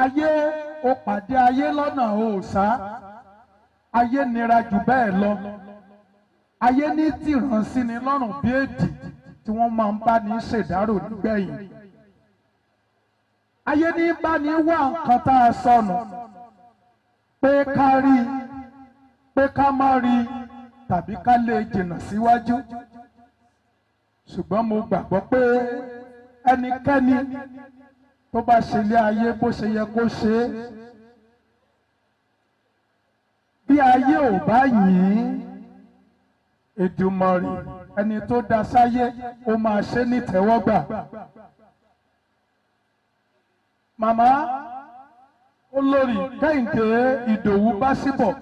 ayé ó pàdé ayé lọ́nà òòṣà ayé nira jù bẹ́ẹ̀ lọ ayé ní tìrànsí ni lọ́rùn bí èdì tí wọ́n máa ń bá ní ṣèdárò nígbẹ̀yìn ayé ní bá ní wá nǹkan tá a sọnù pé ká rí pé ká má rí tàbí ká lè jìnnà síwájú ṣùgbọ́n mo gbàgbọ́ pé ẹnikẹ́ni tó bá ṣe ilé ayé bó ṣe yẹ kó ṣe é bí ayé ò bá yìn Èdùmàrè ẹni tó dá sáyé ó máa ṣe ní tẹ́wọ́gbà. Màmá olórí Kẹ́hìndé Ìdòwú Básíbọ̀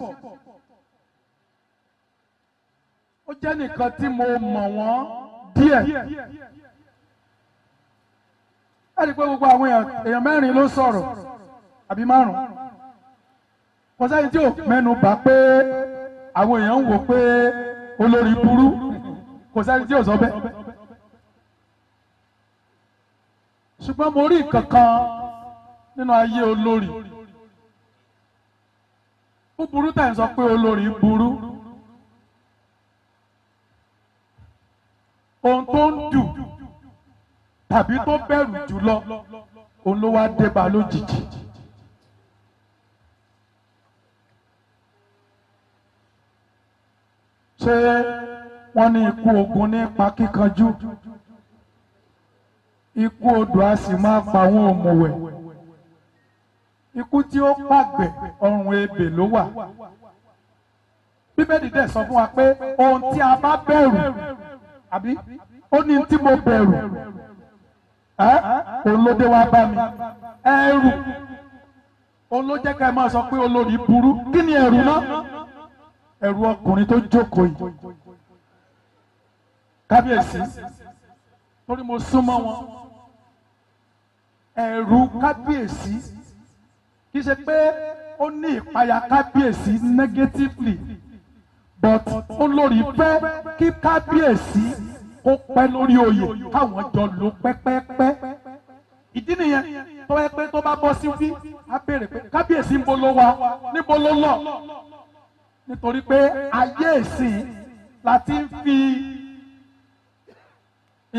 ó jẹ́ nìkan tí mo mọ̀ wọ́n díẹ̀. Ẹ rí i pé gbogbo àwọn èèyàn mẹ́rin ló sọ̀rọ̀ àbí márùn-ún. Kò sẹ́ni tí ò mẹ́nu bà pé àwọn èèyàn ń wò pé olórí burú kò sẹ́ni tí ò sọ bẹ́ẹ̀. Ṣùgbọ́n mo rí nǹkan kan nínú ayé olórí. Búburú tẹ̀ ń sọ pé olórí burú. Ohun tó ń dù tàbí tó bẹ̀rù jùlọ òun ló wá dé bá lójijì. Ṣé wọ́n ní ikú ogun ní pa kíkanjú? Ikú odò a sì máa pa àwọn òmùwẹ̀. Ikú tí ó pàgbẹ̀ ọrùn ebè ló wà. Bíbélì dẹ̀ sọ fún wa pé ohun tí a bá bẹ̀rù àbí ó ní tí mo bẹ̀rù òun ló dé wá bá mi ẹ̀rù òun ló jẹ́ ká ẹ máa sọ pé olórí burú kí ni ẹ̀rù náà ẹ̀rù ọkùnrin tó jókòó yìí kábíyèsí torí mo súnmọ́ wọn ẹ̀rù kábíyèsí kì í ṣe pé ó ní ìpayà kábíyèsí negatively but olórí fẹ́ kí kábíyèsí kó pẹ́ lórí oyè káwọn jọ lò pẹ́pẹ́pẹ́ ìdí nìyẹn tó yẹ pé tó bá bọ́ sí wí á béèrè pé kábíyèsí níbo ló wà níbo ló lọ nítorí pé ayé ìsìn láti ń fi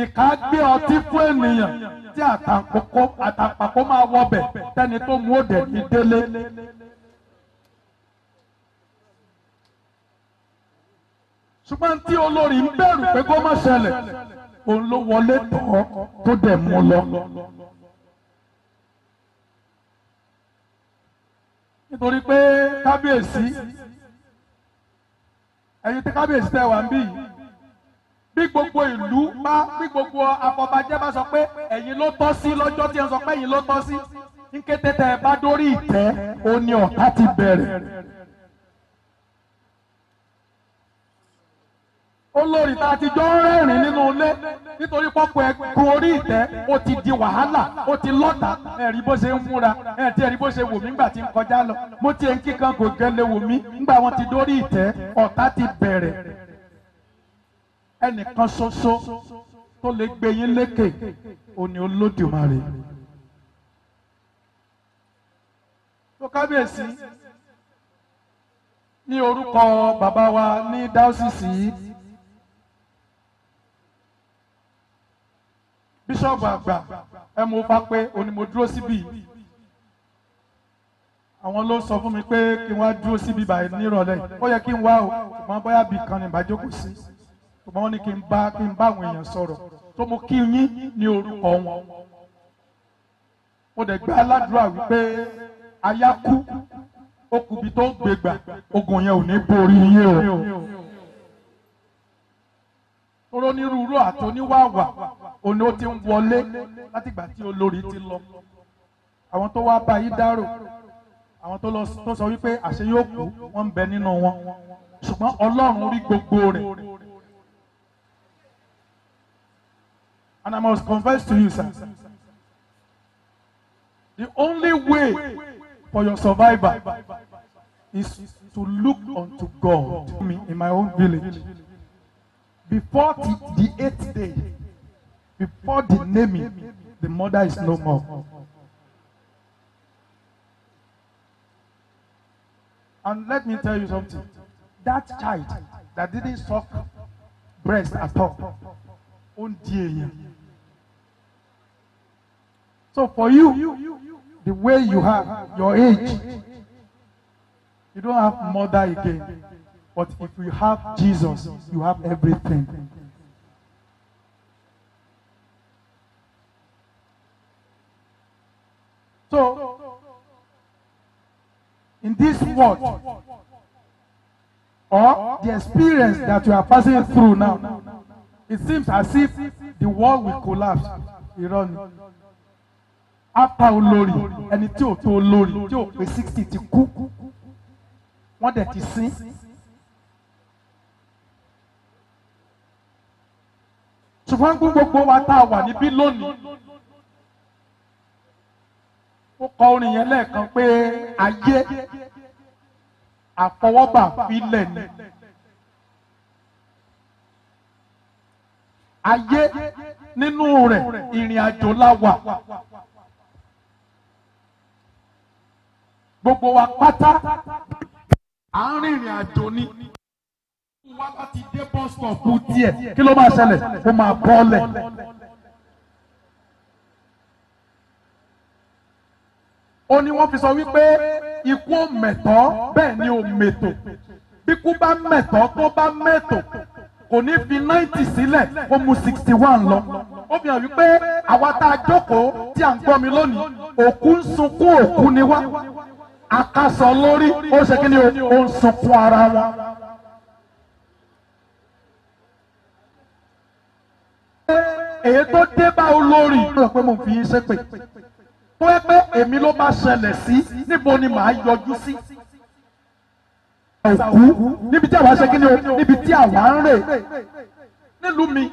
ìka gbé ọtí fún ènìyàn tí àtàpàkò máa wọbẹ̀ tẹ́ni tó mú òdè ní délé. ṣùgbọ́n tí olórí ń bẹ̀rù pé kó má ṣẹlẹ̀ òun ló wọlé tọ́ tó dẹ̀ mú lọ. nítorí pé kábíyèsí ẹ̀yin tí kábíyèsí tẹ́ wà ń bí yìí bí gbogbo ìlú bí gbogbo afọbajẹ́ bá sọ pé ẹ̀yin ló tọ́ sí lọ́jọ́ tí ẹ sọ pé ẹ̀yin ló tọ́ sí ní kété tẹ́ ẹ bá dórí ìtẹ́ ó ní ọ̀tá ti bẹ̀rẹ̀. olórí tá a ti jọ ń rẹ́rìn nínú ilé nítorí pọ́pọ́ ẹ̀gún orí ìtẹ́ ó ti di wàhálà ó ti lọ́ta ẹ̀rí bó ṣe ń múra ẹ̀tí ẹ̀rí bó ṣe wò mí ńgbà tí ń kọjá lọ mo ti ń kíkan kò gẹ́lẹ́ wò mí ńgbà wọn ti dórí ìtẹ́ ọ̀tá ti bẹ̀rẹ̀. ẹnìkan ṣoṣo tó lè gbé yín lékè òní Olódùmarè. tó kábíyèsí ní orúkọ bàbá wa ní dáúsìsì yìí bíṣọ̀bù àgbà ẹ mú fa pé òní mo dúró síbí àwọn ló sọ fún mi pé kí n wá dúró síbí báyìí nírọ̀lẹ́ ó yẹ kí n wá o ṣùgbọ́n bóyá bì kan ní ìbájókòó sí ṣùgbọ́n wọ́n ní kí n bá àwọn èèyàn sọ̀rọ̀ tó mo kí yín ní orúkọ wọn. mo dẹ̀ gbé aládùúrà wípé aya kú ó kùbi tó gbégbà ogun yẹn ò ní borí yín o. toró onírúurú àti oníwàwà òní ó ti ń wọlé látìgbà tí olórí ti lọ. àwọn tó wá bá yí dárò àwọn tó sọ wípé àṣẹ yóò kú wọ́n ń bẹ nínú wọn ṣùgbọ́n Ọlọ́run rí gbogbo rẹ̀. And I must confess to you, sir, the only way for your survival is to look unto God. Me in my own village, before the 8th day, before the naming, the mother is no more. And let me tell you something. That child that didn't suck breast at all, so for you, the way you have, your age, you don't have mother again. But if you have Jesus, you have everything. So, in this world, or the experience that you are passing through now, it seems as if the world will collapse. Ironic. After olórí, ẹni tí ò tó olórí, tí ò pé 60 ti kú, wọ́n dẹ̀ ti sin. Ṣùgbọ́n gbogbo wa tá a wà níbí lónìí, ó kọ orin yẹn lẹ́ẹ̀kan pé ayé àfọwọ́bà filẹ̀ ni. Ayé nínú rẹ̀ ìrìn àjò la wà. Gbogbo wa pátá à ń rìnrìn àjò ni. Wá bá ti dé bus stop díẹ̀ kí ló máa ṣẹlẹ̀? Ó máa bọ́lẹ̀. Ó ní wọ́n fi sọ wípé ikú ò mẹ̀tọ́ bẹ́ẹ̀ ni ò mẹ̀tò. Bí ikú bá mẹ̀tọ́ tó bá mẹ̀tò kò ní fi 90 sílẹ̀ kó mú 61 lọ. Ó fi hàn wípé àwa tá a jókòó tí à ń gbọ́ mi lónìí òkú ń sunkún òkú ni wá. Akásọ lórí ó ṣe kí ni ó ń sunkún ara wọn. Èyí tó dé bá olórí ó rò pé mo fi yín ṣépè. Tó yẹ pé èmi ló bá ṣẹlẹ̀ sí níbo ni màá yọjú sí. Òkú níbi tí àwa ṣe kí ni o níbi tí àwa ń rè nílùú mi.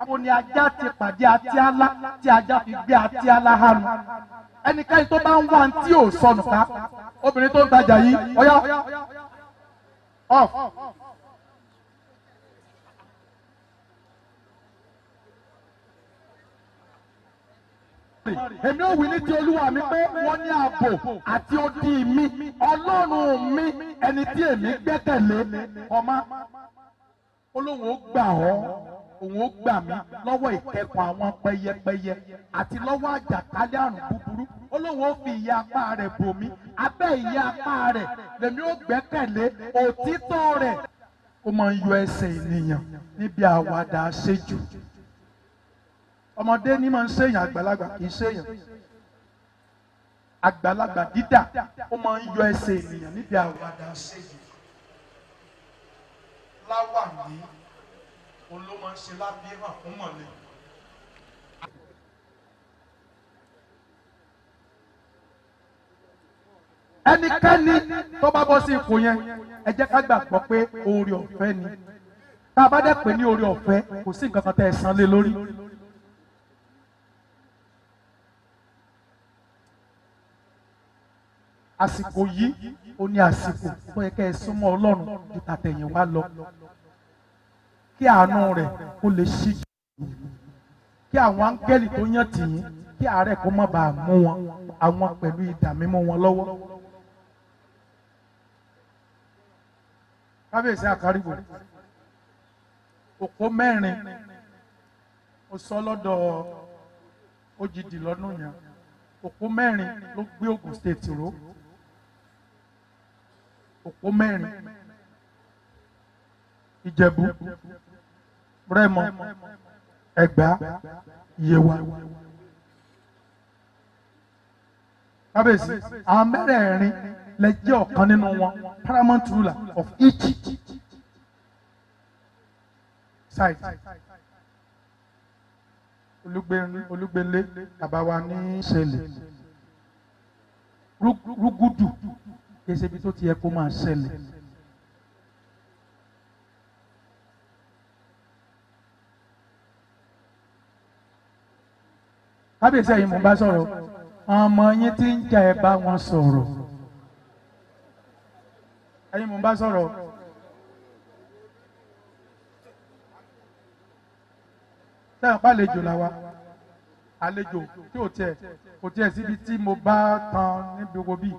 Àwọn ni ajá ti pàdé Atíálá tí ajá fi gbé Atíálá hánu. Ẹnikẹ́ni tó bá ń wá tí ò sọnù ká obìnrin tó ń tajà yìí ọ̀yá off. èmi ò wí ní ti olúwa mi pé wọ́n ní ààbò àti odi mi ọlọ́run mi ẹni tí èmi gbẹ́kẹ̀lé ọmọ olóhùn ó gbà ọ́ òun ó gbà mí lọ́wọ́ ìkẹ́kùn àwọn pẹyẹpẹyẹ àti lọ́wọ́ àjàkálẹ̀ àrùn búburú olóhùn ó fi ìyẹ́ apá rẹ̀ bò mí abẹ́ ìyẹ́ apá rẹ̀ lèmi ó gbẹ́kẹ̀lé òtítọ́ rẹ̀ ó máa ń yọ ẹsẹ̀ ènìyàn níbi àwàdà àṣejù ọmọdé ní máa ń ṣèyàn àgbàlagbà kì í ṣèyàn àgbàlagbà dídà ó máa ń yọ ẹsẹ̀ ènìyàn níbi àwàdà àṣejù láwàní òun ló máa ń ṣe lábíhàn fún mọ̀lẹ́. ẹnikẹ́ni tó bá bọ́ sí ipò yẹn ẹ jẹ́ ká gbàgbọ́ pé oore ọ̀fẹ́ ni tá a bá dẹ̀ pé ní oore ọ̀fẹ́ kò sí nǹkan kan tẹ́ ẹ san lé lórí. àsìkò yìí ó ní àsìkò tó yẹ kẹ́ ẹ súnmọ́ Ọlọ́run ju tàtẹ̀yìn wá lọ kí àánú rẹ̀ kó lè ṣí kí àwọn áńgẹ́lì tó yàn tì yín kí àárẹ̀ kó má bàa mú wọn àwọn pẹ̀lú idà mímú wọn lọ́wọ́. kábíyèsí àkárìbò òpó mẹ́rin ó sọ lọ́dọ̀ òjìdí lọ́nà yẹn òpó mẹ́rin ló gbé Ògùn state ró òpó mẹ́rin Ìjẹ̀bú Rẹ́mọ Ẹ̀gbá Yewa kábíyèsí àwọn mẹ́rẹ̀ẹ̀rin lè jẹ́ ọ̀kan nínú wọn paramount ruler of each side Olúgbélé bàbá wa ní ṣẹlẹ̀ Rúgúdù kì í ṣe ibi tó ti yẹ kó máa ṣẹlẹ̀. kábíyèsí ẹ̀yin mo bá sọ̀rọ̀ ọmọ yín tí ń jà ẹ bá wọn sọ̀rọ̀ ẹ̀yin mo bá sọ̀rọ̀ sẹ́yìn pa àlejò làwa àlejò tí kò tiẹ̀ síbi tí mo bá tan níbi gbogbo bíi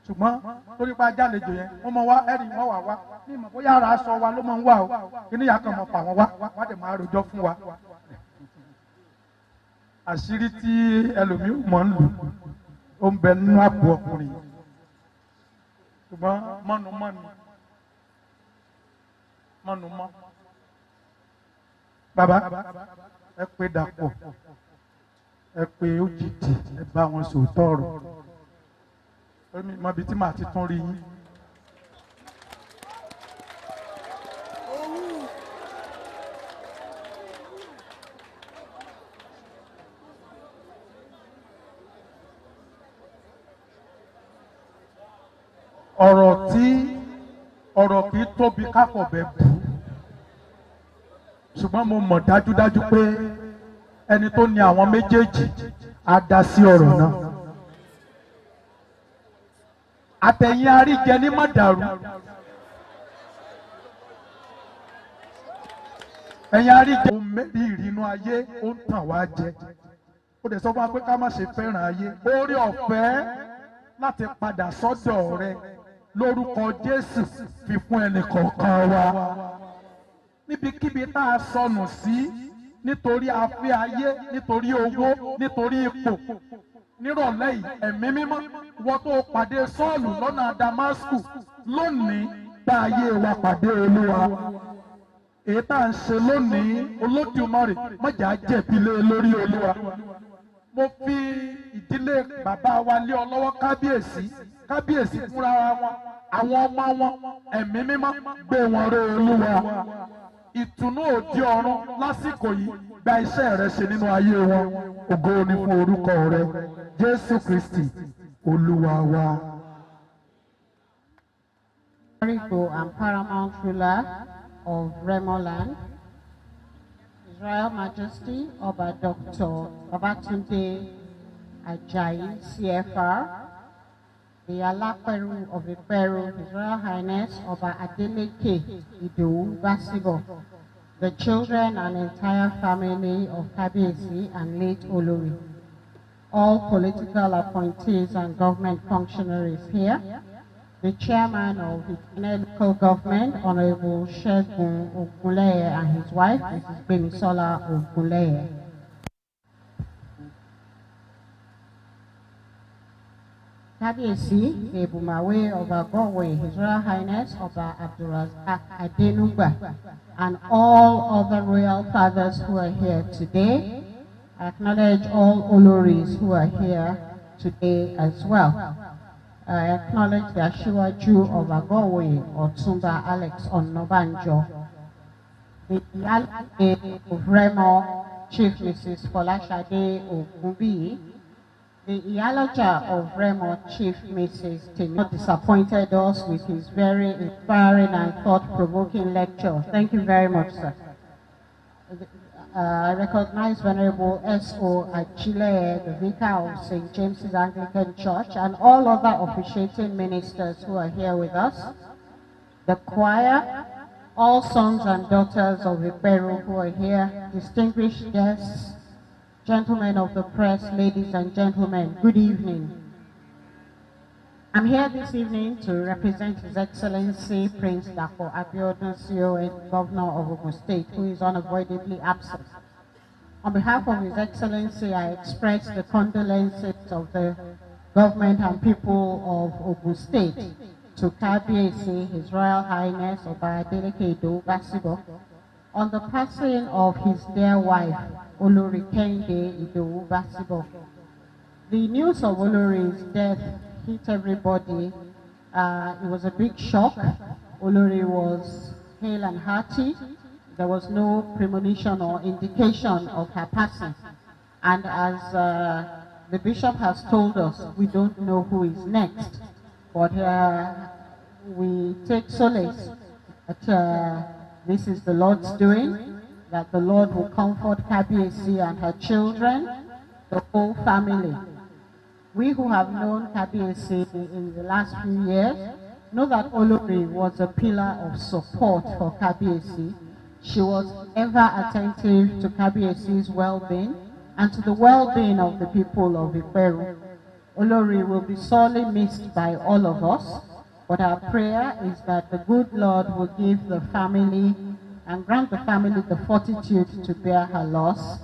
ṣùgbọ́n torí pa ajá àlejò yẹn wọ́n mọ wá ẹ̀rì wọ́n wà wá ní ìmọ̀ bóyá ara aṣọ wa ló máa ń wà o kí ni ìyá kan mọ̀ fà wọ́n wá wá dẹ̀ máa rojọ́ fún wa. àṣírí tí ẹlòmíì mọ̀ ń lù ó ń bẹ nínú àpò ọkùnrin ṣùgbọ́n mọ́nu bàbá ẹ pé Dàpọ̀ ẹ pé Òjìdí ẹ bá wọn sòótọ́ ọ̀rọ̀ èmi mọ ibi tí màá ti tún rí yín. ọ̀rọ̀ kì í tóbi káfọ̀bẹ bù ṣùgbọ́n mo mọ̀ dájúdájú pé ẹni tó ní àwọn méjèèjì á dá sí ọ̀rọ̀ náà. àtẹ̀yìn àríjẹ ní mọ̀dàrú ẹ̀yìn àríjẹ ohun mẹ́rin ìrìnnú ayé ó ń tàn wá jẹ ó dẹ̀ sọ fún wa pé ká má ṣe fẹ́ràn ayé oore ọ̀fẹ́ láti padà sọ́dọ̀ rẹ lórúkọ Jésù fi fún ẹnì kọ̀ọ̀kan wa níbikíbi tá a sọnù sí nítorí afẹ́ ayé nítorí owó nítorí ipò nírọ̀lẹ́ yìí ẹ̀mí mímọ́ wọ́n tó pàdé Sọ́ọ̀lù lọ́nà Damasku lónìí bá ayé wa pàdé Olúwa èyí tá à ń ṣe lónìí Olódùmarè mọ̀jà jẹ̀bi lé lórí Olúwa mo fi ìdílé bàbá wa lé ọ lọ́wọ́ kábíyèsí fúnra wọn àwọn ọmọ wọn ẹ̀mí mímọ́ gbé wọn ró Olúwa ìtùnú òdi ọ̀run lásìkò yìí gba iṣẹ́ rẹ ṣe nínú ayé wọn ògo ni fún orúkọ rẹ Jésù Kristi Olúwa wa. And paramount ruler of Remoland, Israel Majesty Ọba Dr. Babatunde Ajayi CFR, the Alaperu of Iperu, His Royal Highness Ọba Adeleke Idowu Basibo, the children and entire family of Kabiyesi and late Olori. all political appointees and government functionaries here, the chairman of the Ikenne local government, Honorable Segun Ogunleye, and his wife, Mrs. Gbemisola Ogunleye. Kábíyèsí, the Ebumawe of Agorwe, His Royal Highness Oba Abdulrazak Adenugba, and all other royal fathers who are here today. I acknowledge all Oloris who are here today as well. I acknowledge the Ashiwaju of Agorwe, Otumba Alex Onobanjo, the Iyalode of Remo, Chief Mrs. Folashade Ogunbi, the Iyaloja of Remo, Chief Mrs. Temi, disappointed us with his very inspiring and thought-provoking lecture. Thank you very much, sir. I recognize Venerable S.O. Achille, the Vicar of St. James's Anglican Church, and all other officiating ministers who are here with us, the choir, all sons and daughters of Iperu who are here, distinguished guests, gentlemen of the press, ladies and gentlemen, good evening. I'm here this evening to represent His Excellency Prince Dapo Abiodun CON, Governor of Ogun State, who is unavoidably absent. On behalf of His Excellency, I express the condolences of the government and people of Ogun State to Kábíyèsí, His Royal Highness Oba Adeleke Idowu Basibo, on the passing of his dear wife, Olori Kehinde Idowu Basibo. The news of Olori's death hit everybody. It was a big shock. Olori was hale and hearty. There was no premonition or indication of her passing. And as the bishop has told us, we don't know who is next. But we take solace that this is the Lord's doing, that the Lord will comfort Kábíyèsí and her children, the whole family. We who have known Kábíyèsí in the last few years know that Olori was a pillar of support for Kábíyèsí. She was ever attentive to Kábíyèsí's well-being and to the well-being of the people of Iperu. Olori will be sorely missed by all of us, but our prayer is that the good Lord will give the family and grant the family the fortitude to bear her loss,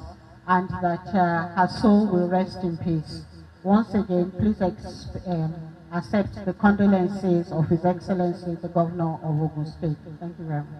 and that her soul will rest in peace. Once again, please accept the condolences of His Excellency, the Governor of Ogun State. Thank you very much.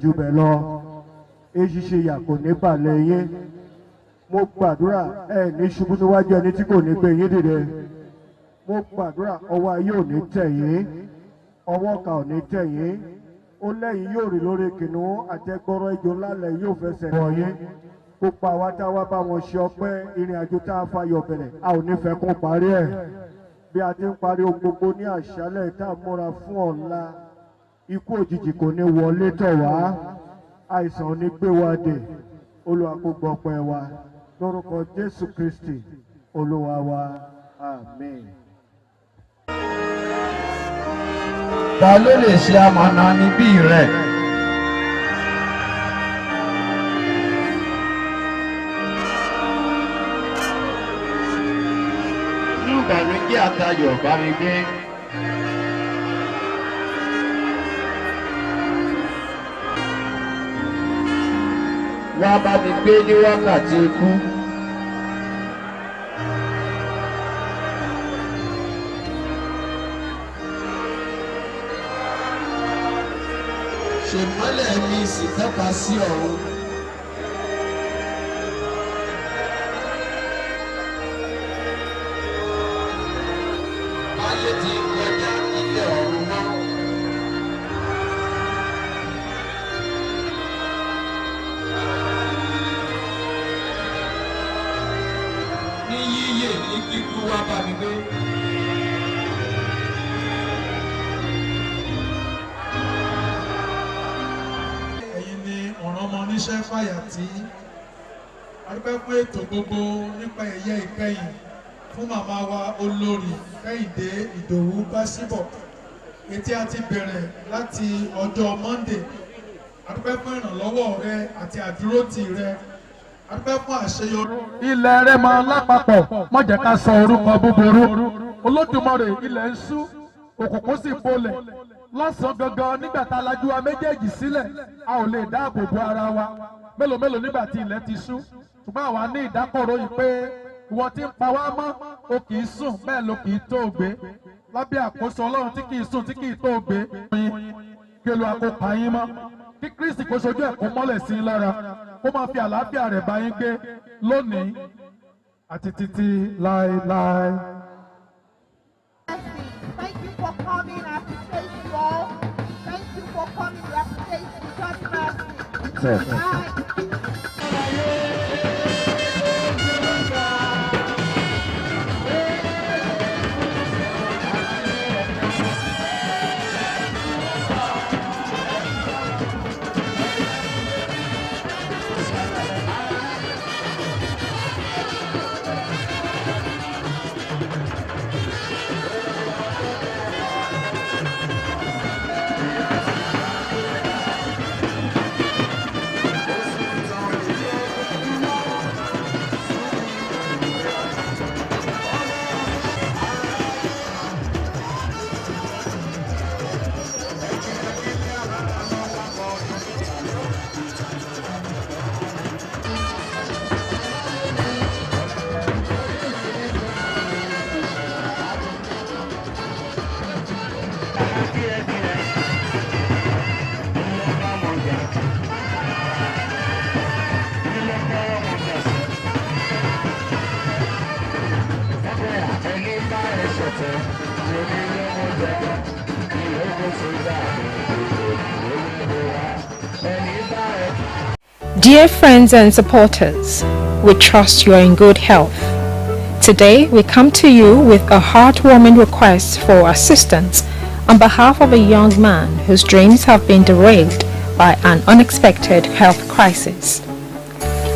Jù bẹ́ẹ̀ lọ eṣiṣe yà kò ní balẹ̀ yín mo gbàdúrà ẹ ní ṣubú níwájú ẹni tí kò ní gbé yín dìde mo gbàdúrà ọwọ́ ayé ò ní tẹ̀ yín ọwọ́ ọ̀ka ò ní tẹ̀ yín ó lẹ́yìn yóò rí lórí kìnnìún àtẹgbọ́rọ̀ ejò lálẹ́ yóò fẹsẹ̀ wọ̀ yín gbogbo àwa tá a wá bá wọn ṣe ọpẹ́ ìrìn àjò tá a fayọ̀ bẹ̀rẹ̀ a ò ní fẹ́ kó parí ẹ̀ bí a ti ń parí ohun gbogbo ní àṣálẹ̀ tá a múra fún ọ̀la ikú òjijì kò ní wọlé tọ̀ wá àìsàn ò ní gbé wa dè Olúwa kó gbọ́ ọpẹ́ wa lórúkọ Jésù Kristi Olúwa wa àmín. Ta ló lè ṣe amọ̀nà níbí rẹ̀? Ní ìbànújẹ́ àtayọ̀ bá mi gbé. Wá bá mi gbé ní wákàtí ikú. Ṣèmọ́lẹ̀ mi sì tọ́ka sí ọ̀run. Ayé ti kọjá ilé ọ̀run mọ́. Ní yíyè ní kíkú wá bá mi gbé. Oníṣẹ́ Fàyàtì adúpẹ́ fún ètò gbogbo nípa ẹ̀yẹ ìkẹyìn fún màmá wa olórí Kẹ́hìndé Ìdòwú Básíbọ̀ etí a ti bẹ̀rẹ̀ láti ọjọ́ Monday adúpẹ́ fún ìrànlọ́wọ́ rẹ àti àdúrótì rẹ adúpẹ́ fún àṣeyọrí. ilẹ̀ rẹ̀ máa lápapọ̀ má jẹ́ ká sọ orúkọ búburú Olódùmarè ilẹ̀ ń ṣú òkùnkùn sì bolẹ̀ lọ́sàn-án gangan nígbà tá a lajú wa méjèèjì sílẹ̀ a ò lè dáàbò bo ara wa mélòó mélòó nígbà tí ilẹ̀ ti ṣú ṣùgbọ́n àwa ní ìdákọ̀ró yìí pé ìwọ tí ń pa wá mọ́ o kì í sùn bẹ́ẹ̀ ló kì í tó gbé lábẹ́ àkóso Ọlọ́run tí kì í sùn tí kì í tó gbé kí Olúwa kó pa yín mọ́ kí Kristi kó sojú ẹ̀ kó mọ́lẹ̀ sí i lára kó máa fi àlàáfíà rẹ̀ bá yín gbé lónìí àti títí láéláé. Thank you for coming. I appreciate you all. Thank you for coming. We appreciate you. God bless you. Dear friends and supporters, we trust you are in good health. Today, we come to you with a heartwarming request for assistance on behalf of a young man whose dreams have been derailed by an unexpected health crisis.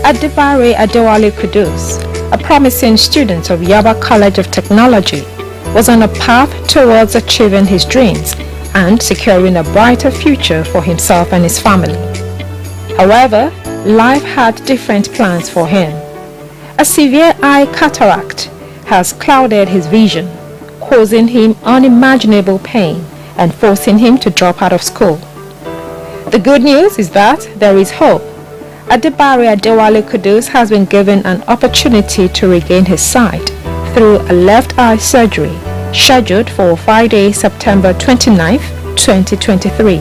Adibare Adewale Kudus, a promising student of Yaba College of Technology, was on a path towards achieving his dreams and securing a brighter future for himself and his family. However, life had different plans for him. A severe eye cataract has clouded his vision, causing him unimaginable pain and forcing him to drop out of school. The good news is that there is hope. Adibare Adewale Kudus has been given an opportunity to regain his sight through a left eye surgery scheduled for Friday, September 29, 2023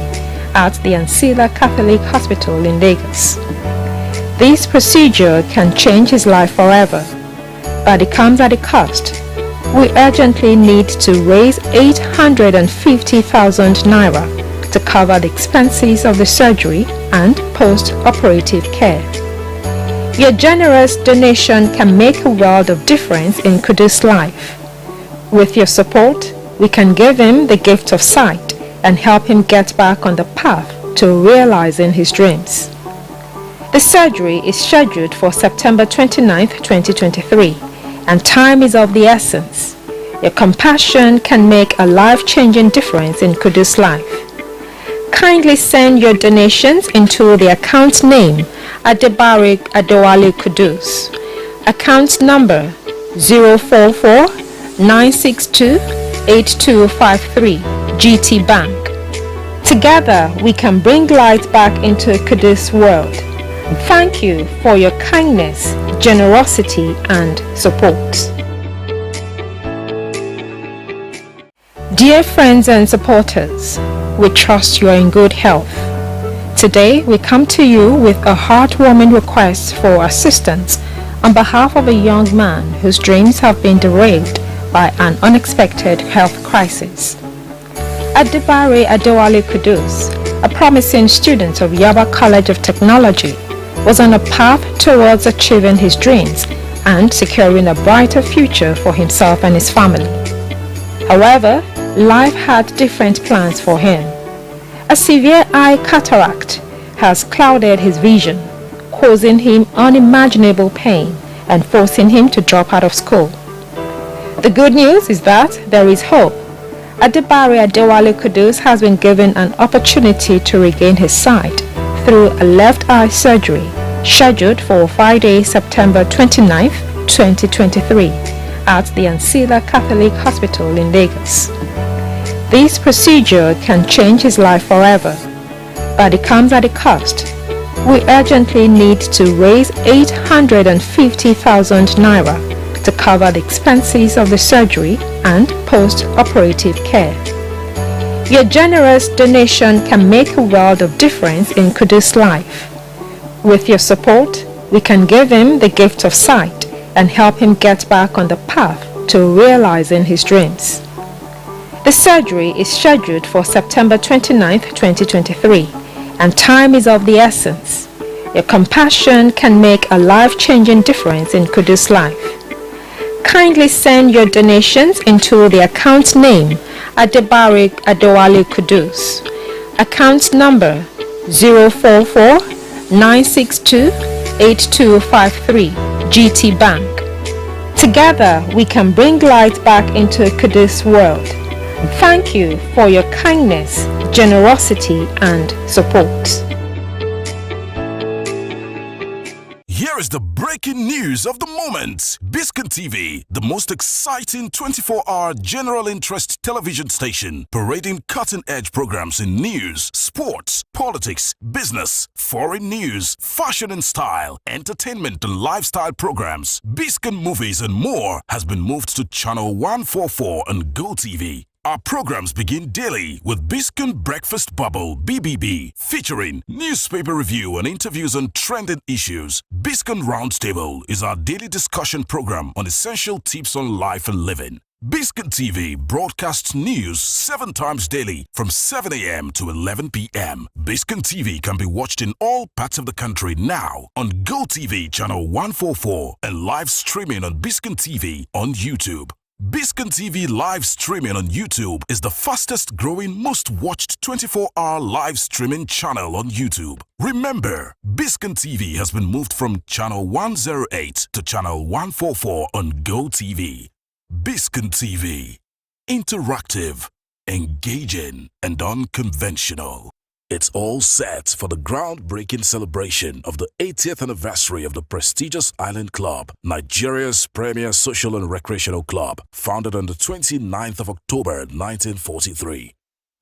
at the Ansila Catholic Hospital in Lagos. This procedure can change his life forever, but it comes at a cost. We urgently need to raise 850,000 naira to cover the expenses of the surgery and post-operative care. Your generous donation can make a world of difference in Kudus' life. With your support, we can give him the gift of sight and help him get back on the path to realizing his dreams. The surgery is scheduled for September 29, 2023, and time is of the essence. Your compassion can make a life-changing difference in Kudus' life. Kindly send your donations into the account name Adibare Adewale Kudus. Account number 044 962 8253 GT Bank. Together we can bring light back into Kudus' world. Thank you for your kindness, generosity and support. Dear friends and supporters, we trust you are in good health. Today we come to you with a heartwarming request for assistance on behalf of a young man whose dreams have been derailed by an unexpected health crisis. Adibare Adewale Kudus, a promising student of Yaba College of Technology, was on a path towards achieving his dreams and securing a brighter future for himself and his family. However, life had different plans for him. A severe eye cataract has clouded his vision, causing him unimaginable pain and forcing him to drop out of school. The good news is that there is hope. Adibare Adewale Kudus has been given an opportunity to regain his sight through a left eye surgery scheduled for Friday, September 29, 2023 at the Ansila Catholic Hospital in Lagos. This procedure can change his life forever, but it comes at a cost. We urgently need to raise 850,000 naira to cover the expenses of the surgery and post-operative care. Your generous donation can make a world of difference in Kudus' life. With your support, we can give him the gift of sight and help him get back on the path to realizing his dreams. The surgery is scheduled for September 29, 2023, and time is of the essence. Your compassion can make a life-changing difference in Kudus' life. Kindly send your donations into the account name Adibare Adewale Kudus. Account number 044 962 8253 GT Bank. Together we can bring light back into Kudus' world. Thank you for your kindness, generosity and support. Here is the breaking news of the moment. Biscon TV, the most exciting 24-hour general interest television station, parading cutting-edge programs in news, sports, politics, business, foreign news, fashion and style, entertainment and lifestyle programs, Biscon movies and more, has been moved to channel 144 on GoTV. Our programs begin daily with Biscon Breakfast Bubble (BBB), featuring newspaper review and interviews on trending issues. Biscon Roundtable is our daily discussion program on essential tips on life and living. Biscon TV broadcasts news 7 times daily from 7 a.m. to 11 p.m. Biscon TV can be watched in all parts of the country now on GoTV channel 144 and live streaming on Biscon TV on YouTube. Biscon TV live streaming on YouTube is the fastest growing, most watched 24-hour live streaming channel on YouTube. Remember, Biscon TV has been moved from channel 108 to channel 144 on GoTV. Biscon TV. Interactive, engaging, and unconventional. It's all set for the groundbreaking celebration of the 80th anniversary of the prestigious Island Club, Nigeria's premier social and recreational club, founded on the 29th of October 1943.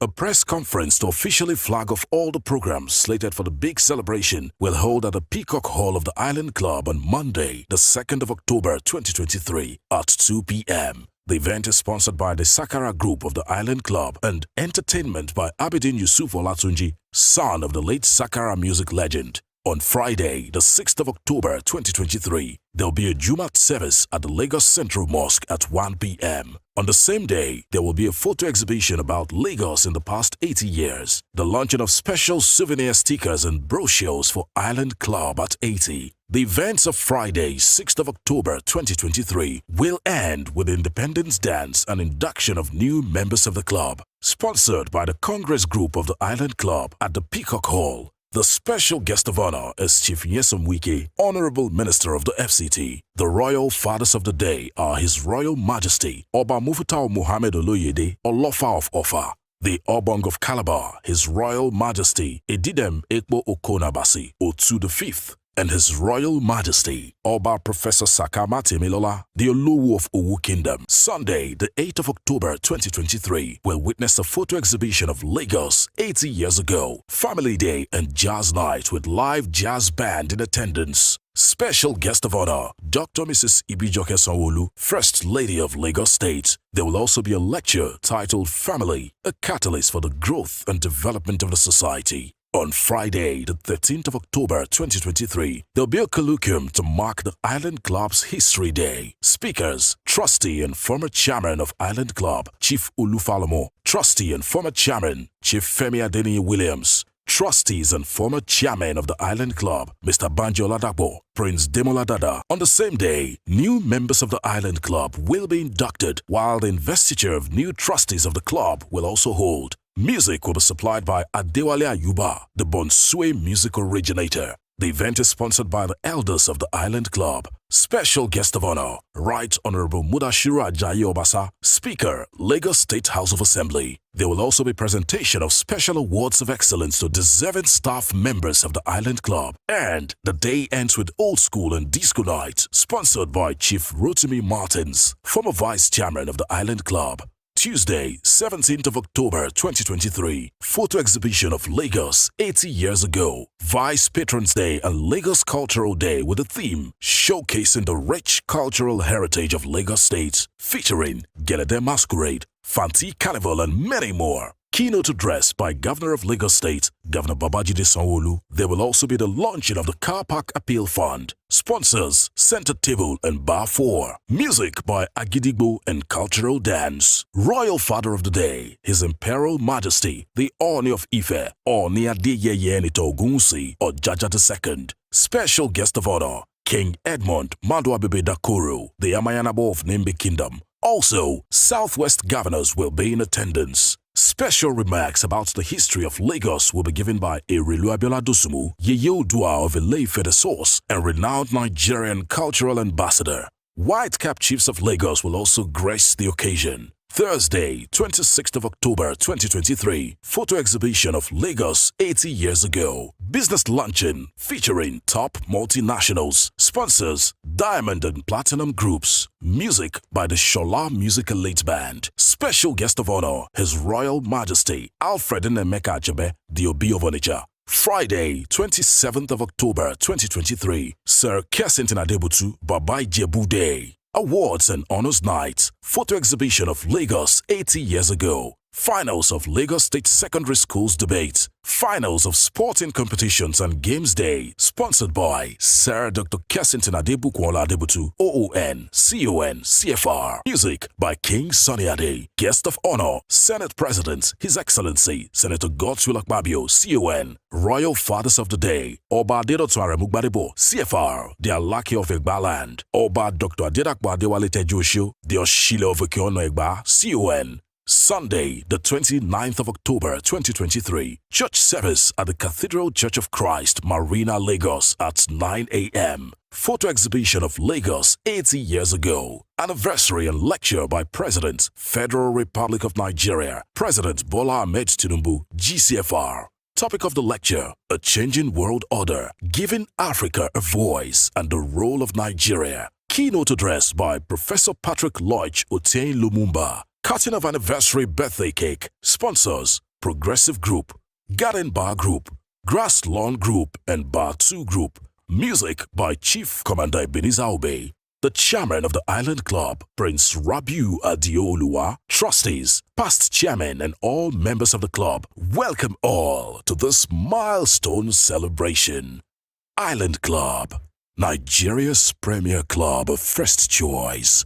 A press conference to officially flag off all the programs slated for the big celebration will hold at the Peacock Hall of the Island Club on Monday, the 2nd of October 2023 at 2 p.m. The event is sponsored by the Sakara Group of the Island Club and entertainment by Abidin Yusuf Olatunji, son of the late Sakara music legend. On Friday, the 6th of October 2023, there will be a Jumat service at the Lagos Central Mosque at 1 p.m. On the same day, there will be a photo exhibition about Lagos in the past 80 years, the launching of special souvenir stickers and brochures for Island Club at 80. The events of Friday, 6th of October 2023 will end with Independence Dance and induction of new members of the club, sponsored by the Congress Group of the Island Club at the Peacock Hall. The special guest of honor is Chief Nyesom Wike, Honorable Minister of the FCT. The royal fathers of the day are His Royal Majesty Oba Mufutau Muhammad Oloyede, Olofa of Ofa, the Obong of Calabar, His Royal Majesty Edidem Ekpo Okonabasi Otu V, and His Royal Majesty Oba Professor Sakama Temilola, the Oluwu of Owu Kingdom. Sunday, the 8th of October 2023, will witness a photo exhibition of Lagos 80 years ago, Family Day and Jazz Night with live jazz band in attendance. Special guest of honor, Dr. Mrs. Ibijoke Sanwo-Olu, First Lady of Lagos State. There will also be a lecture titled Family, a Catalyst for the Growth and Development of the Society. On Friday, the 13th of October 2023, there'll be a colloquium to mark the Island Club's History Day. Speakers, Trustee and former Chairman of Island Club, Chief Olufalomo, Trustee and former Chairman, Chief Femi Adeniyi Williams, Trustees and former Chairman of the Island Club, Mr. Banjo Ladapo, Prince Demola Dada. On the same day, new members of the Island Club will be inducted, while the investiture of new trustees of the club will also hold. Music will be supplied by Adewale Ayuba, the Bonsue music originator. The event is sponsored by the elders of the Island Club. Special guest of honor, Right Honorable Mudashiru Ajayi Obasa, Speaker, Lagos State House of Assembly. There will also be presentation of special awards of excellence to deserving staff members of the Island Club. And the day ends with Old School and Disco Night, sponsored by Chief Rotimi Martins, former Vice Chairman of the Island Club. Tuesday, 17th of October 2023, photo exhibition of Lagos 80 years ago, Vice Patrons Day and Lagos Cultural Day with the theme showcasing the rich cultural heritage of Lagos State, featuring Gelede Masquerade, Fanti Carnival and many more. Keynote address by Governor of Lagos State, Governor Babajide Sanwo-Olu. There will also be the launching of the Car Park Appeal Fund. Sponsors, Center Table and Bar 4. Music by Agidigbo and Cultural Dance. Royal Father of the Day, His Imperial Majesty, the Oni of Ife, Oni Adeyeye Enito Ogunwusi Ojaja II. Special guest of honor, King Edmund Maduabebe Dakoro, the Amayanabo of Nimbe Kingdom. Also, Southwest governors will be in attendance. Special remarks about the history of Lagos will be given by Erelu Abiola Dosumu, Yeye Odua of Ile-Ife the Source, and renowned Nigerian cultural ambassador. White-cap chiefs of Lagos will also grace the occasion. Thursday, 26th of October 2023, photo exhibition of Lagos 80 years ago. Business luncheon featuring top multinationals. Sponsors, Diamond and Platinum Groups. Music by the Shola Music Elite Band. Special guest of honor, His Royal Majesty Alfred Emeka Ajebe, the Obi of Onitsha. Friday, 27th of October 2023, Sir Kensington Adebutu Baba Ijebu Day. Awards and Honors Night. Photo exhibition of Lagos 80 years ago. Finals of Lagos State Secondary Schools Debate. Finals of Sporting Competitions and Games Day. Sponsored by Sir Dr. Kessington Adebukwola Adebutu, OON, CON, CFR. Music by King Sunny Ade. Guest of Honor, Senate President, His Excellency, Senator Godswill Akpabio, CON. Royal Fathers of the Day, Oba Adedotunare Mugbadebo, CFR. The Alaki of Egbaland, Oba Dr. Adedakwa Adewale Tejuosho, the Oshile of Ekiono Egba, CON. Sunday, the 29th of October 2023. Church service at the Cathedral Church of Christ, Marina, Lagos at 9 a.m. Photo exhibition of Lagos 80 years ago. Anniversary and lecture by President, Federal Republic of Nigeria, President Bola Ahmed Tinubu, GCFR. Topic of the lecture, A Changing World Order, Giving Africa a Voice and the Role of Nigeria. Keynote address by Professor Patrick Loich Otain Lumumba. Cutting of anniversary birthday cake. Sponsors, Progressive Group, Garden Bar Group, Grass Lawn Group, and Bar 2 Group. Music by Chief Commander Ebenezer Obey. The chairman of the Island Club, Prince Rabiu Adeoluwa. Trustees, past chairman, and all members of the club. Welcome all to this milestone celebration. Island Club, Nigeria's premier club of first choice.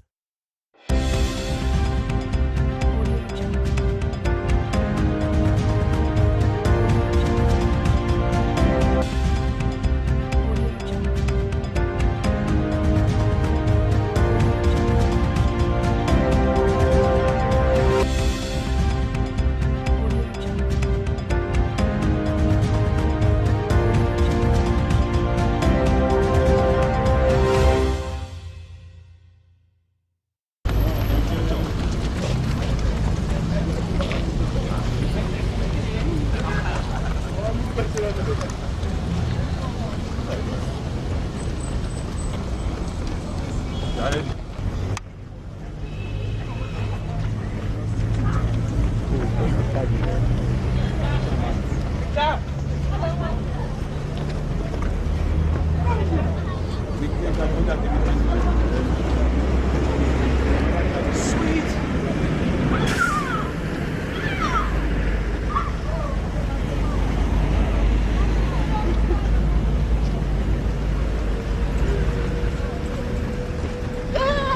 Yeah!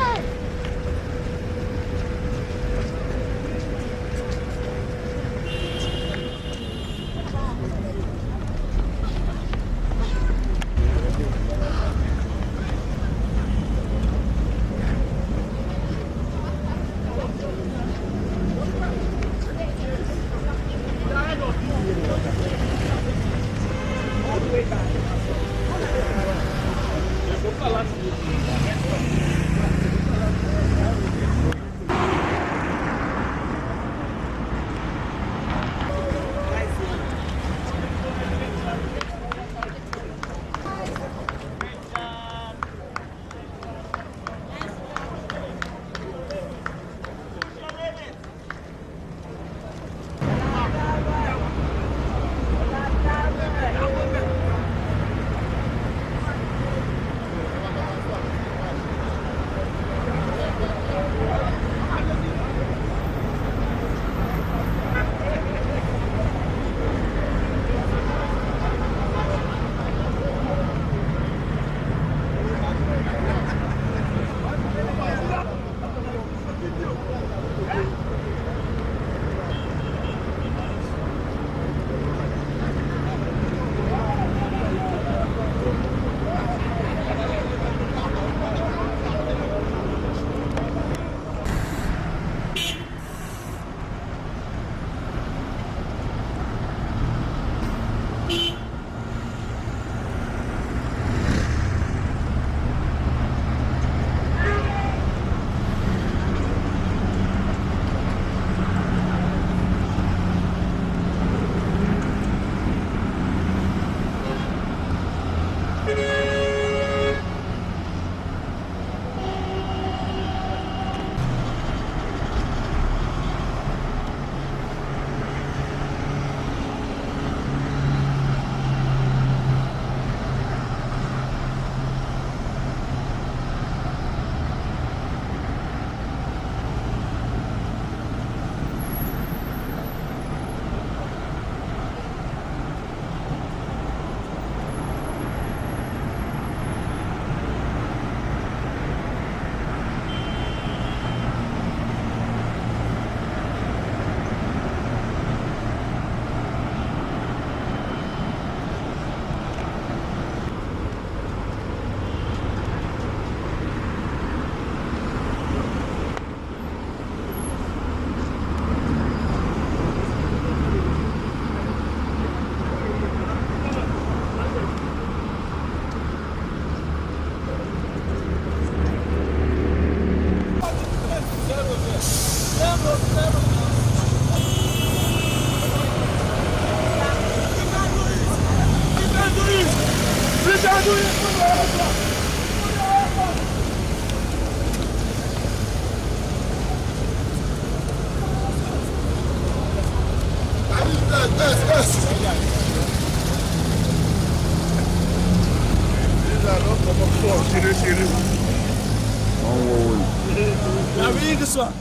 Now read this one.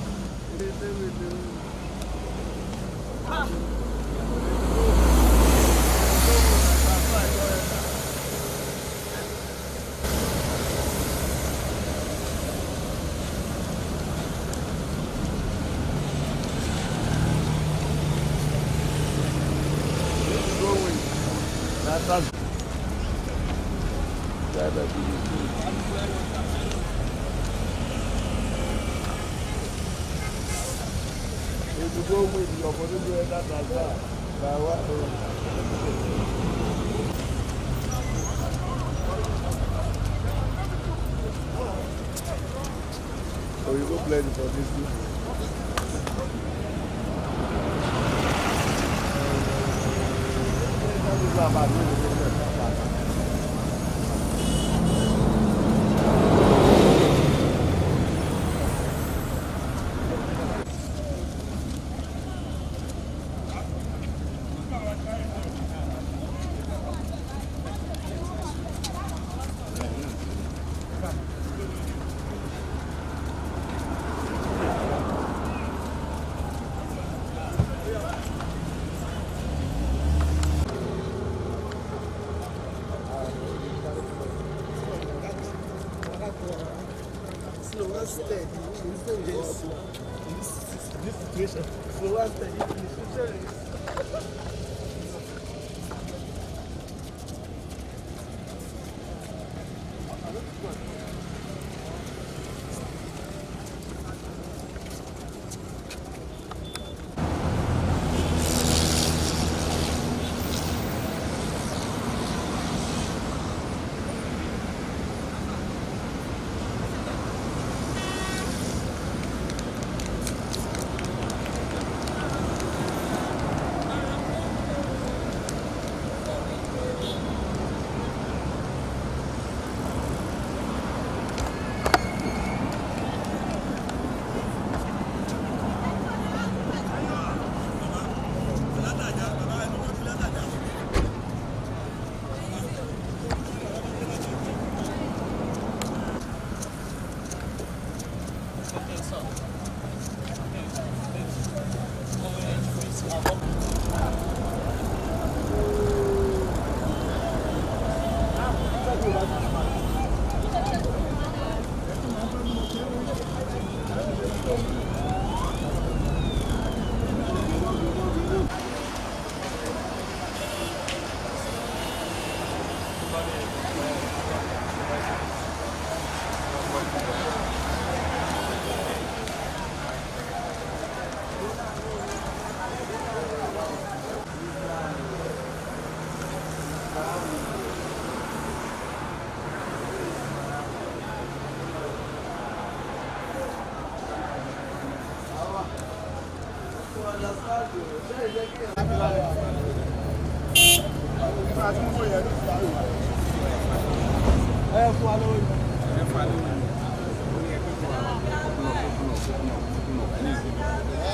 So you go play for this too.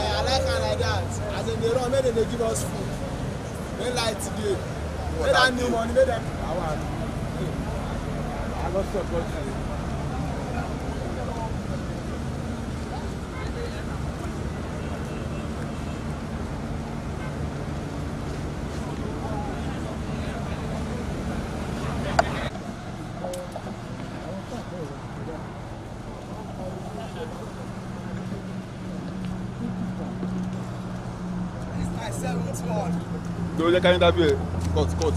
I like her like that. As in they run, make them they give us food. They like today. Make that new money, make them. I got support you. Don't let kind of be cut.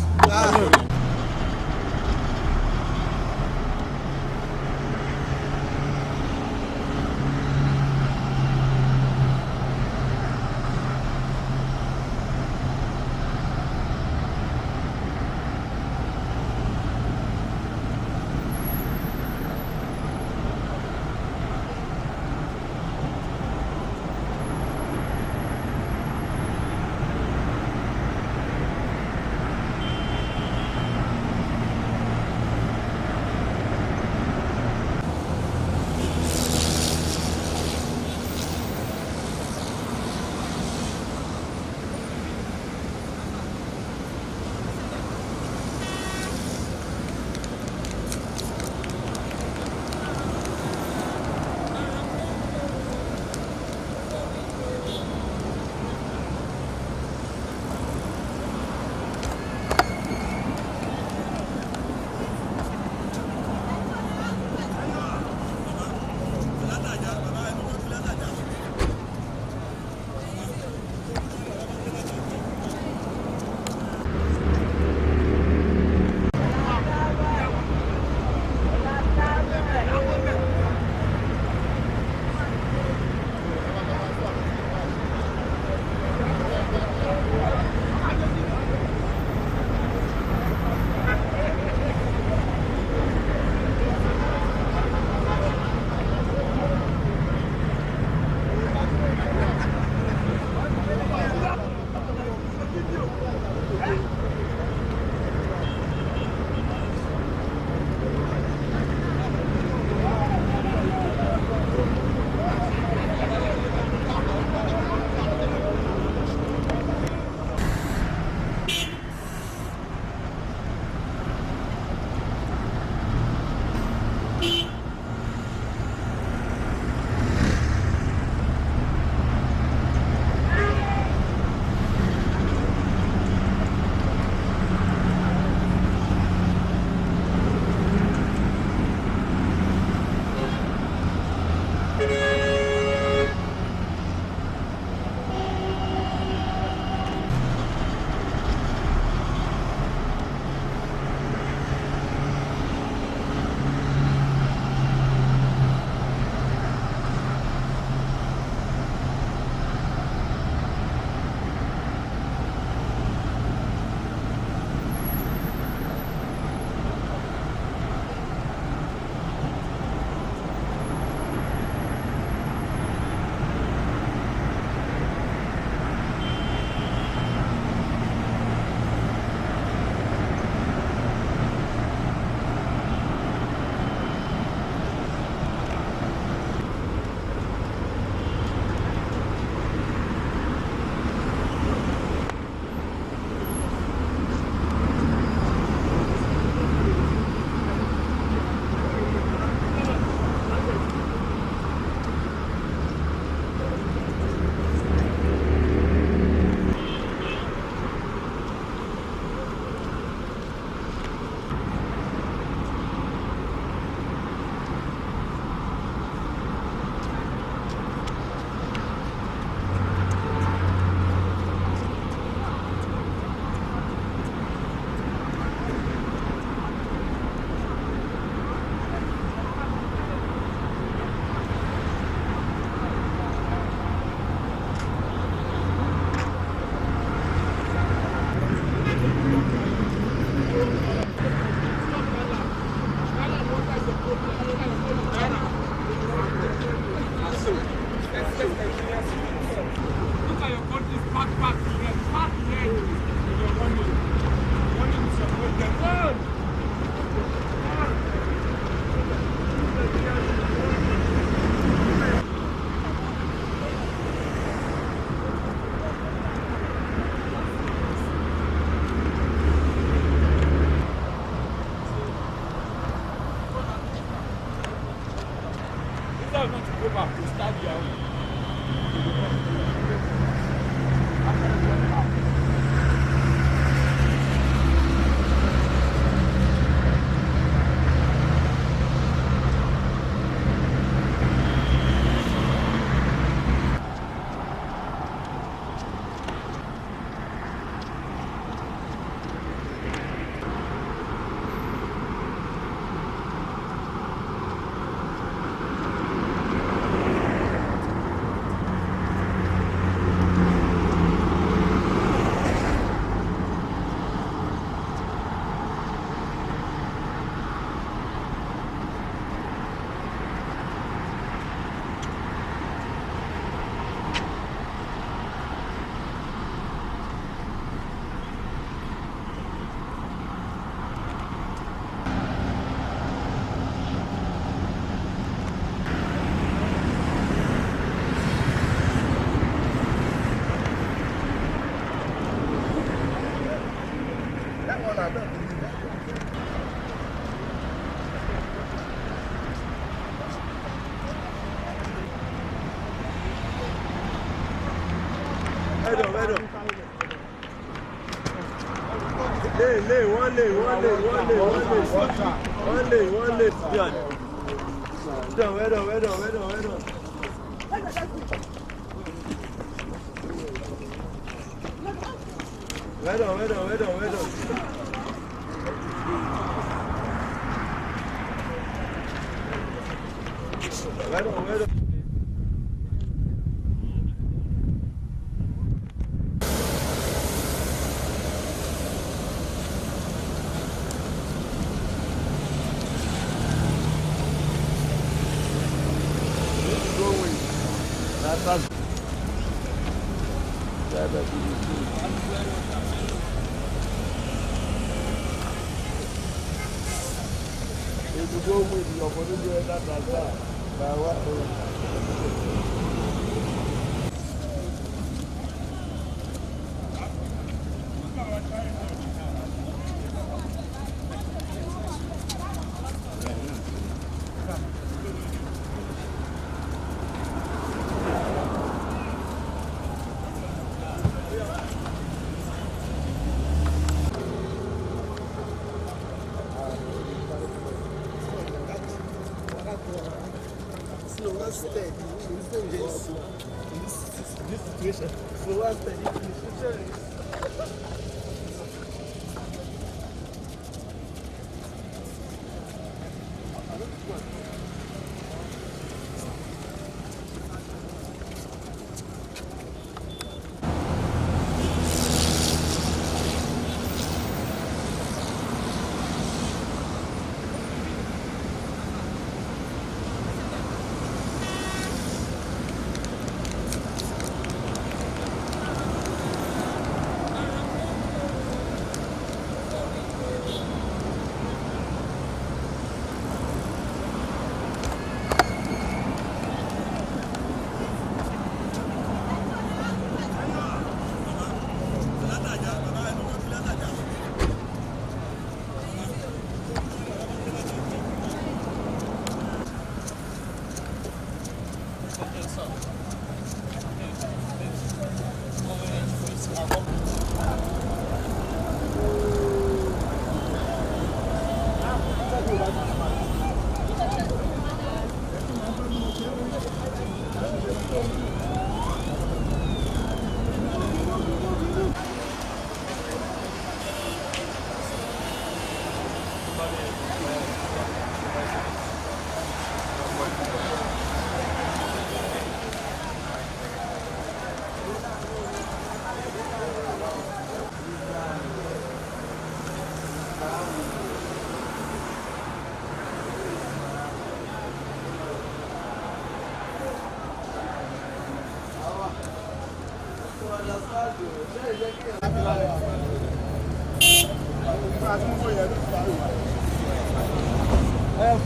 instead of not to go back, to start their own.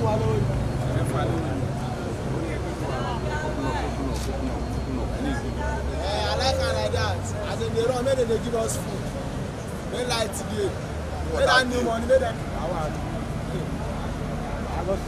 One lane. Wait on. I like her like that. As in they run, make they give us food. Make light today. Make that new money, make them. I got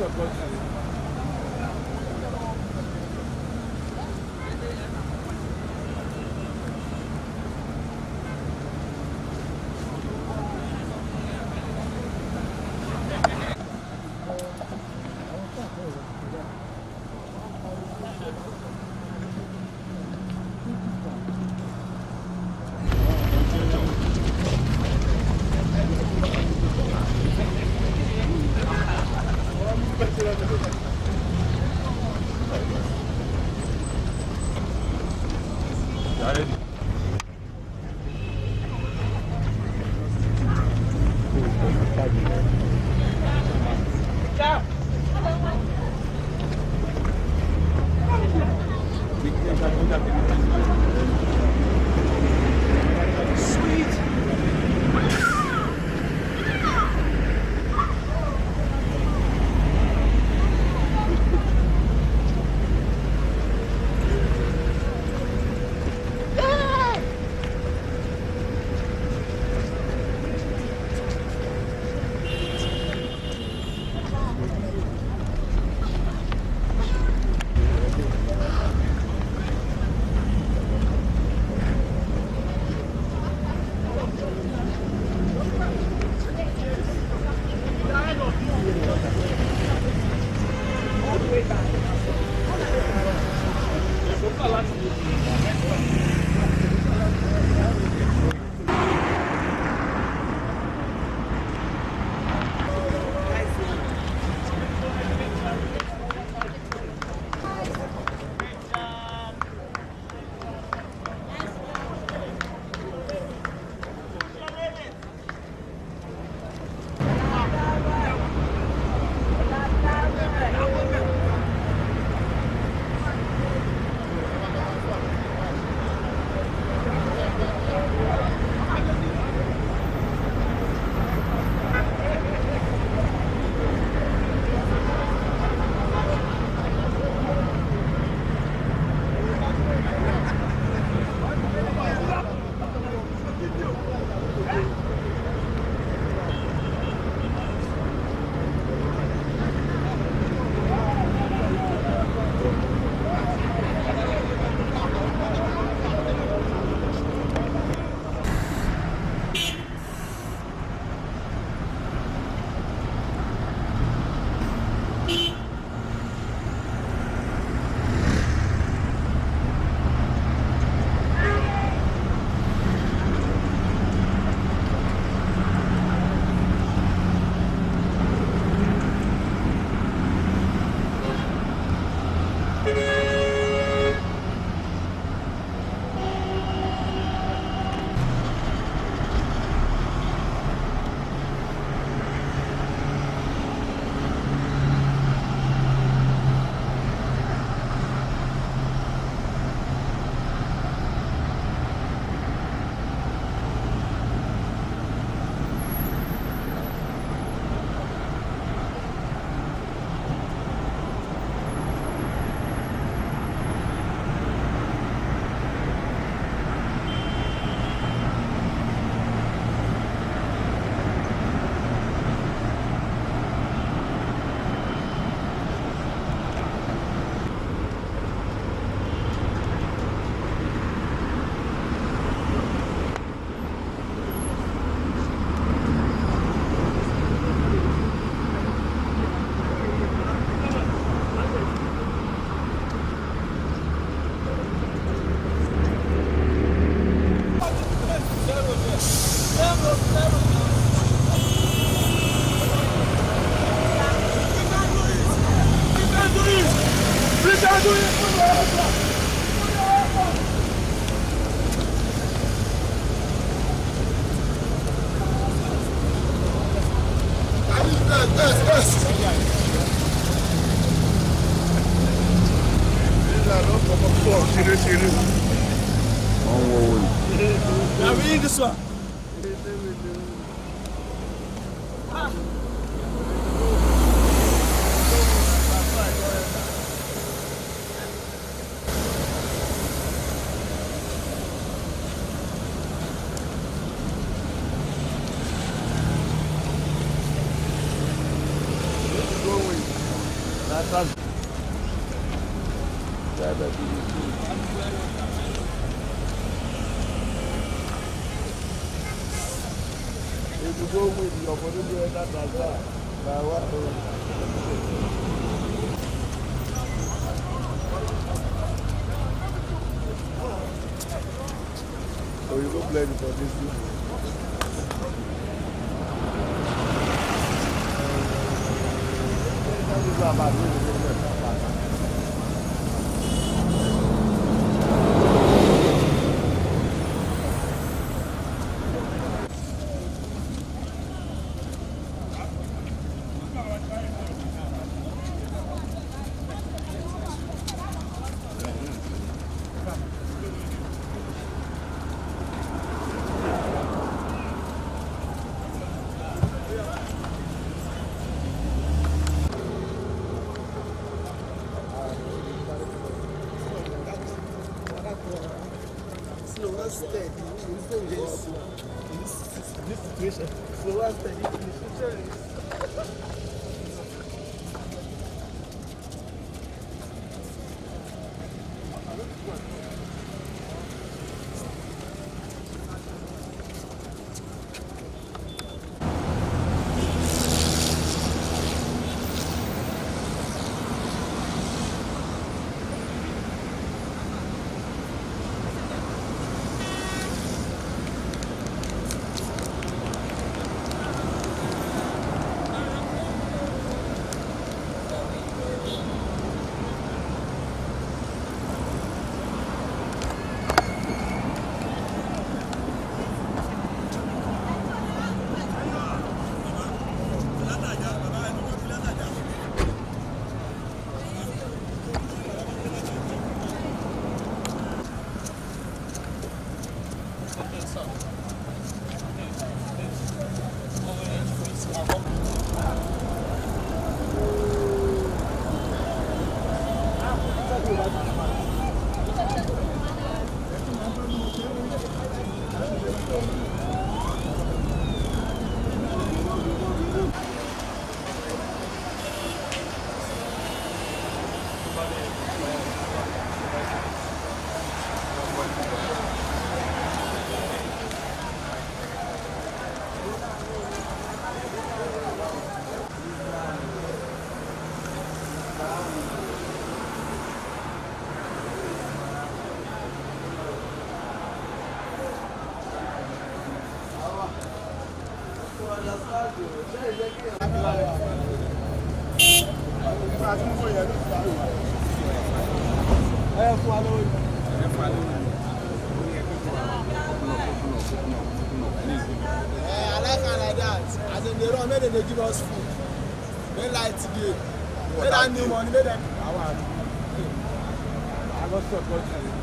So you go blame for this. one steady in this situation. So one steady in the situation. I like her like that. As in they run, make them dey give us food. Make light dey. Make that new money, make them. I go support you.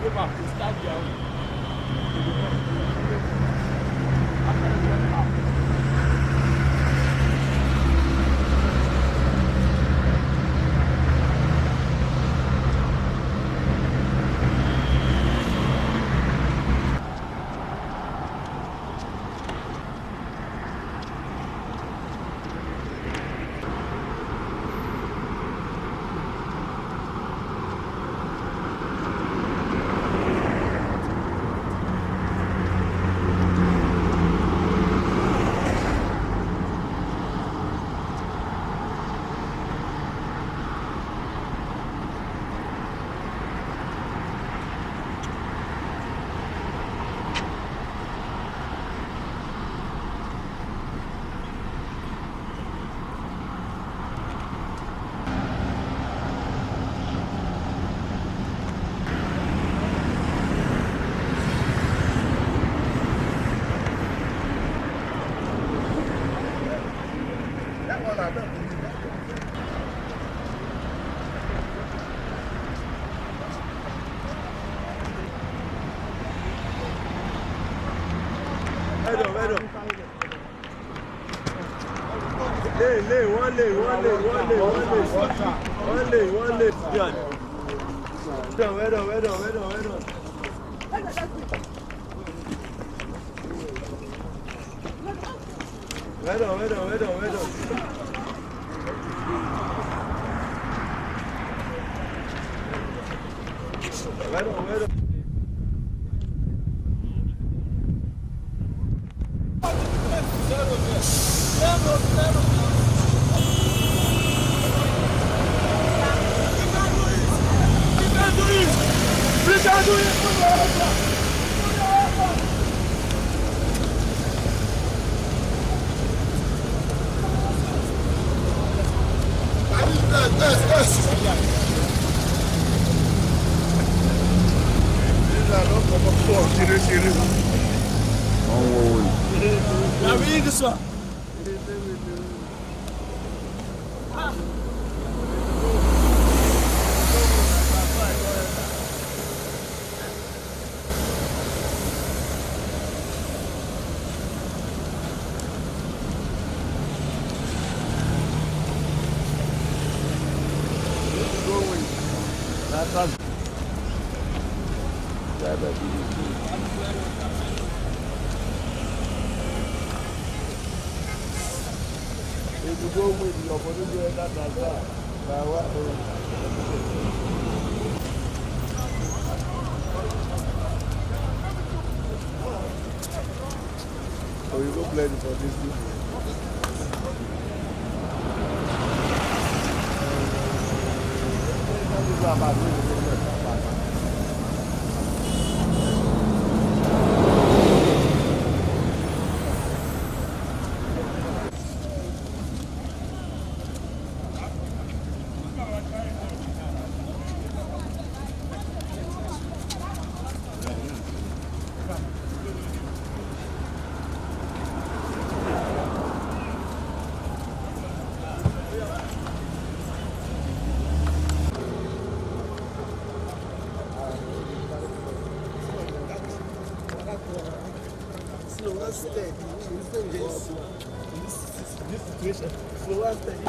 go back to start their own. One lane. Now we need this one. So you go play for this too. This situation, slow and steady.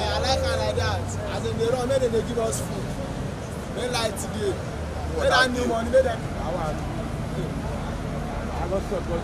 I like her like that. As in they run, make them give us food. Make light today. Make that new money, make them. I got support.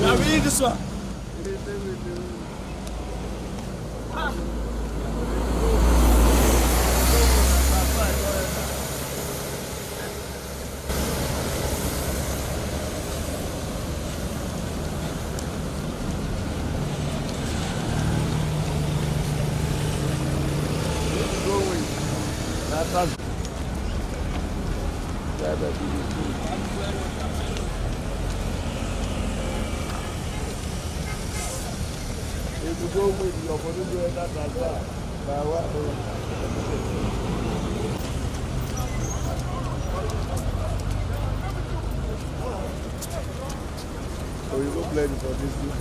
Now read this one. If you go with your body, you end up like that. So you go play for this too.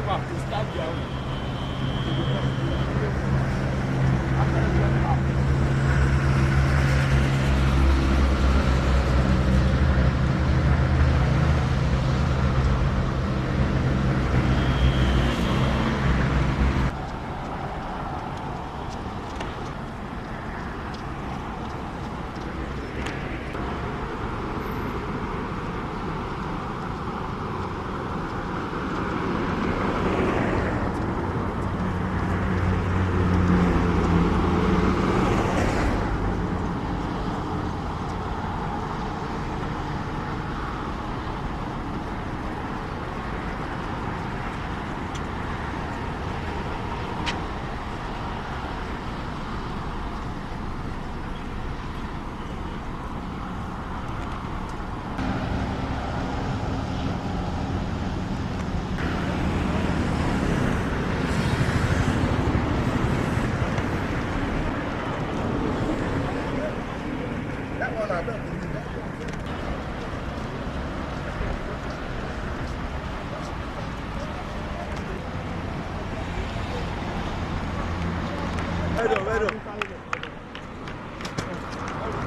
go back to start their own. That one I don't believe.